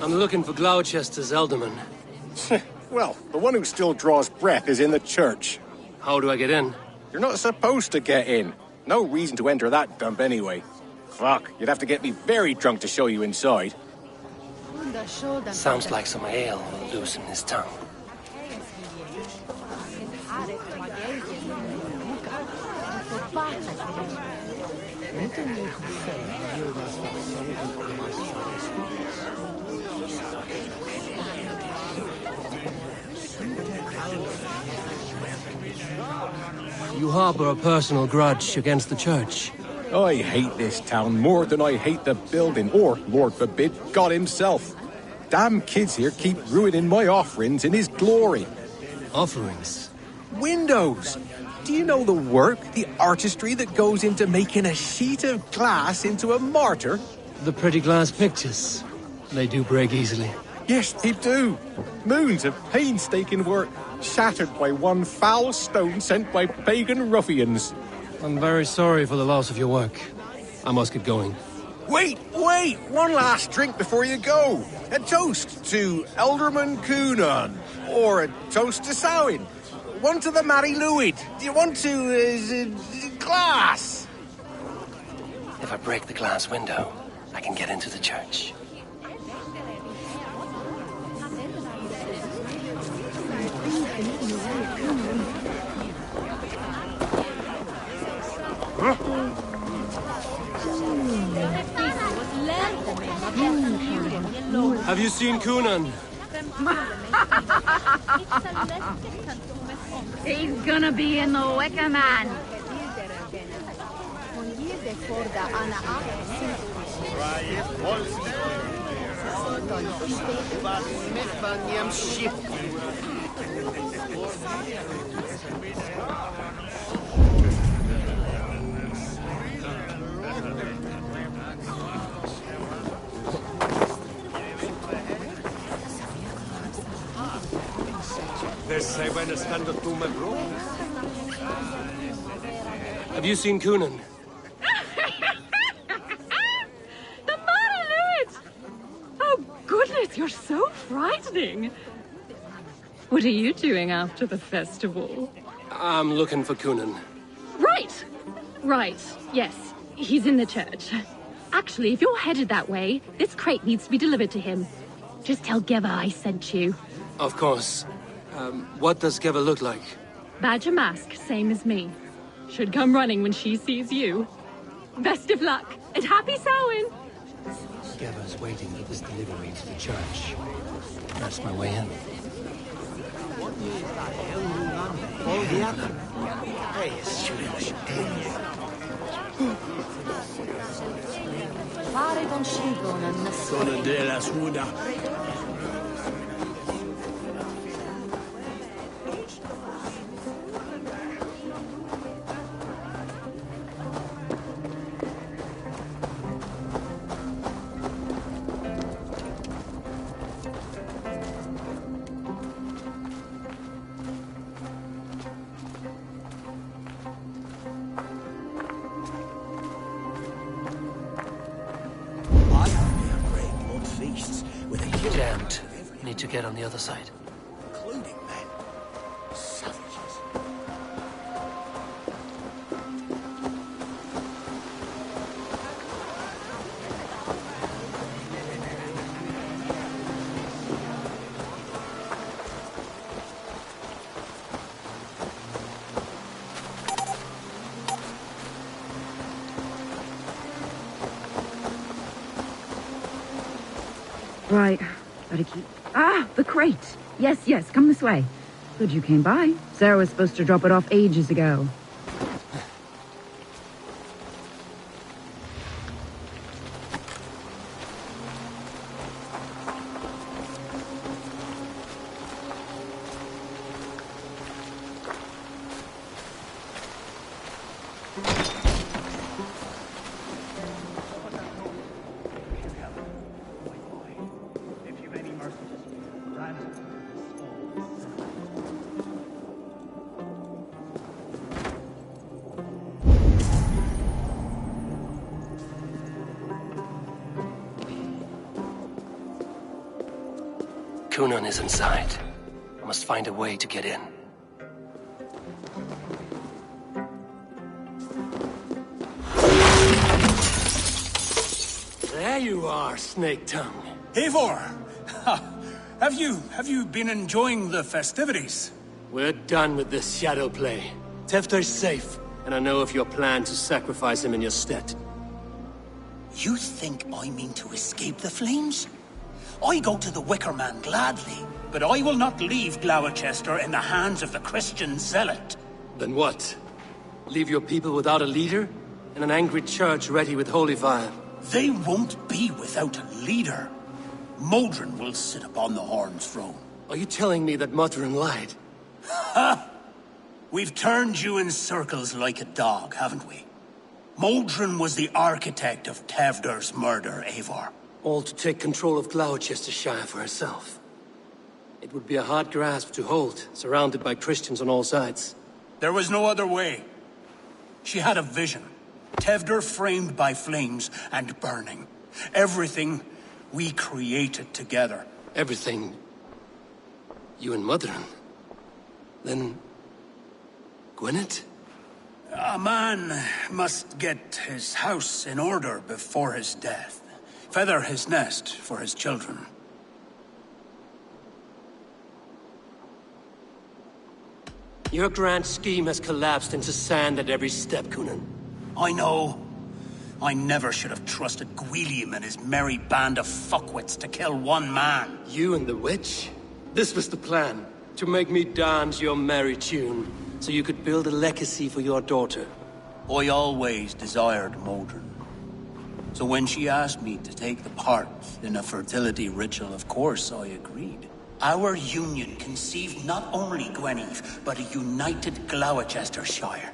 I'm looking for Gloucester's alderman. Well, the one who still draws breath is in the church. How do I get in? You're not supposed to get in. No reason to enter that dump anyway. Fuck, you'd have to get me very drunk to show you inside. Sounds like some ale will loosen his tongue. You harbor a personal grudge against the church. I hate this town more than I hate the building, or, Lord forbid, God himself. Damn kids here keep ruining my offerings in his glory. Offerings? Windows! Do you know the work, the artistry that goes into making a sheet of glass into a martyr? The pretty glass pictures. They do break easily. Yes, they do. Moons of painstaking work, shattered by one foul stone sent by pagan ruffians. I'm very sorry for the loss of your work. I must get going. Wait! One last drink before you go. A toast to Alderman Cunan. Or a toast to Samhain. One to the Mary Lwyd. Do you want to, glass? If I break the glass window, I can get into the church. Have you seen Cunan? He's gonna be in the Wicker Man. Have you seen Cunan? happening? What are you doing after the festival? I'm looking for Coonan. Right, yes. He's in the church. Actually, if you're headed that way, this crate needs to be delivered to him. Just tell Geva I sent you. Of course. What does Geva look like? Badger mask, same as me. Should come running when she sees you. Best of luck, and happy Samhain! Geva's waiting for this delivery to the church. That's my way in. Fare don scigo na Sono della suda. Damned. Need to get on the other side. Including men. Savages. Right. Better keep... Ah! The crate! Yes, come this way. Good you came by. Sarah was supposed to drop it off ages ago. Coonan is inside. I must find a way to get in. There you are, Snake Tongue. Eivor! Have you been enjoying the festivities? We're done with this shadow play. Tefter's safe, and I know of your plan to sacrifice him in your stead. You think I mean to escape the flames? I go to the Wicker Man gladly, but I will not leave Gloucester in the hands of the Christian zealot. Then what? Leave your people without a leader? And an angry church ready with holy fire? They won't be without a leader. Modron will sit upon the Horn's throne. Are you telling me that Modron lied? Ha! We've turned you in circles like a dog, haven't we? Modron was the architect of Tevder's murder, Eivor. All to take control of Gloucestershire for herself. It would be a hard grasp to hold, surrounded by Christians on all sides. There was no other way. She had a vision. Tevder framed by flames and burning. Everything we created together. Everything? You and Modron? Then... Gwyneth? A man must get his house in order before his death. Feather his nest for his children. Your grand scheme has collapsed into sand at every step, Coonan. I know. I never should have trusted Gwilliam and his merry band of fuckwits to kill one man. You and the witch? This was the plan. To make me dance your merry tune, so you could build a legacy for your daughter. I always desired Modron. So when she asked me to take the part in a fertility ritual, of course I agreed. Our union conceived not only Gweneve, but a united Gloucestershire.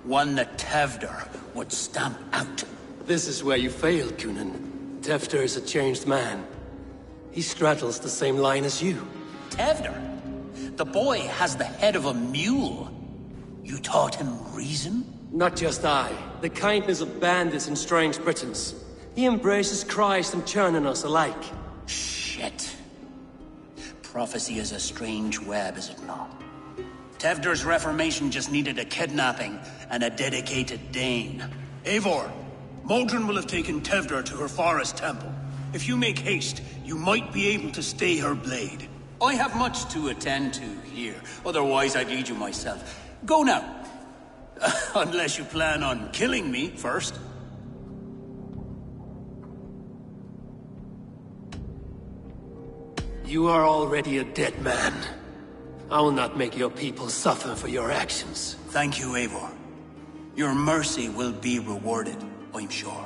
One that Tevder would stamp out. This is where you failed, Coonan. Tefter is a changed man. He straddles the same line as you. Tevder? The boy has the head of a mule. You taught him reason? Not just I. The kindness of bandits and strange Britons. He embraces Christ and Churn and us alike. Shit. Prophecy is a strange web, is it not? Tevder's reformation just needed a kidnapping and a dedicated Dane. Eivor, Modron will have taken Tevder to her forest temple. If you make haste, you might be able to stay her blade. I have much to attend to here, otherwise I'd lead you myself. Go now. Unless you plan on killing me first. You are already a dead man. I will not make your people suffer for your actions. Thank you, Eivor. Your mercy will be rewarded, I'm sure.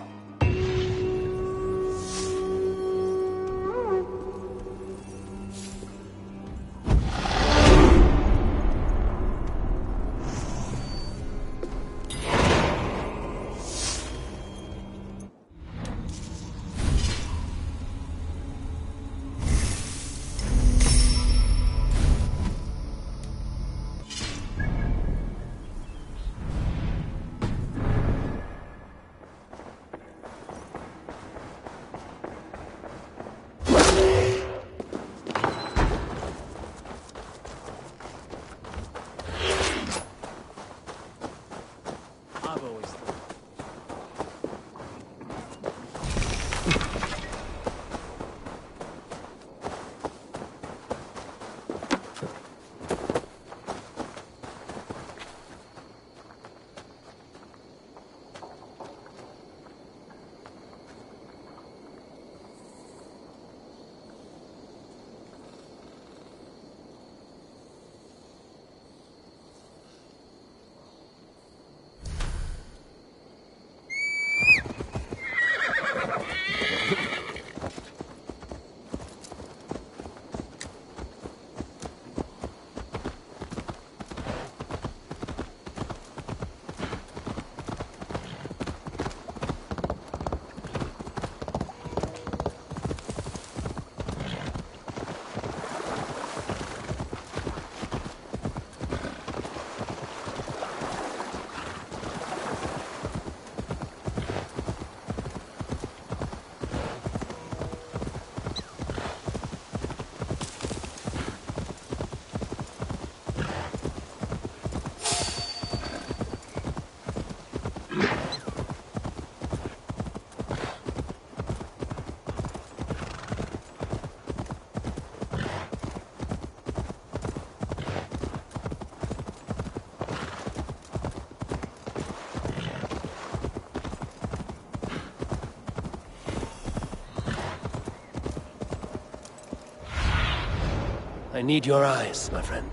I need your eyes, my friend.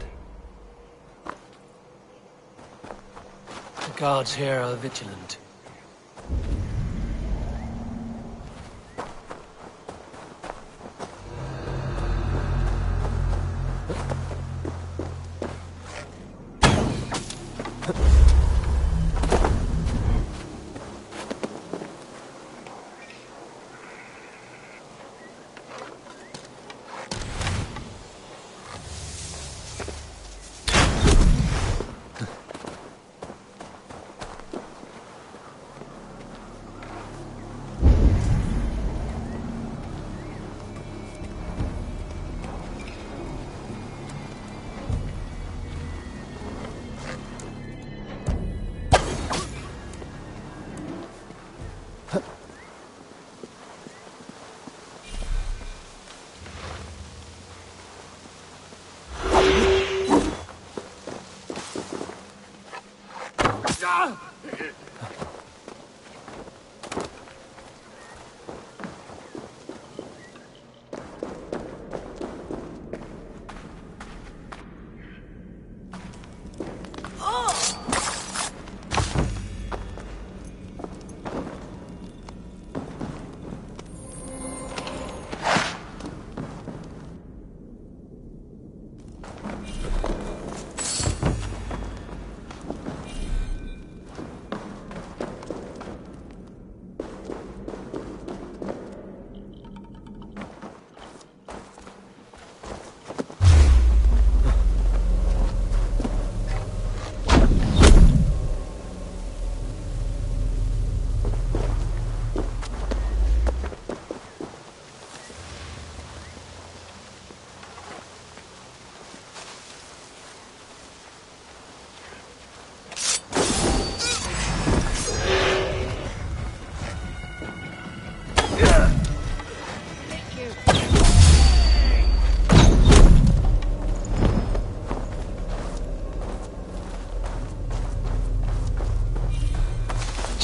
The guards here are vigilant.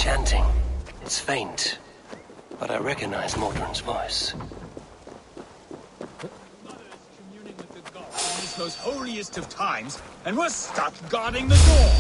chanting. It's faint, but I recognize Mordrin's voice. In this most holiest of times, and we're stuck guarding the door.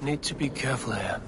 Need to be careful here.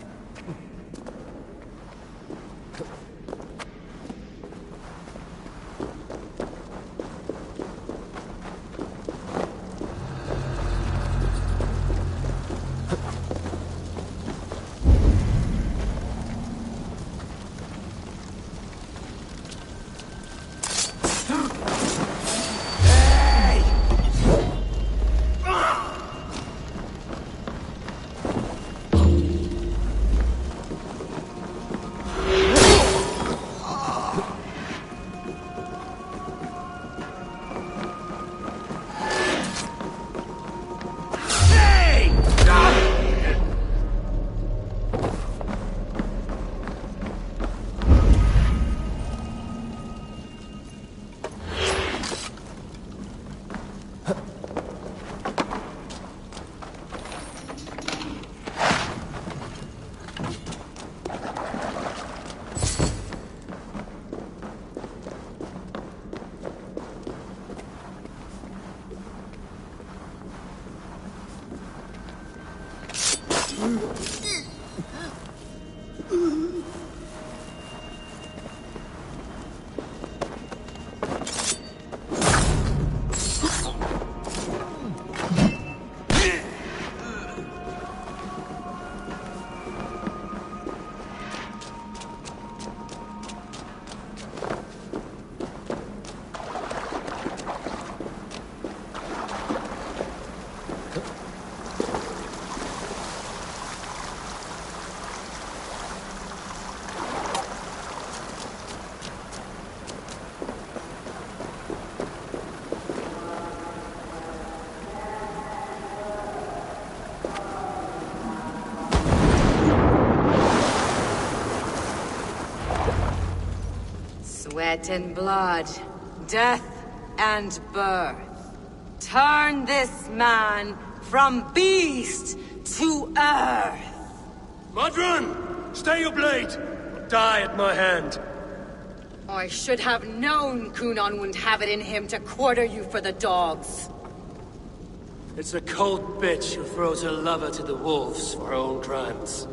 Sweat and blood, death and birth. Turn this man from beast to earth. Modron! Stay your blade! Die at my hand. I should have known Kunon wouldn't have it in him to quarter you for the dogs. It's a cold bitch who throws her lover to the wolves for her own crimes.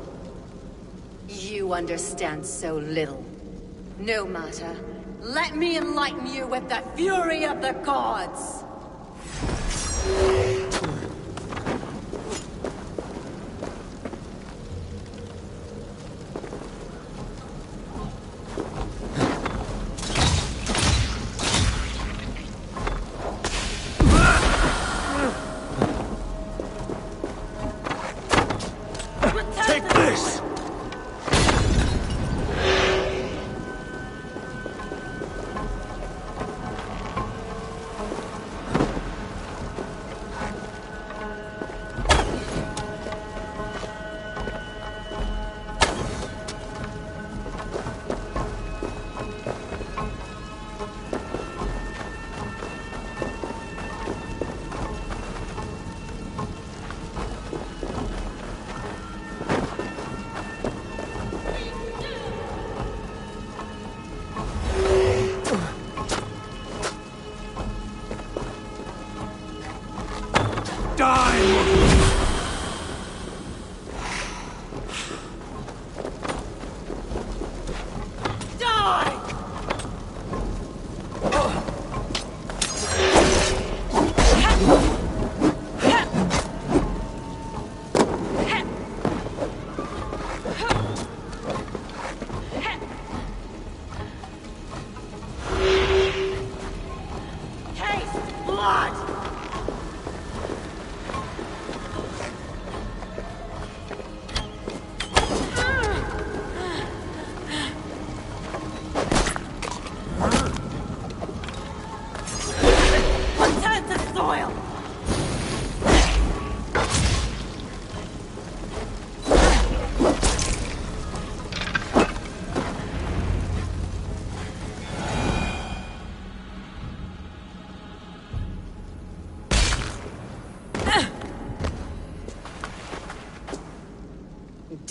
You understand so little. No matter. Let me enlighten you with the fury of the gods! Take this!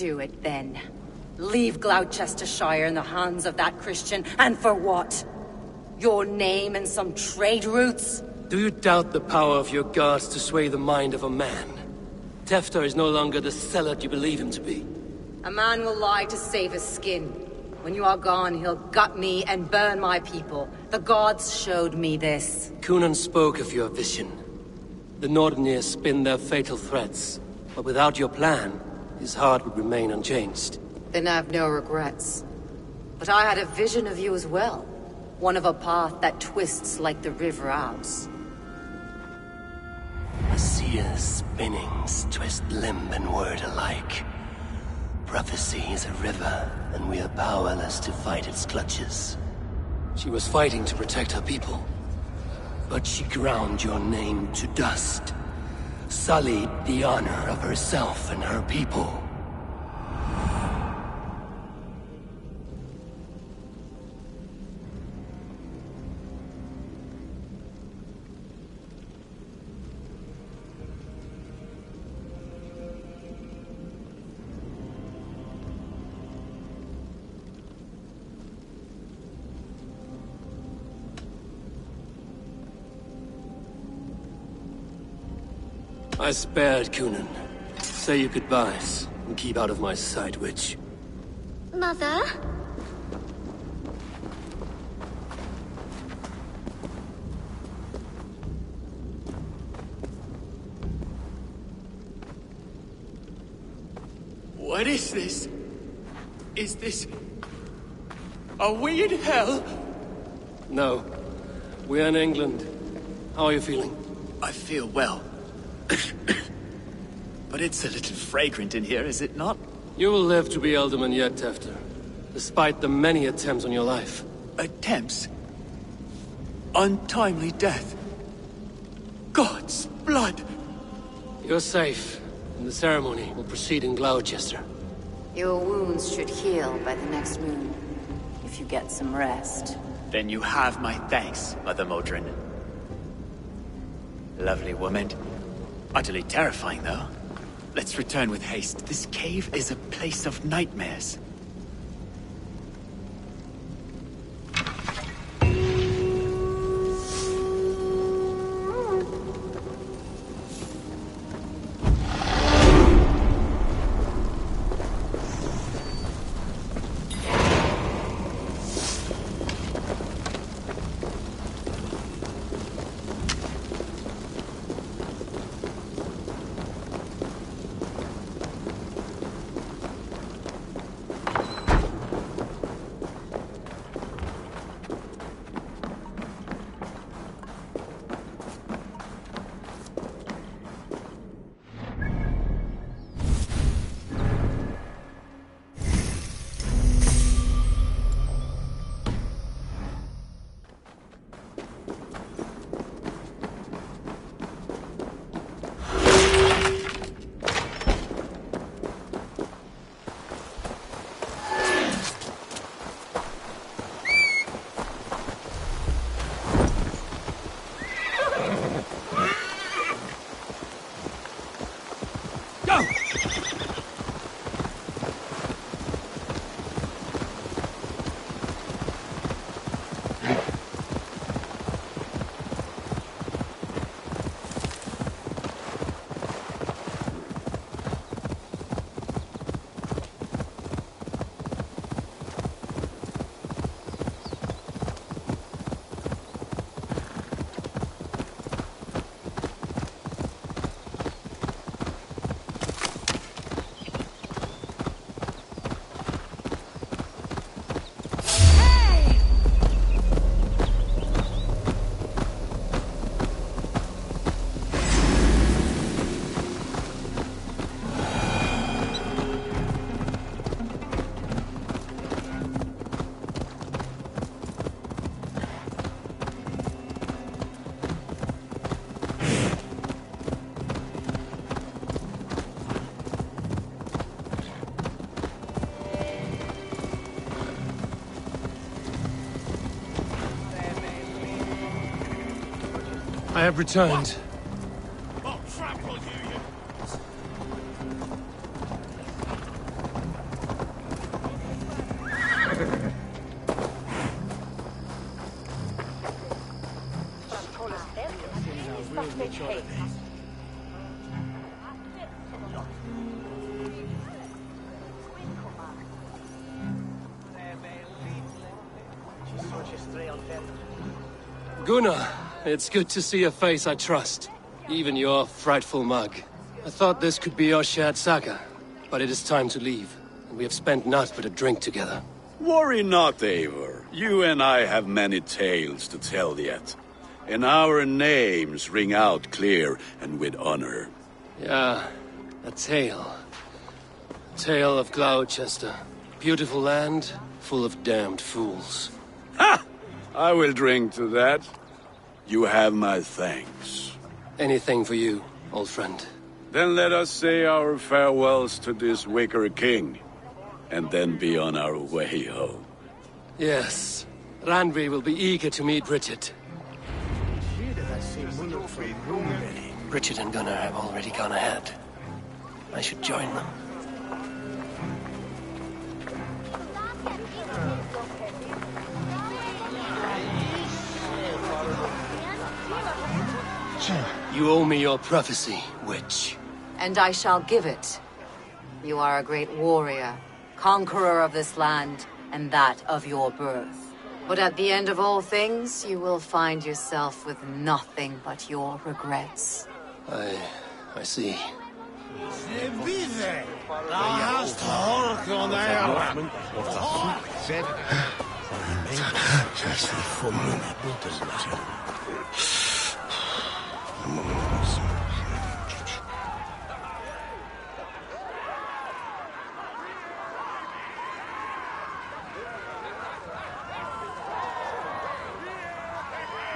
Do it then. Leave Gloucestershire in the hands of that Christian, and for what? Your name and some trade routes? Do you doubt the power of your gods to sway the mind of a man? Tefter is no longer the zealot you believe him to be. A man will lie to save his skin. When you are gone, he'll gut me and burn my people. The gods showed me this. Cunan spoke of your vision. The Nordenir spin their fatal threats, but without your plan, his heart would remain unchanged. Then I have no regrets. But I had a vision of you as well. One of a path that twists like the River Ouse. A seer's spinnings twist limb and word alike. Prophecy is a river, and we are powerless to fight its clutches. She was fighting to protect her people. But she ground your name to dust. Sullied the honor of herself and her people. I spared Cunan. Say your goodbyes, and keep out of my sight, witch. Mother? What is this? Is this... Are we in hell? No. We're in England. How are you feeling? I feel well. But it's a little fragrant in here, is it not? You will live to be Elderman yet, Tefter. Despite the many attempts on your life. Attempts? Untimely death? God's blood! You're safe, and the ceremony will proceed in Gloucester. Your wounds should heal by the next moon, if you get some rest. Then you have my thanks, Mother Modron. Lovely woman. Utterly terrifying, though. Let's return with haste. This cave is a place of nightmares. I have returned. make haste. Gunnar, it's good to see a face I trust. Even your frightful mug. I thought this could be our shared saga, but it is time to leave. And we have spent naught but a drink together. Worry not, Eivor. You and I have many tales to tell yet. And our names ring out clear and with honor. Yeah, a tale. A tale of Gloucester. Beautiful land, full of damned fools. Ha! I will drink to that. You have my thanks. Anything for you, old friend. Then let us say our farewells to this Wicker King, and then be on our way home. Yes. Randvi will be eager to meet Bridget. Bridget and Gunnar have already gone ahead. I should join them. You owe me your prophecy, witch. And I shall give it. You are a great warrior, conqueror of this land, and that of your birth. But at the end of all things, you will find yourself with nothing but your regrets. I see.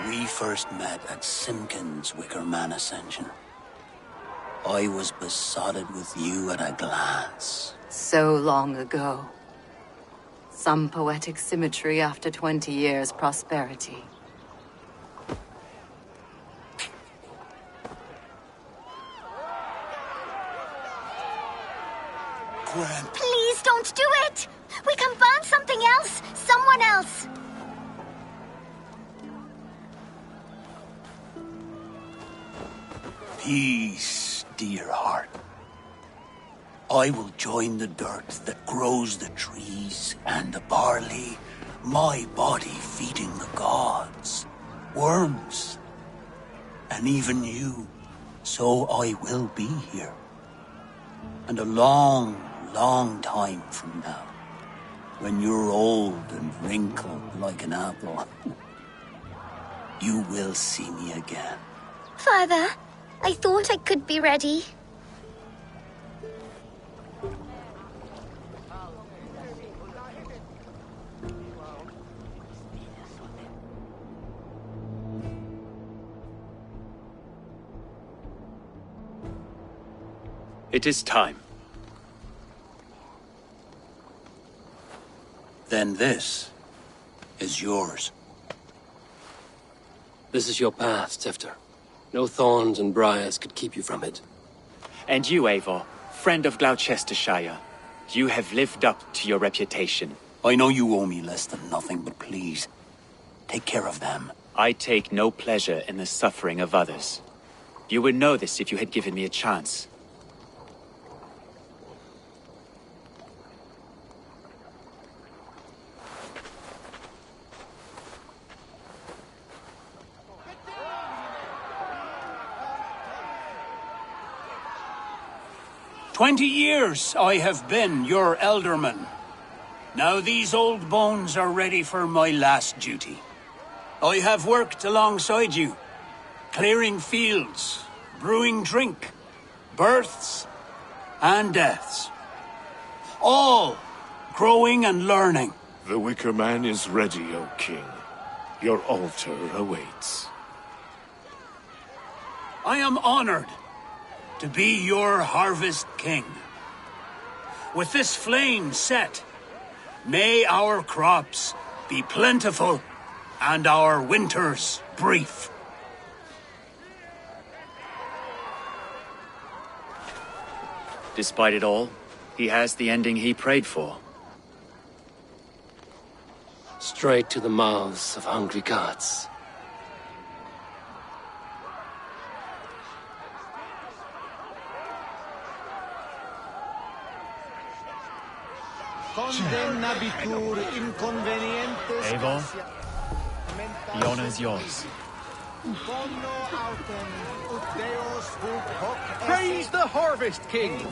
We first met at Simpkins' Wicker Man Ascension. I was besotted with you at a glance. So long ago. Some poetic symmetry after 20 years' prosperity. Please don't do it! We can find something else! Someone else! Peace, dear heart. I will join the dirt that grows the trees and the barley, my body feeding the gods, worms, and even you. So I will be here. And a long, long time from now, when you're old and wrinkled like an apple, you will see me again. Father, I thought I could be ready. It is time. Then this is yours. This is your path, Tifter. No thorns and briars could keep you from it. And you, Eivor, friend of Gloucestershire, you have lived up to your reputation. I know you owe me less than nothing, but please, take care of them. I take no pleasure in the suffering of others. You would know this if you had given me a chance. "20 years I have been your elderman. Now these old bones are ready for my last duty. I have worked alongside you, clearing fields, brewing drink, births and deaths. All growing and learning. The Wicker Man is ready, O King. Your altar awaits. I am honored to be your Harvest King. With this flame set, may our crops be plentiful and our winters brief. Despite it all, he has the ending he prayed for. Straight to the mouths of hungry gods. Condenabitur inconvenientes. Eivor, the honor is yours. Praise the Harvest King!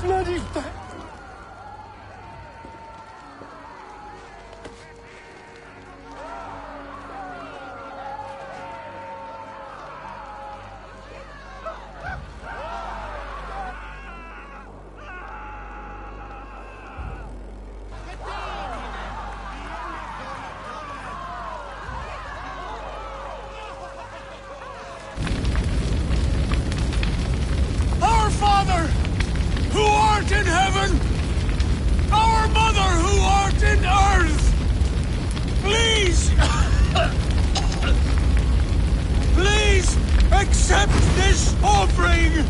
Bloody Our Father, who art in heaven, our Mother, who art in earth, please, please accept this offering.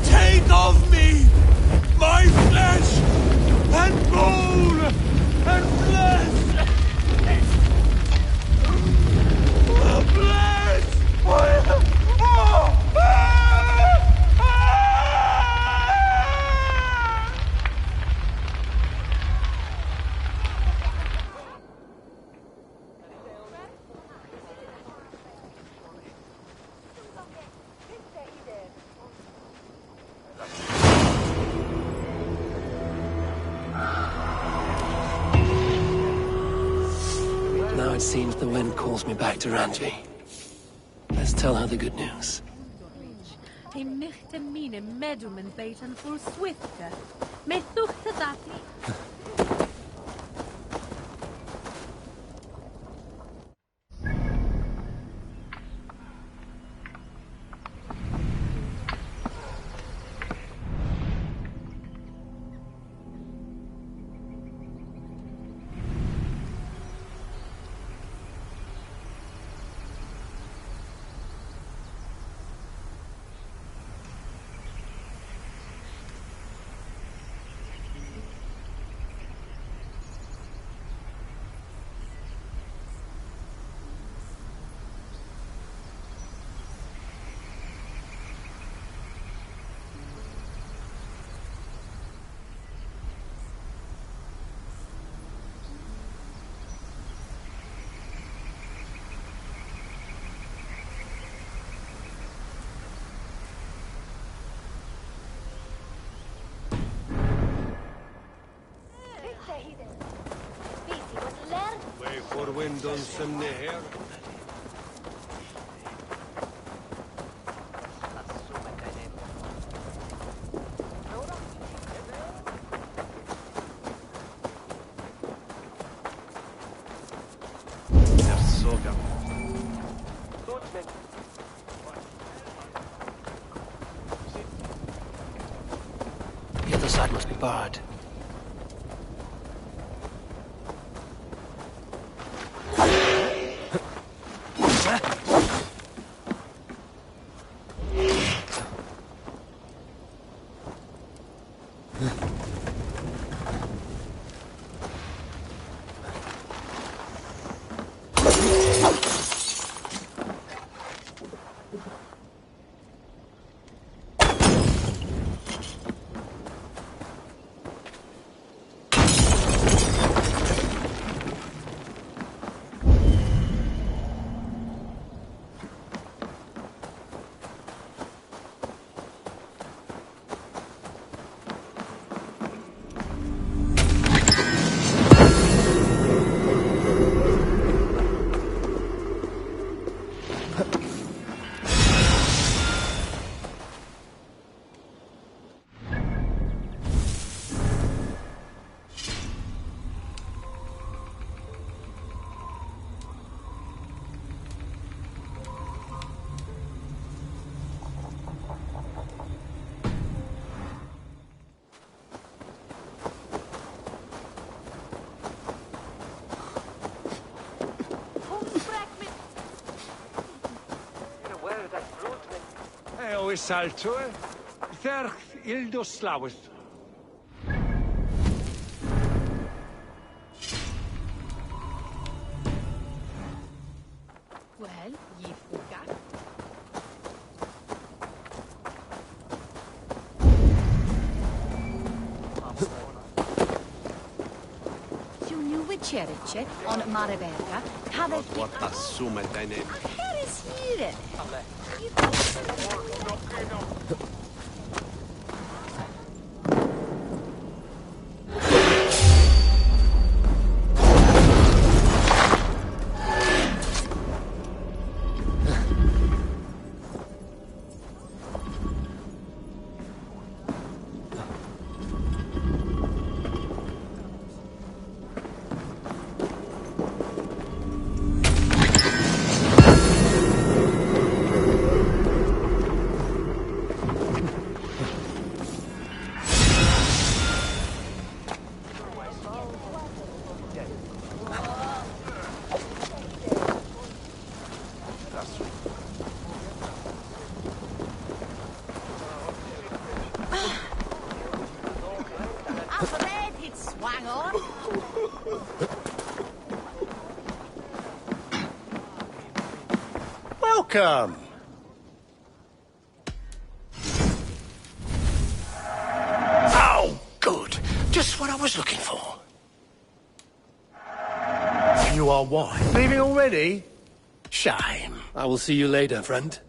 Take of me my flesh and bone and flesh. Now it seems the wind calls me back to Ranji. Let's tell her the good news. He michte mine medum en beten full swifte. Me thuchte dati. Way for wind on some near. The other side must be barred. Oes salto, Therch ildo slawith. Well, ye forgot. Cerice on Maraverga, Cavel... What assume deine... Her is here. Welcome. Oh, good. Just what I was looking for. You are what? Leaving already? Shame. I will see you later, friend.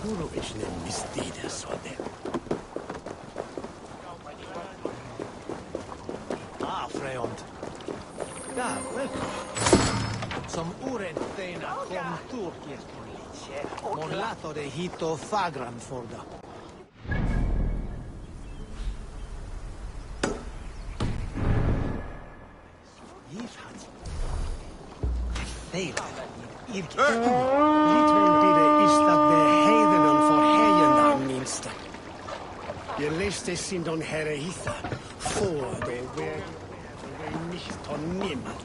Puro isne mistida sådär. Freund. Ja, welcome. Som urenteina kom turkirkon. Mon lato de hito fagran forda. Det sindon herre hitha, får det väg nicht on niemand.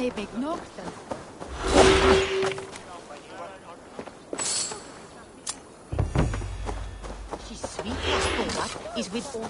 heb ik nochten. She's sweet as Thomas is with all.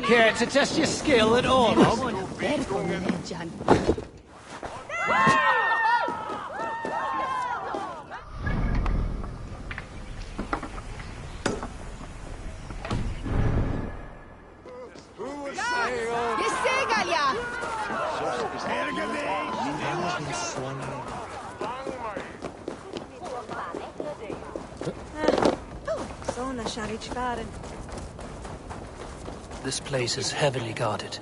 Care to test your skill at all? This place is heavily guarded.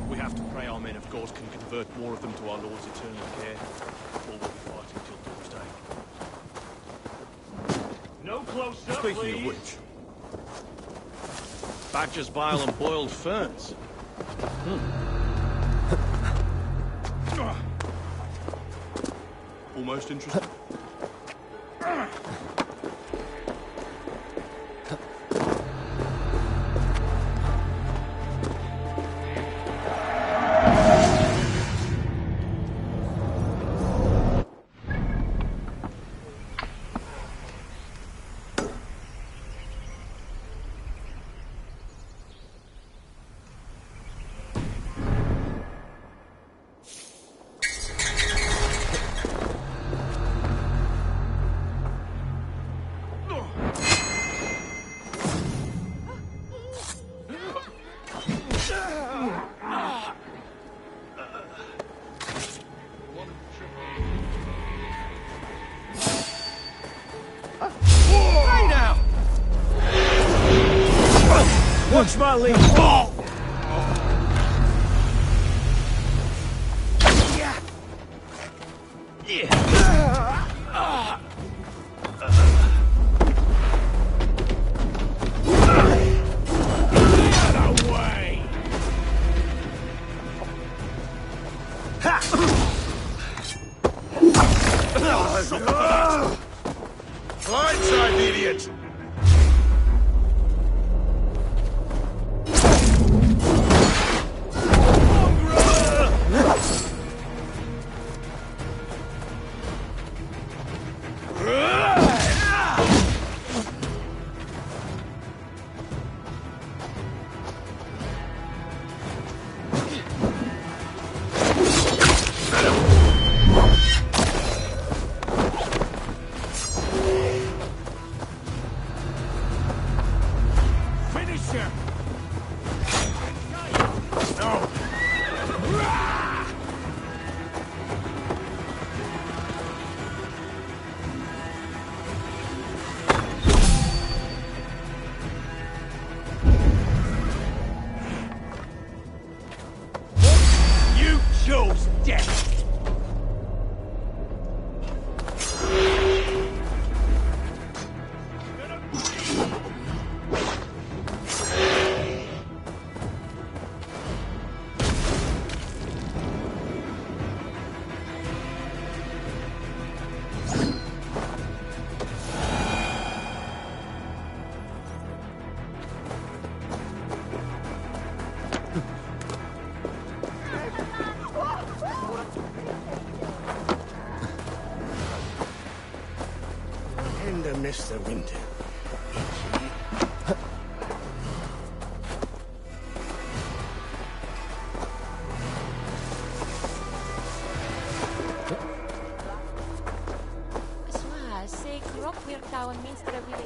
We have to pray our men of God can convert more of them to our Lord's eternal care, or we'll be fighting till doomsday. No closer, Speaking please. of which, badger's bile and boiled ferns. Almost interesting. Watch my lead. Blindside, idiot! You chose death. Tender Mr. Winter. Say, Krok weer touwen minstens weer.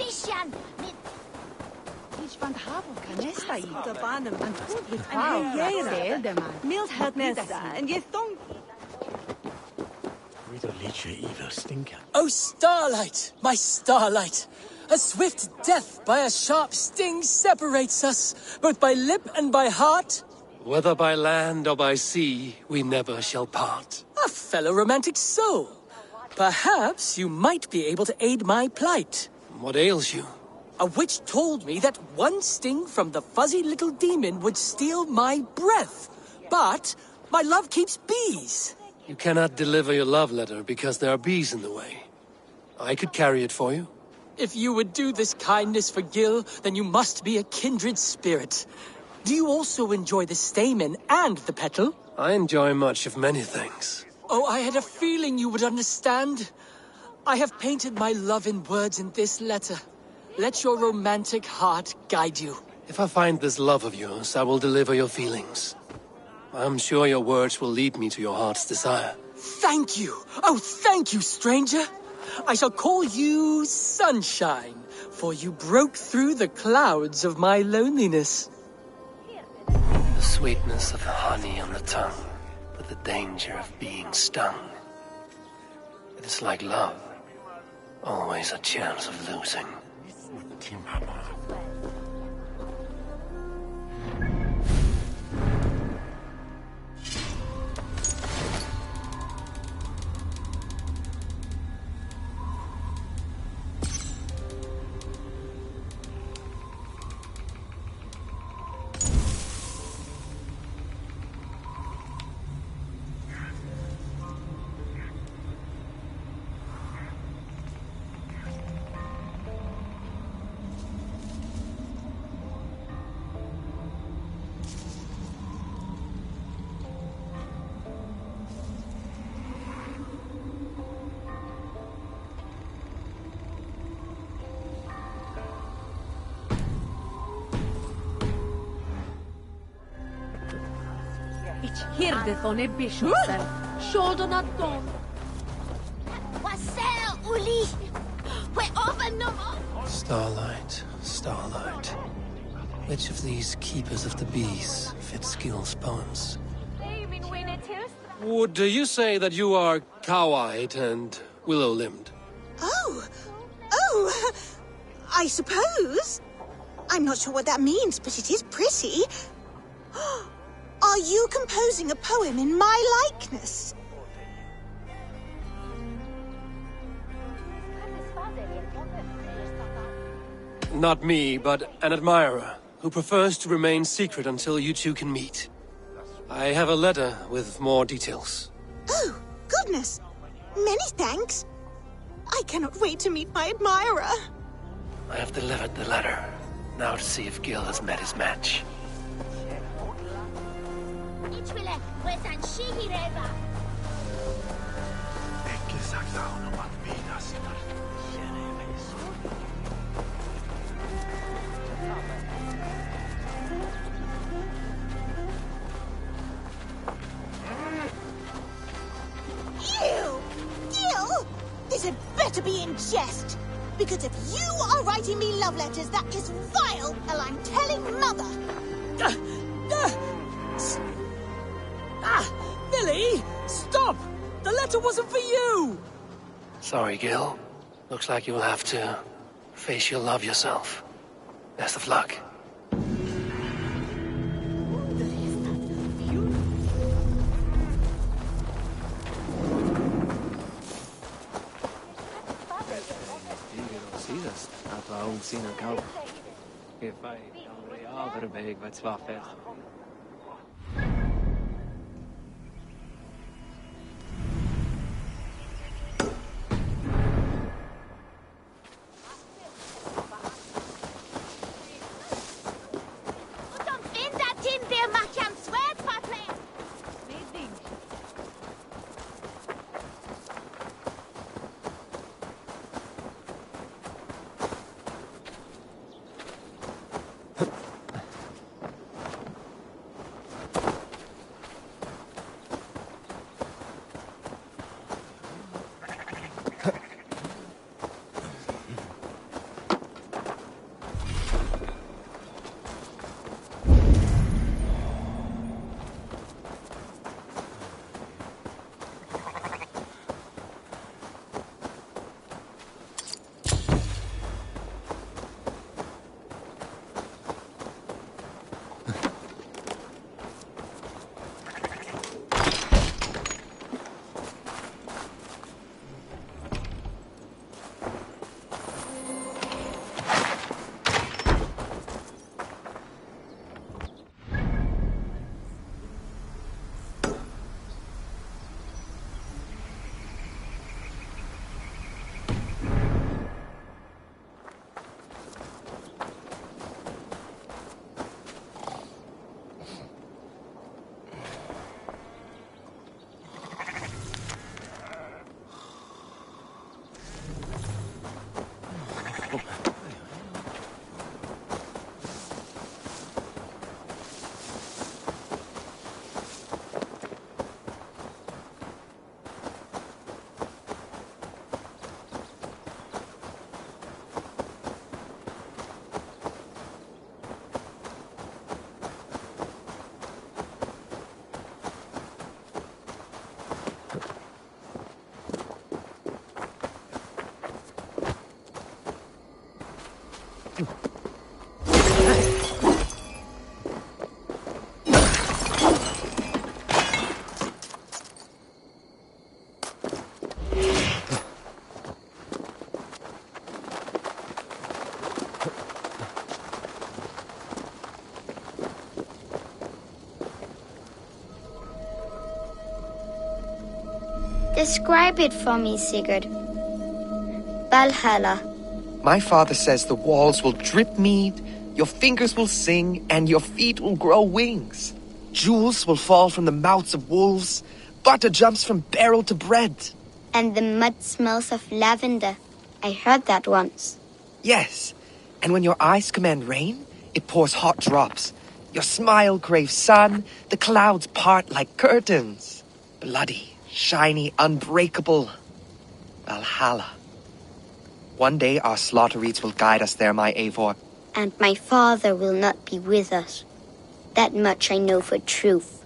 Fishan! Each van Habo Canesta i the Banam and food with Mild Nessa, and you thong. Oh, Starlight, my Starlight! A swift death by a sharp sting separates us, both by lip and by heart. Whether by land or by sea, we never shall part. A fellow romantic soul. Perhaps you might be able to aid my plight. What ails you? A witch told me that one sting from the fuzzy little demon would steal my breath. But my love keeps bees. You cannot deliver your love letter because there are bees in the way. I could carry it for you. If you would do this kindness for Gil, then you must be a kindred spirit. Do you also enjoy the stamen and the petal? I enjoy much of many things. Oh, I had a feeling you would understand. I have painted my love in words in this letter. Let your romantic heart guide you. If I find this love of yours, I will deliver your feelings. I'm sure your words will lead me to your heart's desire. Thank you! Oh, thank you, stranger! I shall call you Sunshine, for you broke through the clouds of my loneliness. The sweetness of the honey on the tongue, but the danger of being stung. It is like love, always a chance of losing. Hirdeth on a bishop, Shoulder at dawn. Wasser Uli! We're over no more! Starlight, Starlight. Which of these keepers of the bees fits Gil's poems? Would you say that you are cow-eyed and willow-limbed? Oh, I suppose. I'm not sure what that means, but it is pretty. Are you composing a poem in my likeness? Not me, but an admirer, who prefers to remain secret until you two can meet. I have a letter with more details. Oh, goodness! Many thanks. I cannot wait to meet my admirer. I have delivered the letter. Now to see if Gil has met his match. Gil! This had better be in jest. Because if you are writing me love letters, that is vile, and I'm telling Mother. Billy! Stop! The letter wasn't for you! Sorry, Gil. Looks like you'll have to face your love yourself. Best of luck. Describe it for me, Sigurd. Valhalla. My father says the walls will drip mead, your fingers will sing, and your feet will grow wings. Jewels will fall from the mouths of wolves. Butter jumps from barrel to bread. And the mud smells of lavender. I heard that once. Yes, and when your eyes command rain, it pours hot drops. Your smile craves sun, the clouds part like curtains. Bloody, shiny, unbreakable. Valhalla. One day our slaughter reeds will guide us there, my Eivor. And my father will not be with us. That much I know for truth.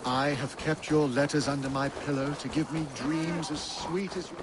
I have kept your letters under my pillow to give me dreams as sweet as you...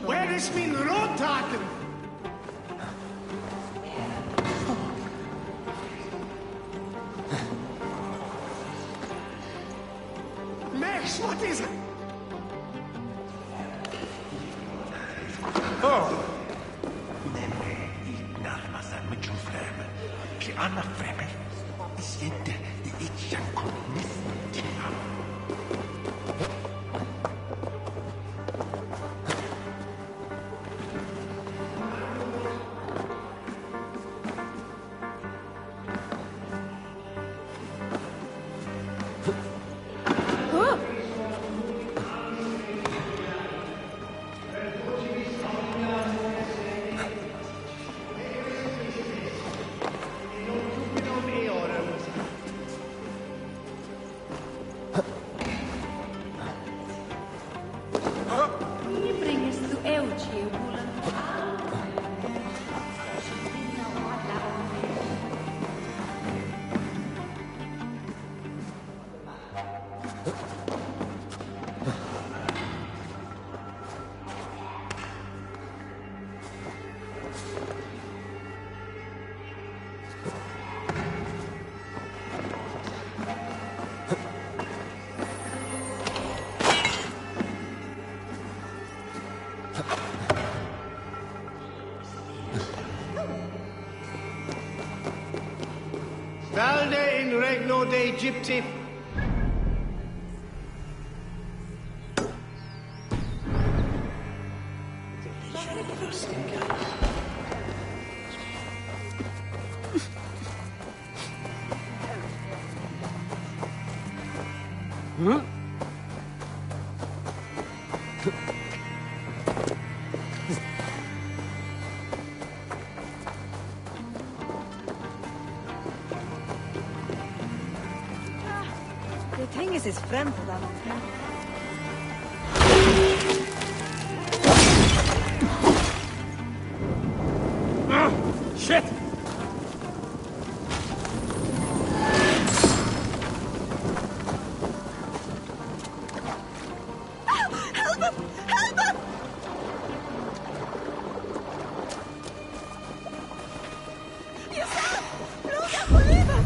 Where is min rådtaken? Max, what is it? Oh! Valde in regno de Egypti. Det tvinges is frem på den. Shit! Help him! Help him! Yourself! Luca for livet!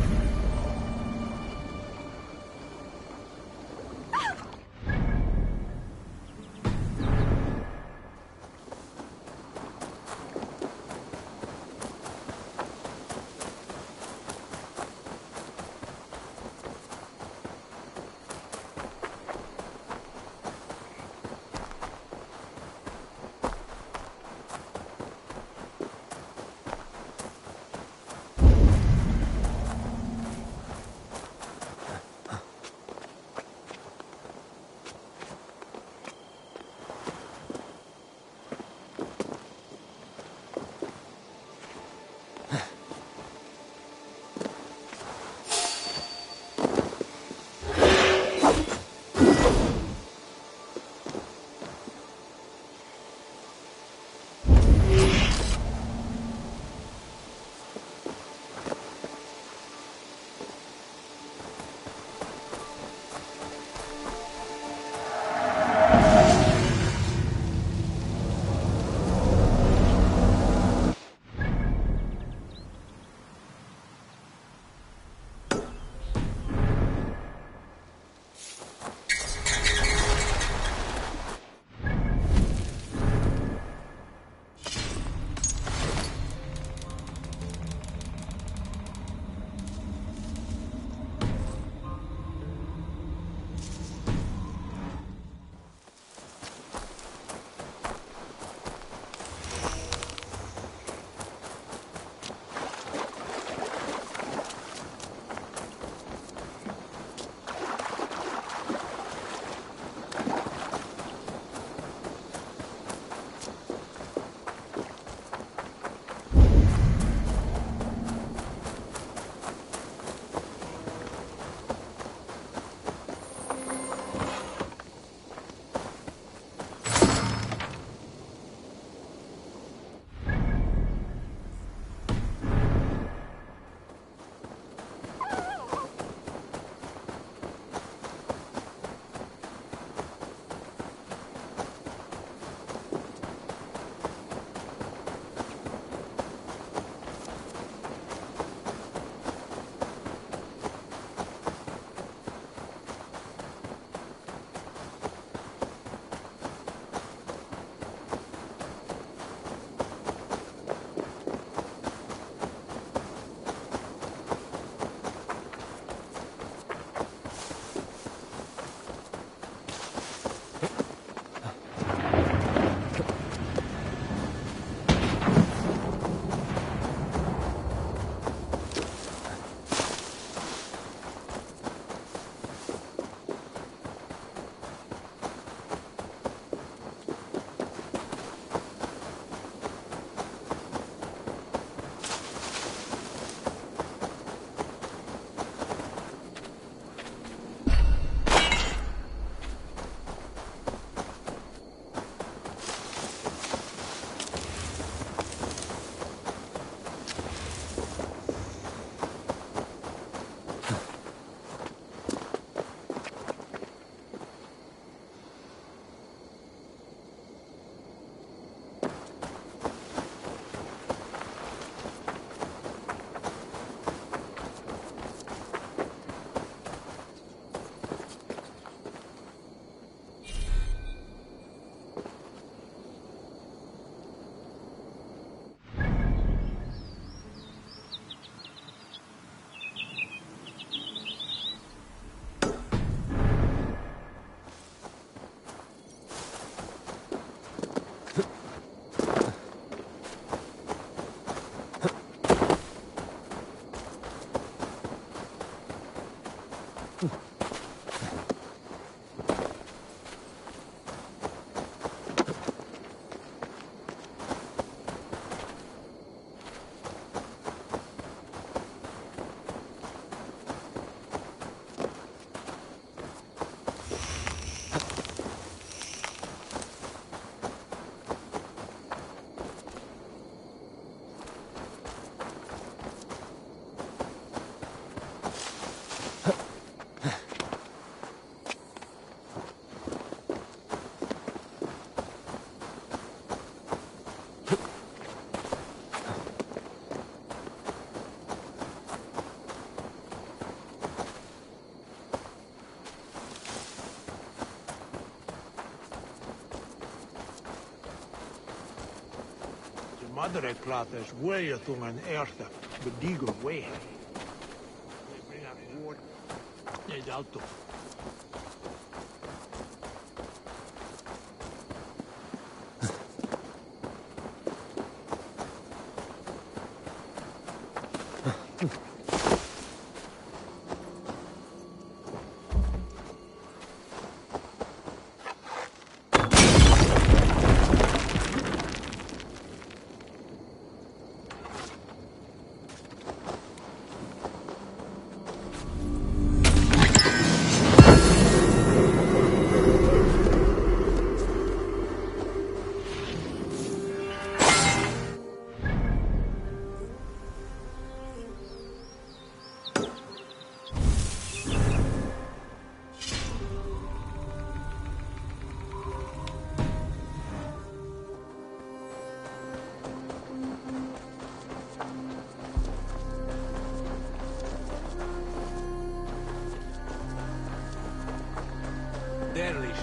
Madre Platas way tungan erta, bedigo way. They bring out wood. It's alto. Derlish.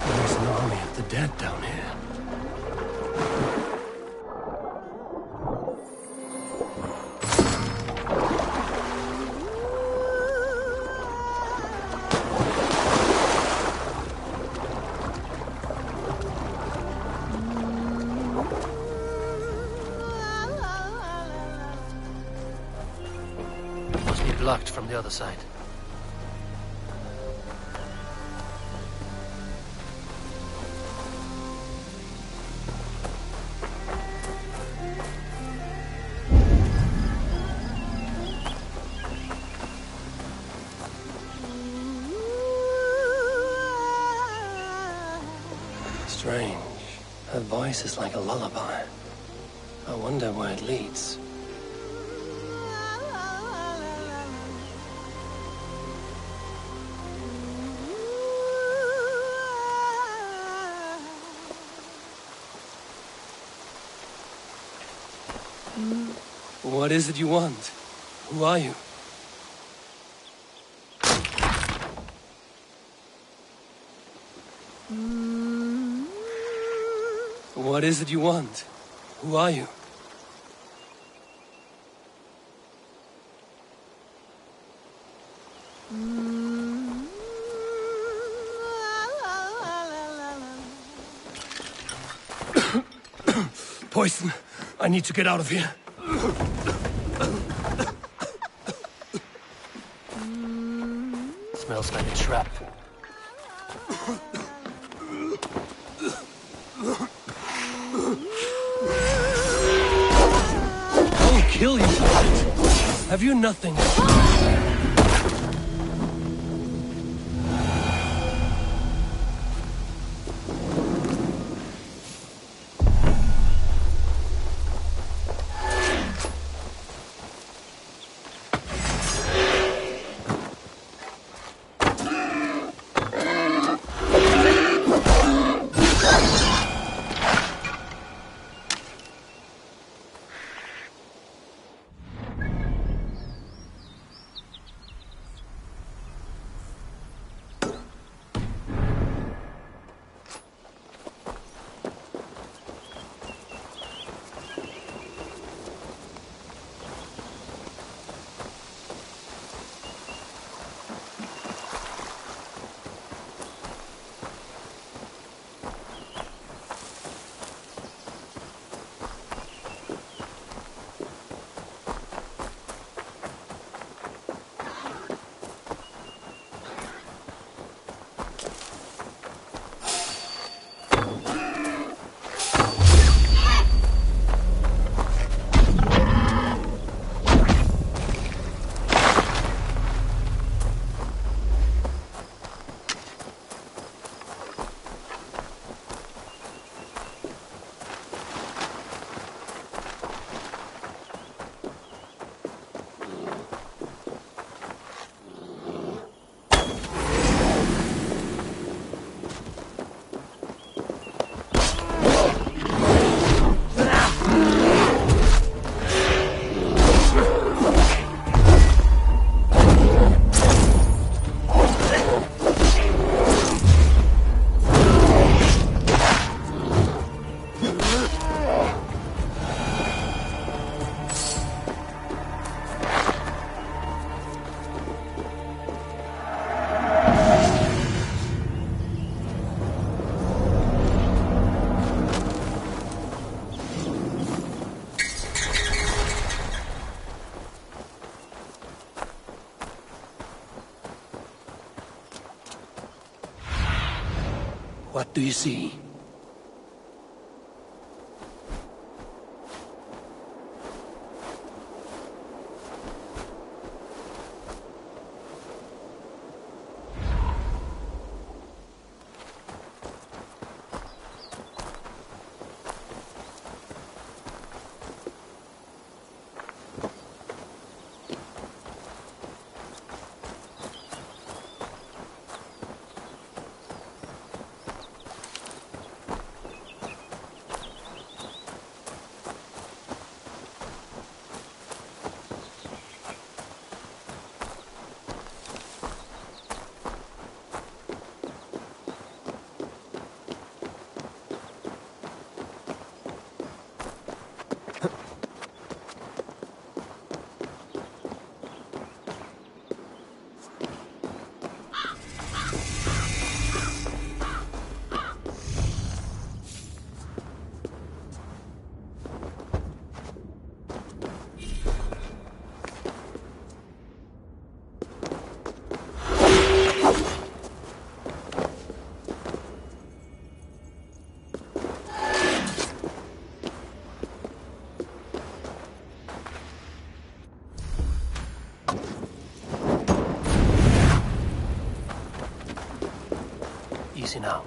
There's an army of the dead down here. Must be blocked from the other side. Strange. Her voice is like a lullaby. I wonder where it leads. What is it you want? Who are you? What is it you want? Who are you? Poison. I need to get out of here. Smells like a trap. I'll kill you tonight. Have you nothing? What do you see? Easy now.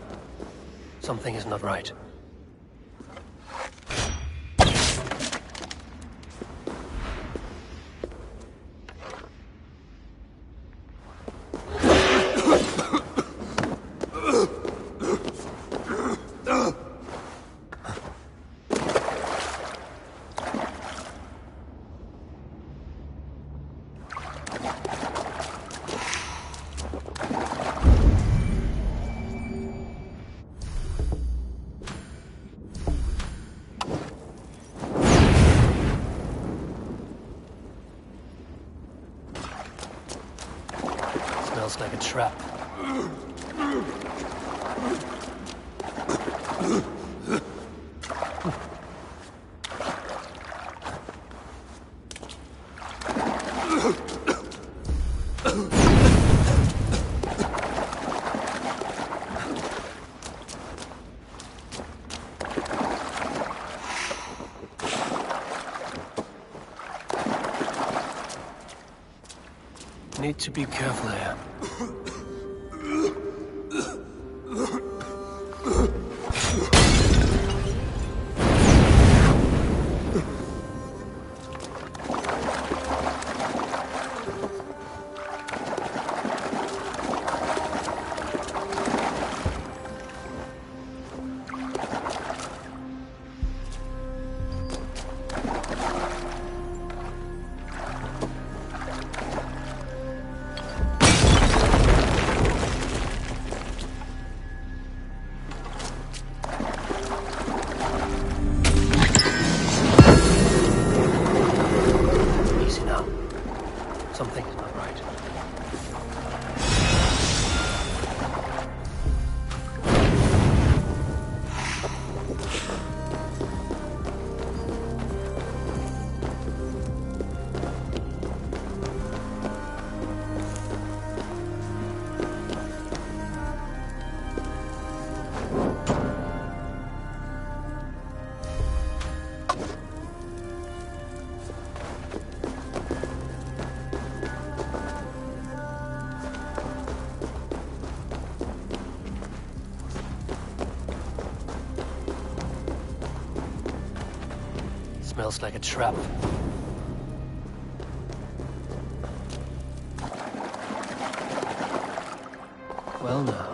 Something is not right. Smells like a trap. Need to be careful here. Something's not right. Smells like a trap. Well now.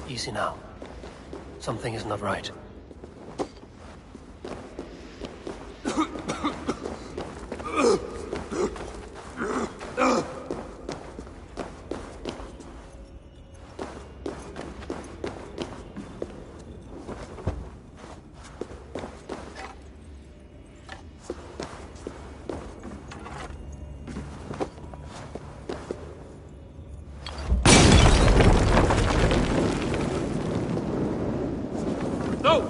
Easy now. Something is not right. No!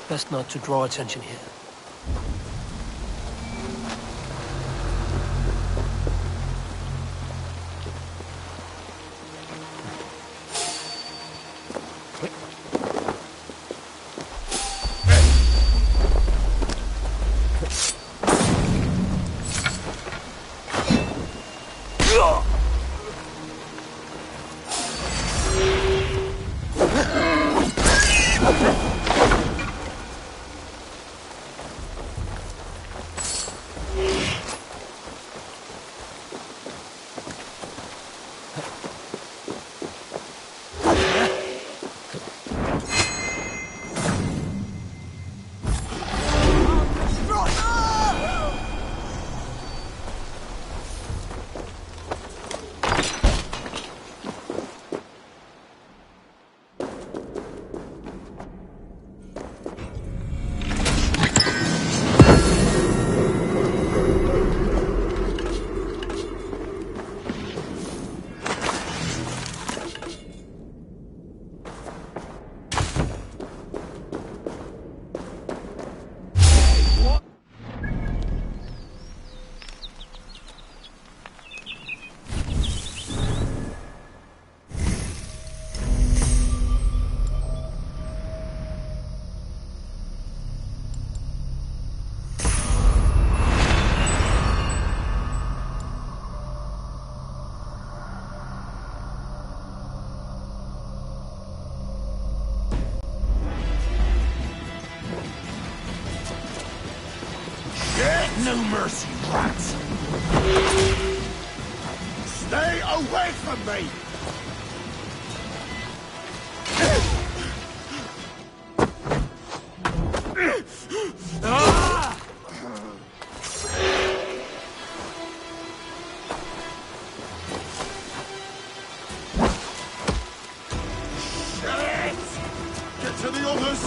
Best not to draw attention here. No mercy, rats! Stay away from me! Shit! Get to the others!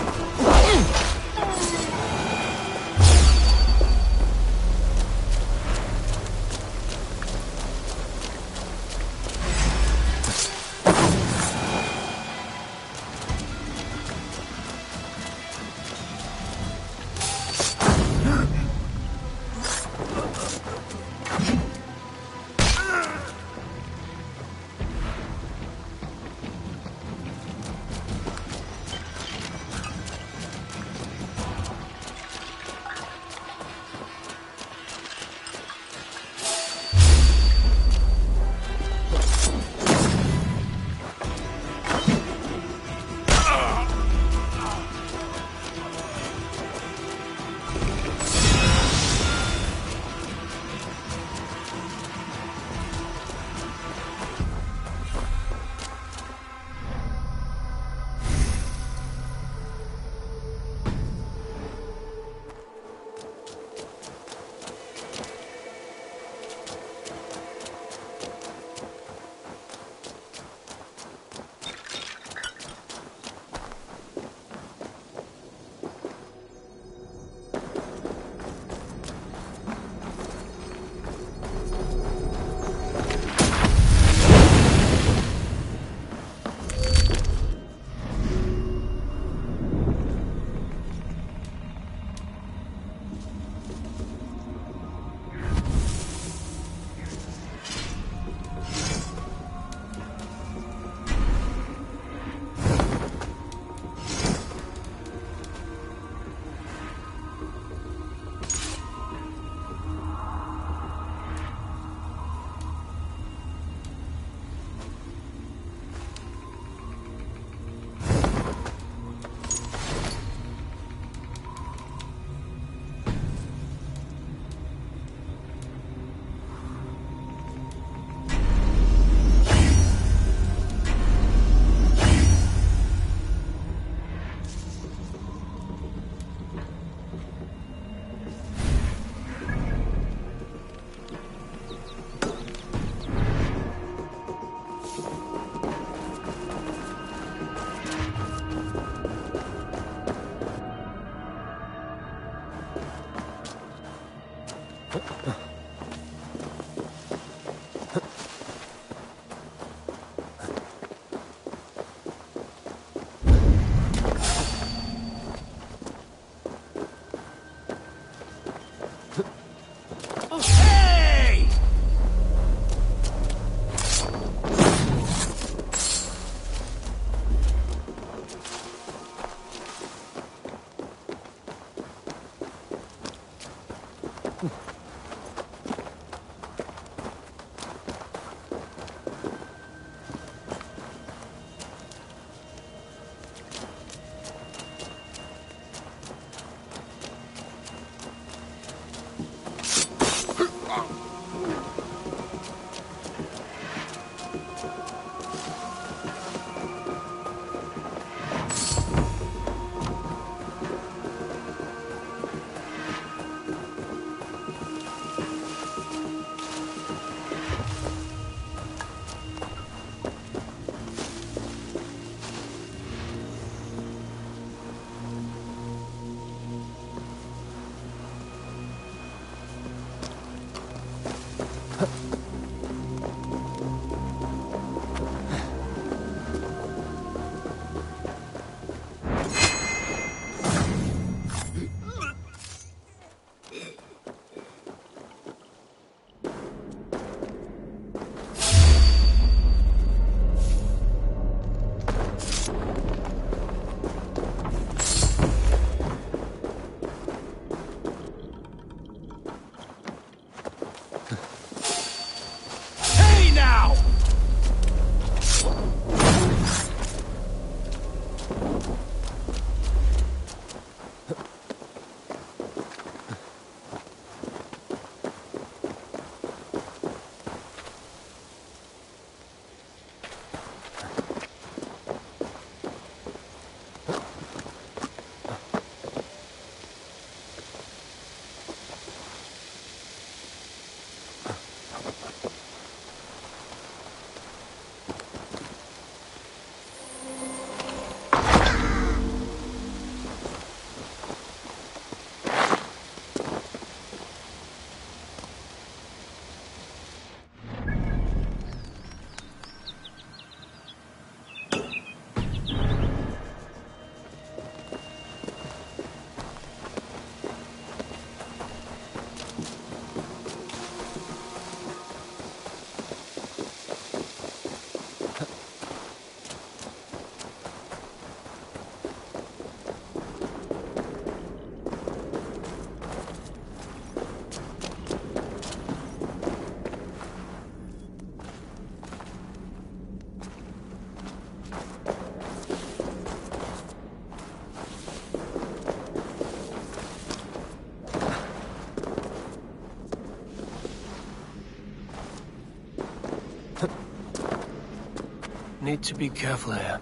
Need to be careful here.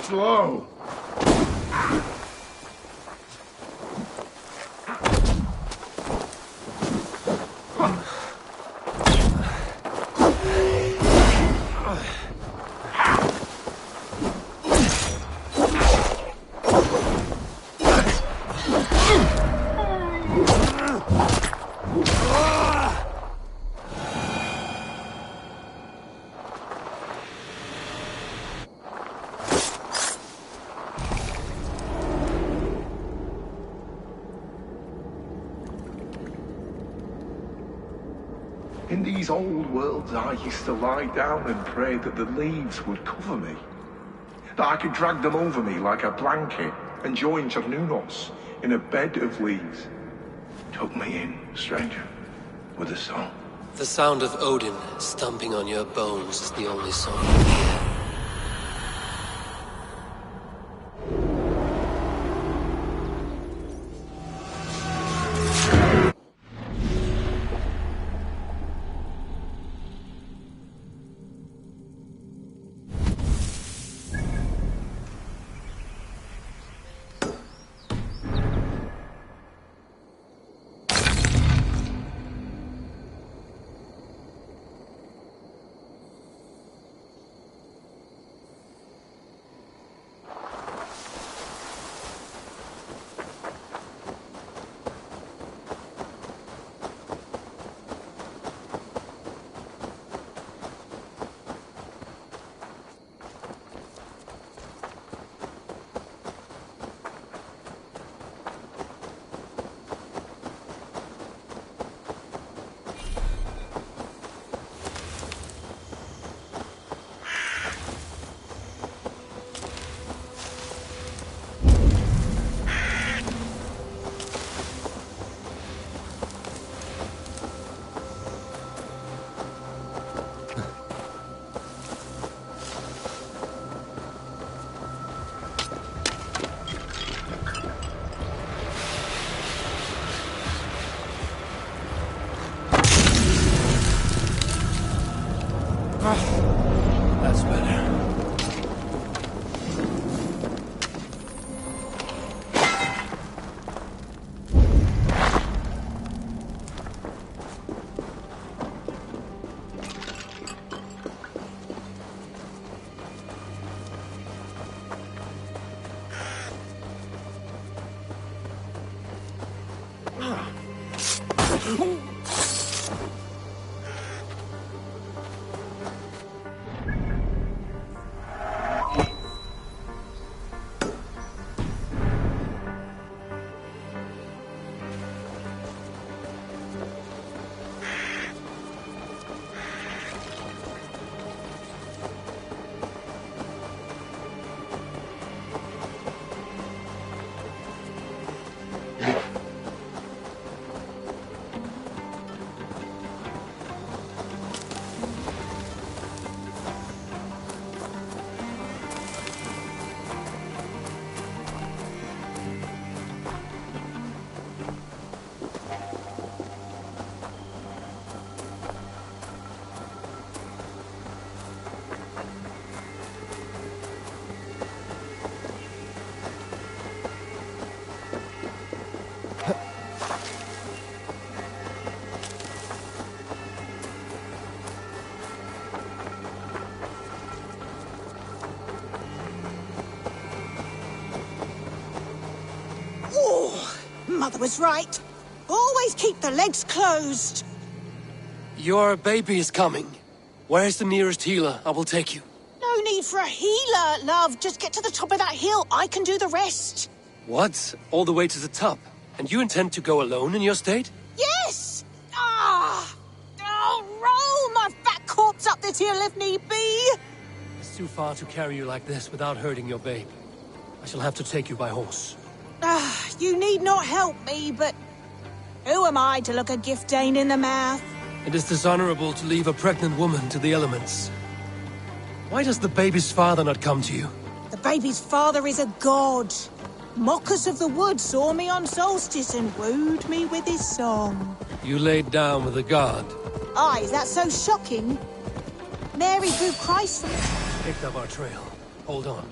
slow. In these old worlds, I used to lie down and pray that the leaves would cover me. That I could drag them over me like a blanket and join Cernunos in a bed of leaves. Tuck me in, stranger, with a song. The sound of Odin stomping on your bones is the only song you hear. That's better. Mother was right. Always keep the legs closed. Your baby is coming. Where's the nearest healer? I will take you. No need for a healer, love. Just get to the top of that hill. I can do the rest. What? All the way to the top? And you intend to go alone in your state? Yes! I'll roll my fat corpse up this hill if need be. It's too far to carry you like this without hurting your babe. I shall have to take you by horse. You need not help me, but who am I to look a gift Dane in the mouth? It is dishonorable to leave a pregnant woman to the elements. Why does the baby's father not come to you? The baby's father is a god. Mockers of the wood saw me on solstice and wooed me with his song. You laid down with a god. Aye, is that so shocking? Mary grew Christ from... Picked up our trail. Hold on.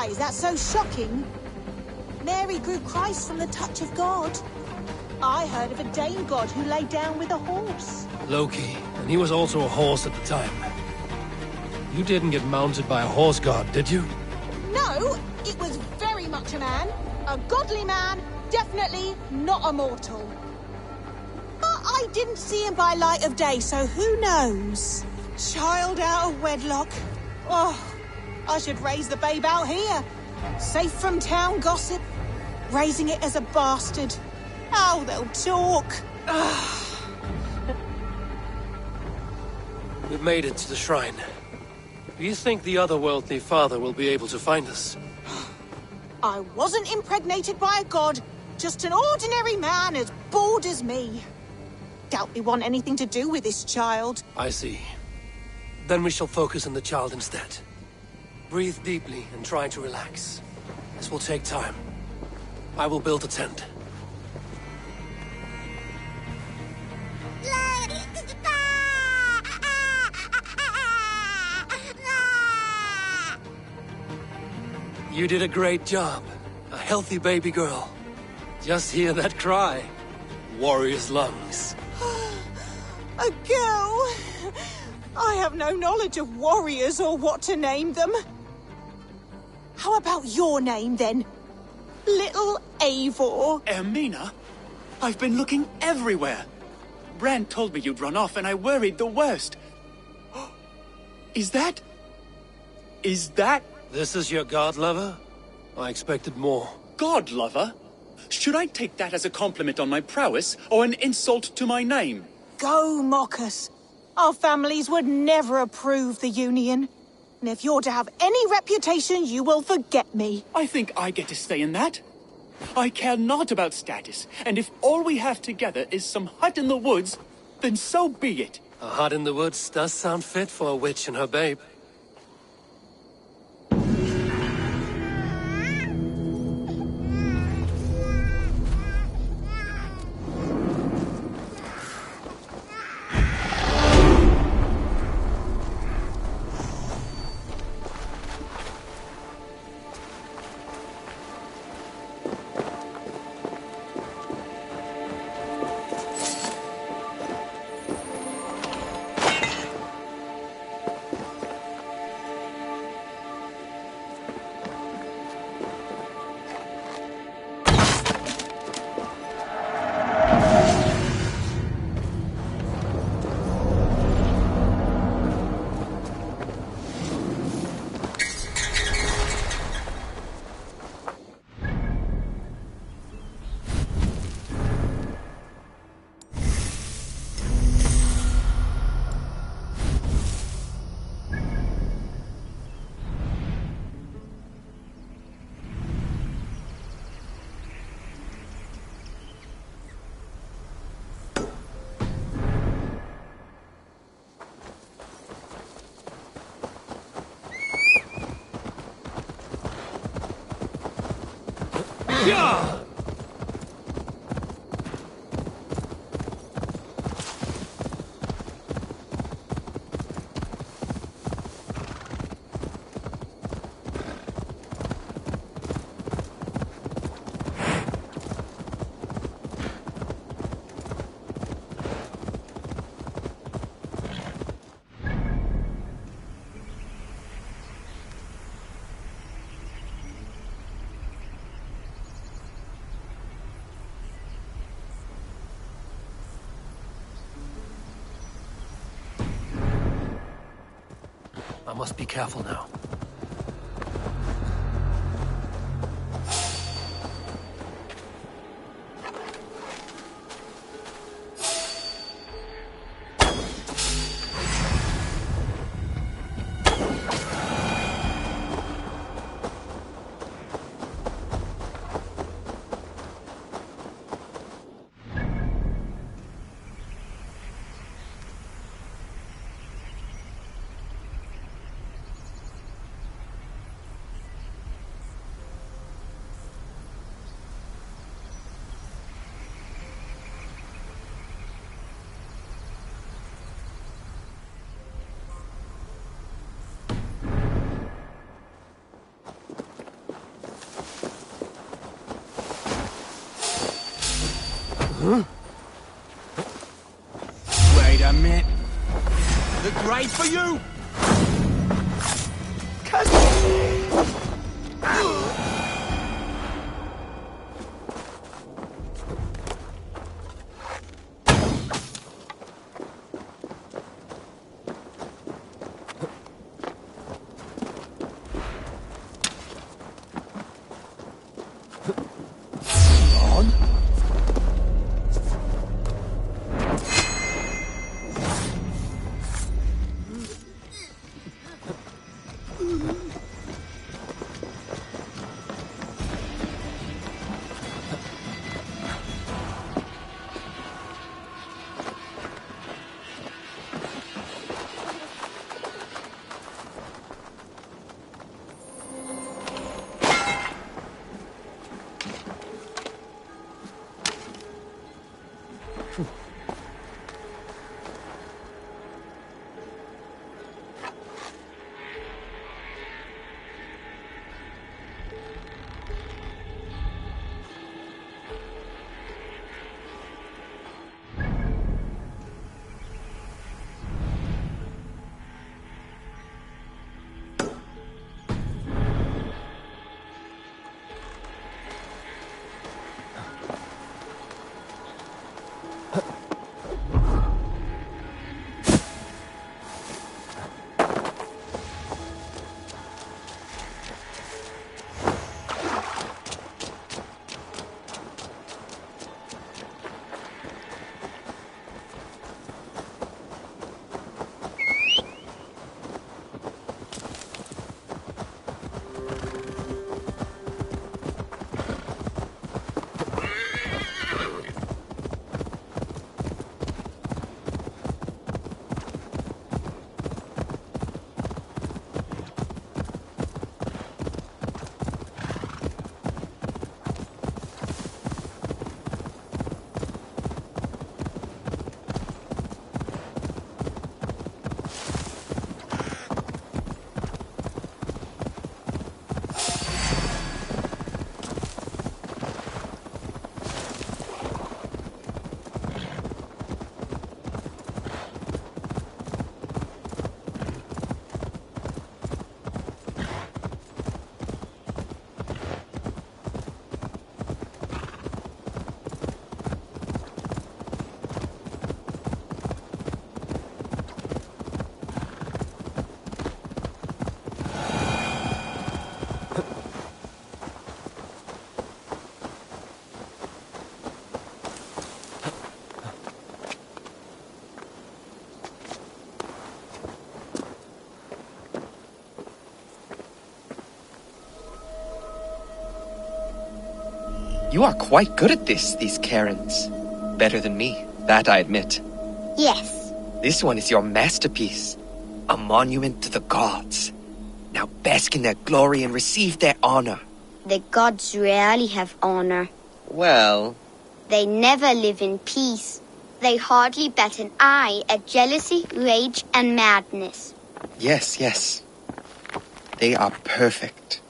Why, is that so shocking? Mary grew Christ from the touch of God. I heard of a Dane god who lay down with a horse. Loki, and he was also a horse at the time. You didn't get mounted by a horse god, did you? No, it was very much a man. A godly man, definitely not a mortal. But I didn't see him by light of day, so who knows? Child out of wedlock. Oh, I should raise the babe out here. Safe from town gossip. Raising it as a bastard. How they'll talk. We've made it to the shrine. Do you think the otherworldly father will be able to find us? I wasn't impregnated by a god. Just an ordinary man as bored as me. Doubt we want anything to do with this child. I see. Then we shall focus on the child instead. Breathe deeply and try to relax. This will take time. I will build a tent. You did a great job. A healthy baby girl. Just hear that cry. Warrior's lungs. A girl? I have no knowledge of warriors or what to name them. How about your name, then? Little Eivor. Ermina? I've been looking everywhere. Brand told me you'd run off and I worried the worst. Is that... This is your god lover? I expected more. God lover? Should I take that as a compliment on my prowess or an insult to my name? Go mock us. Our families would never approve the union. And if you're to have any reputation, you will forget me. I think I get to stay in that. I care not about status, and if all we have together is some hut in the woods, then so be it. A hut in the woods does sound fit for a witch and her babe. Yeah! I must be careful now. damn it. The grave for you! You are quite good at this, these cairns. Better than me, that I admit. Yes. This one is your masterpiece. A monument to the gods. Now bask in their glory and receive their honor. The gods rarely have honor. Well... They never live in peace. They hardly bat an eye at jealousy, rage, and madness. Yes, yes. They are perfect.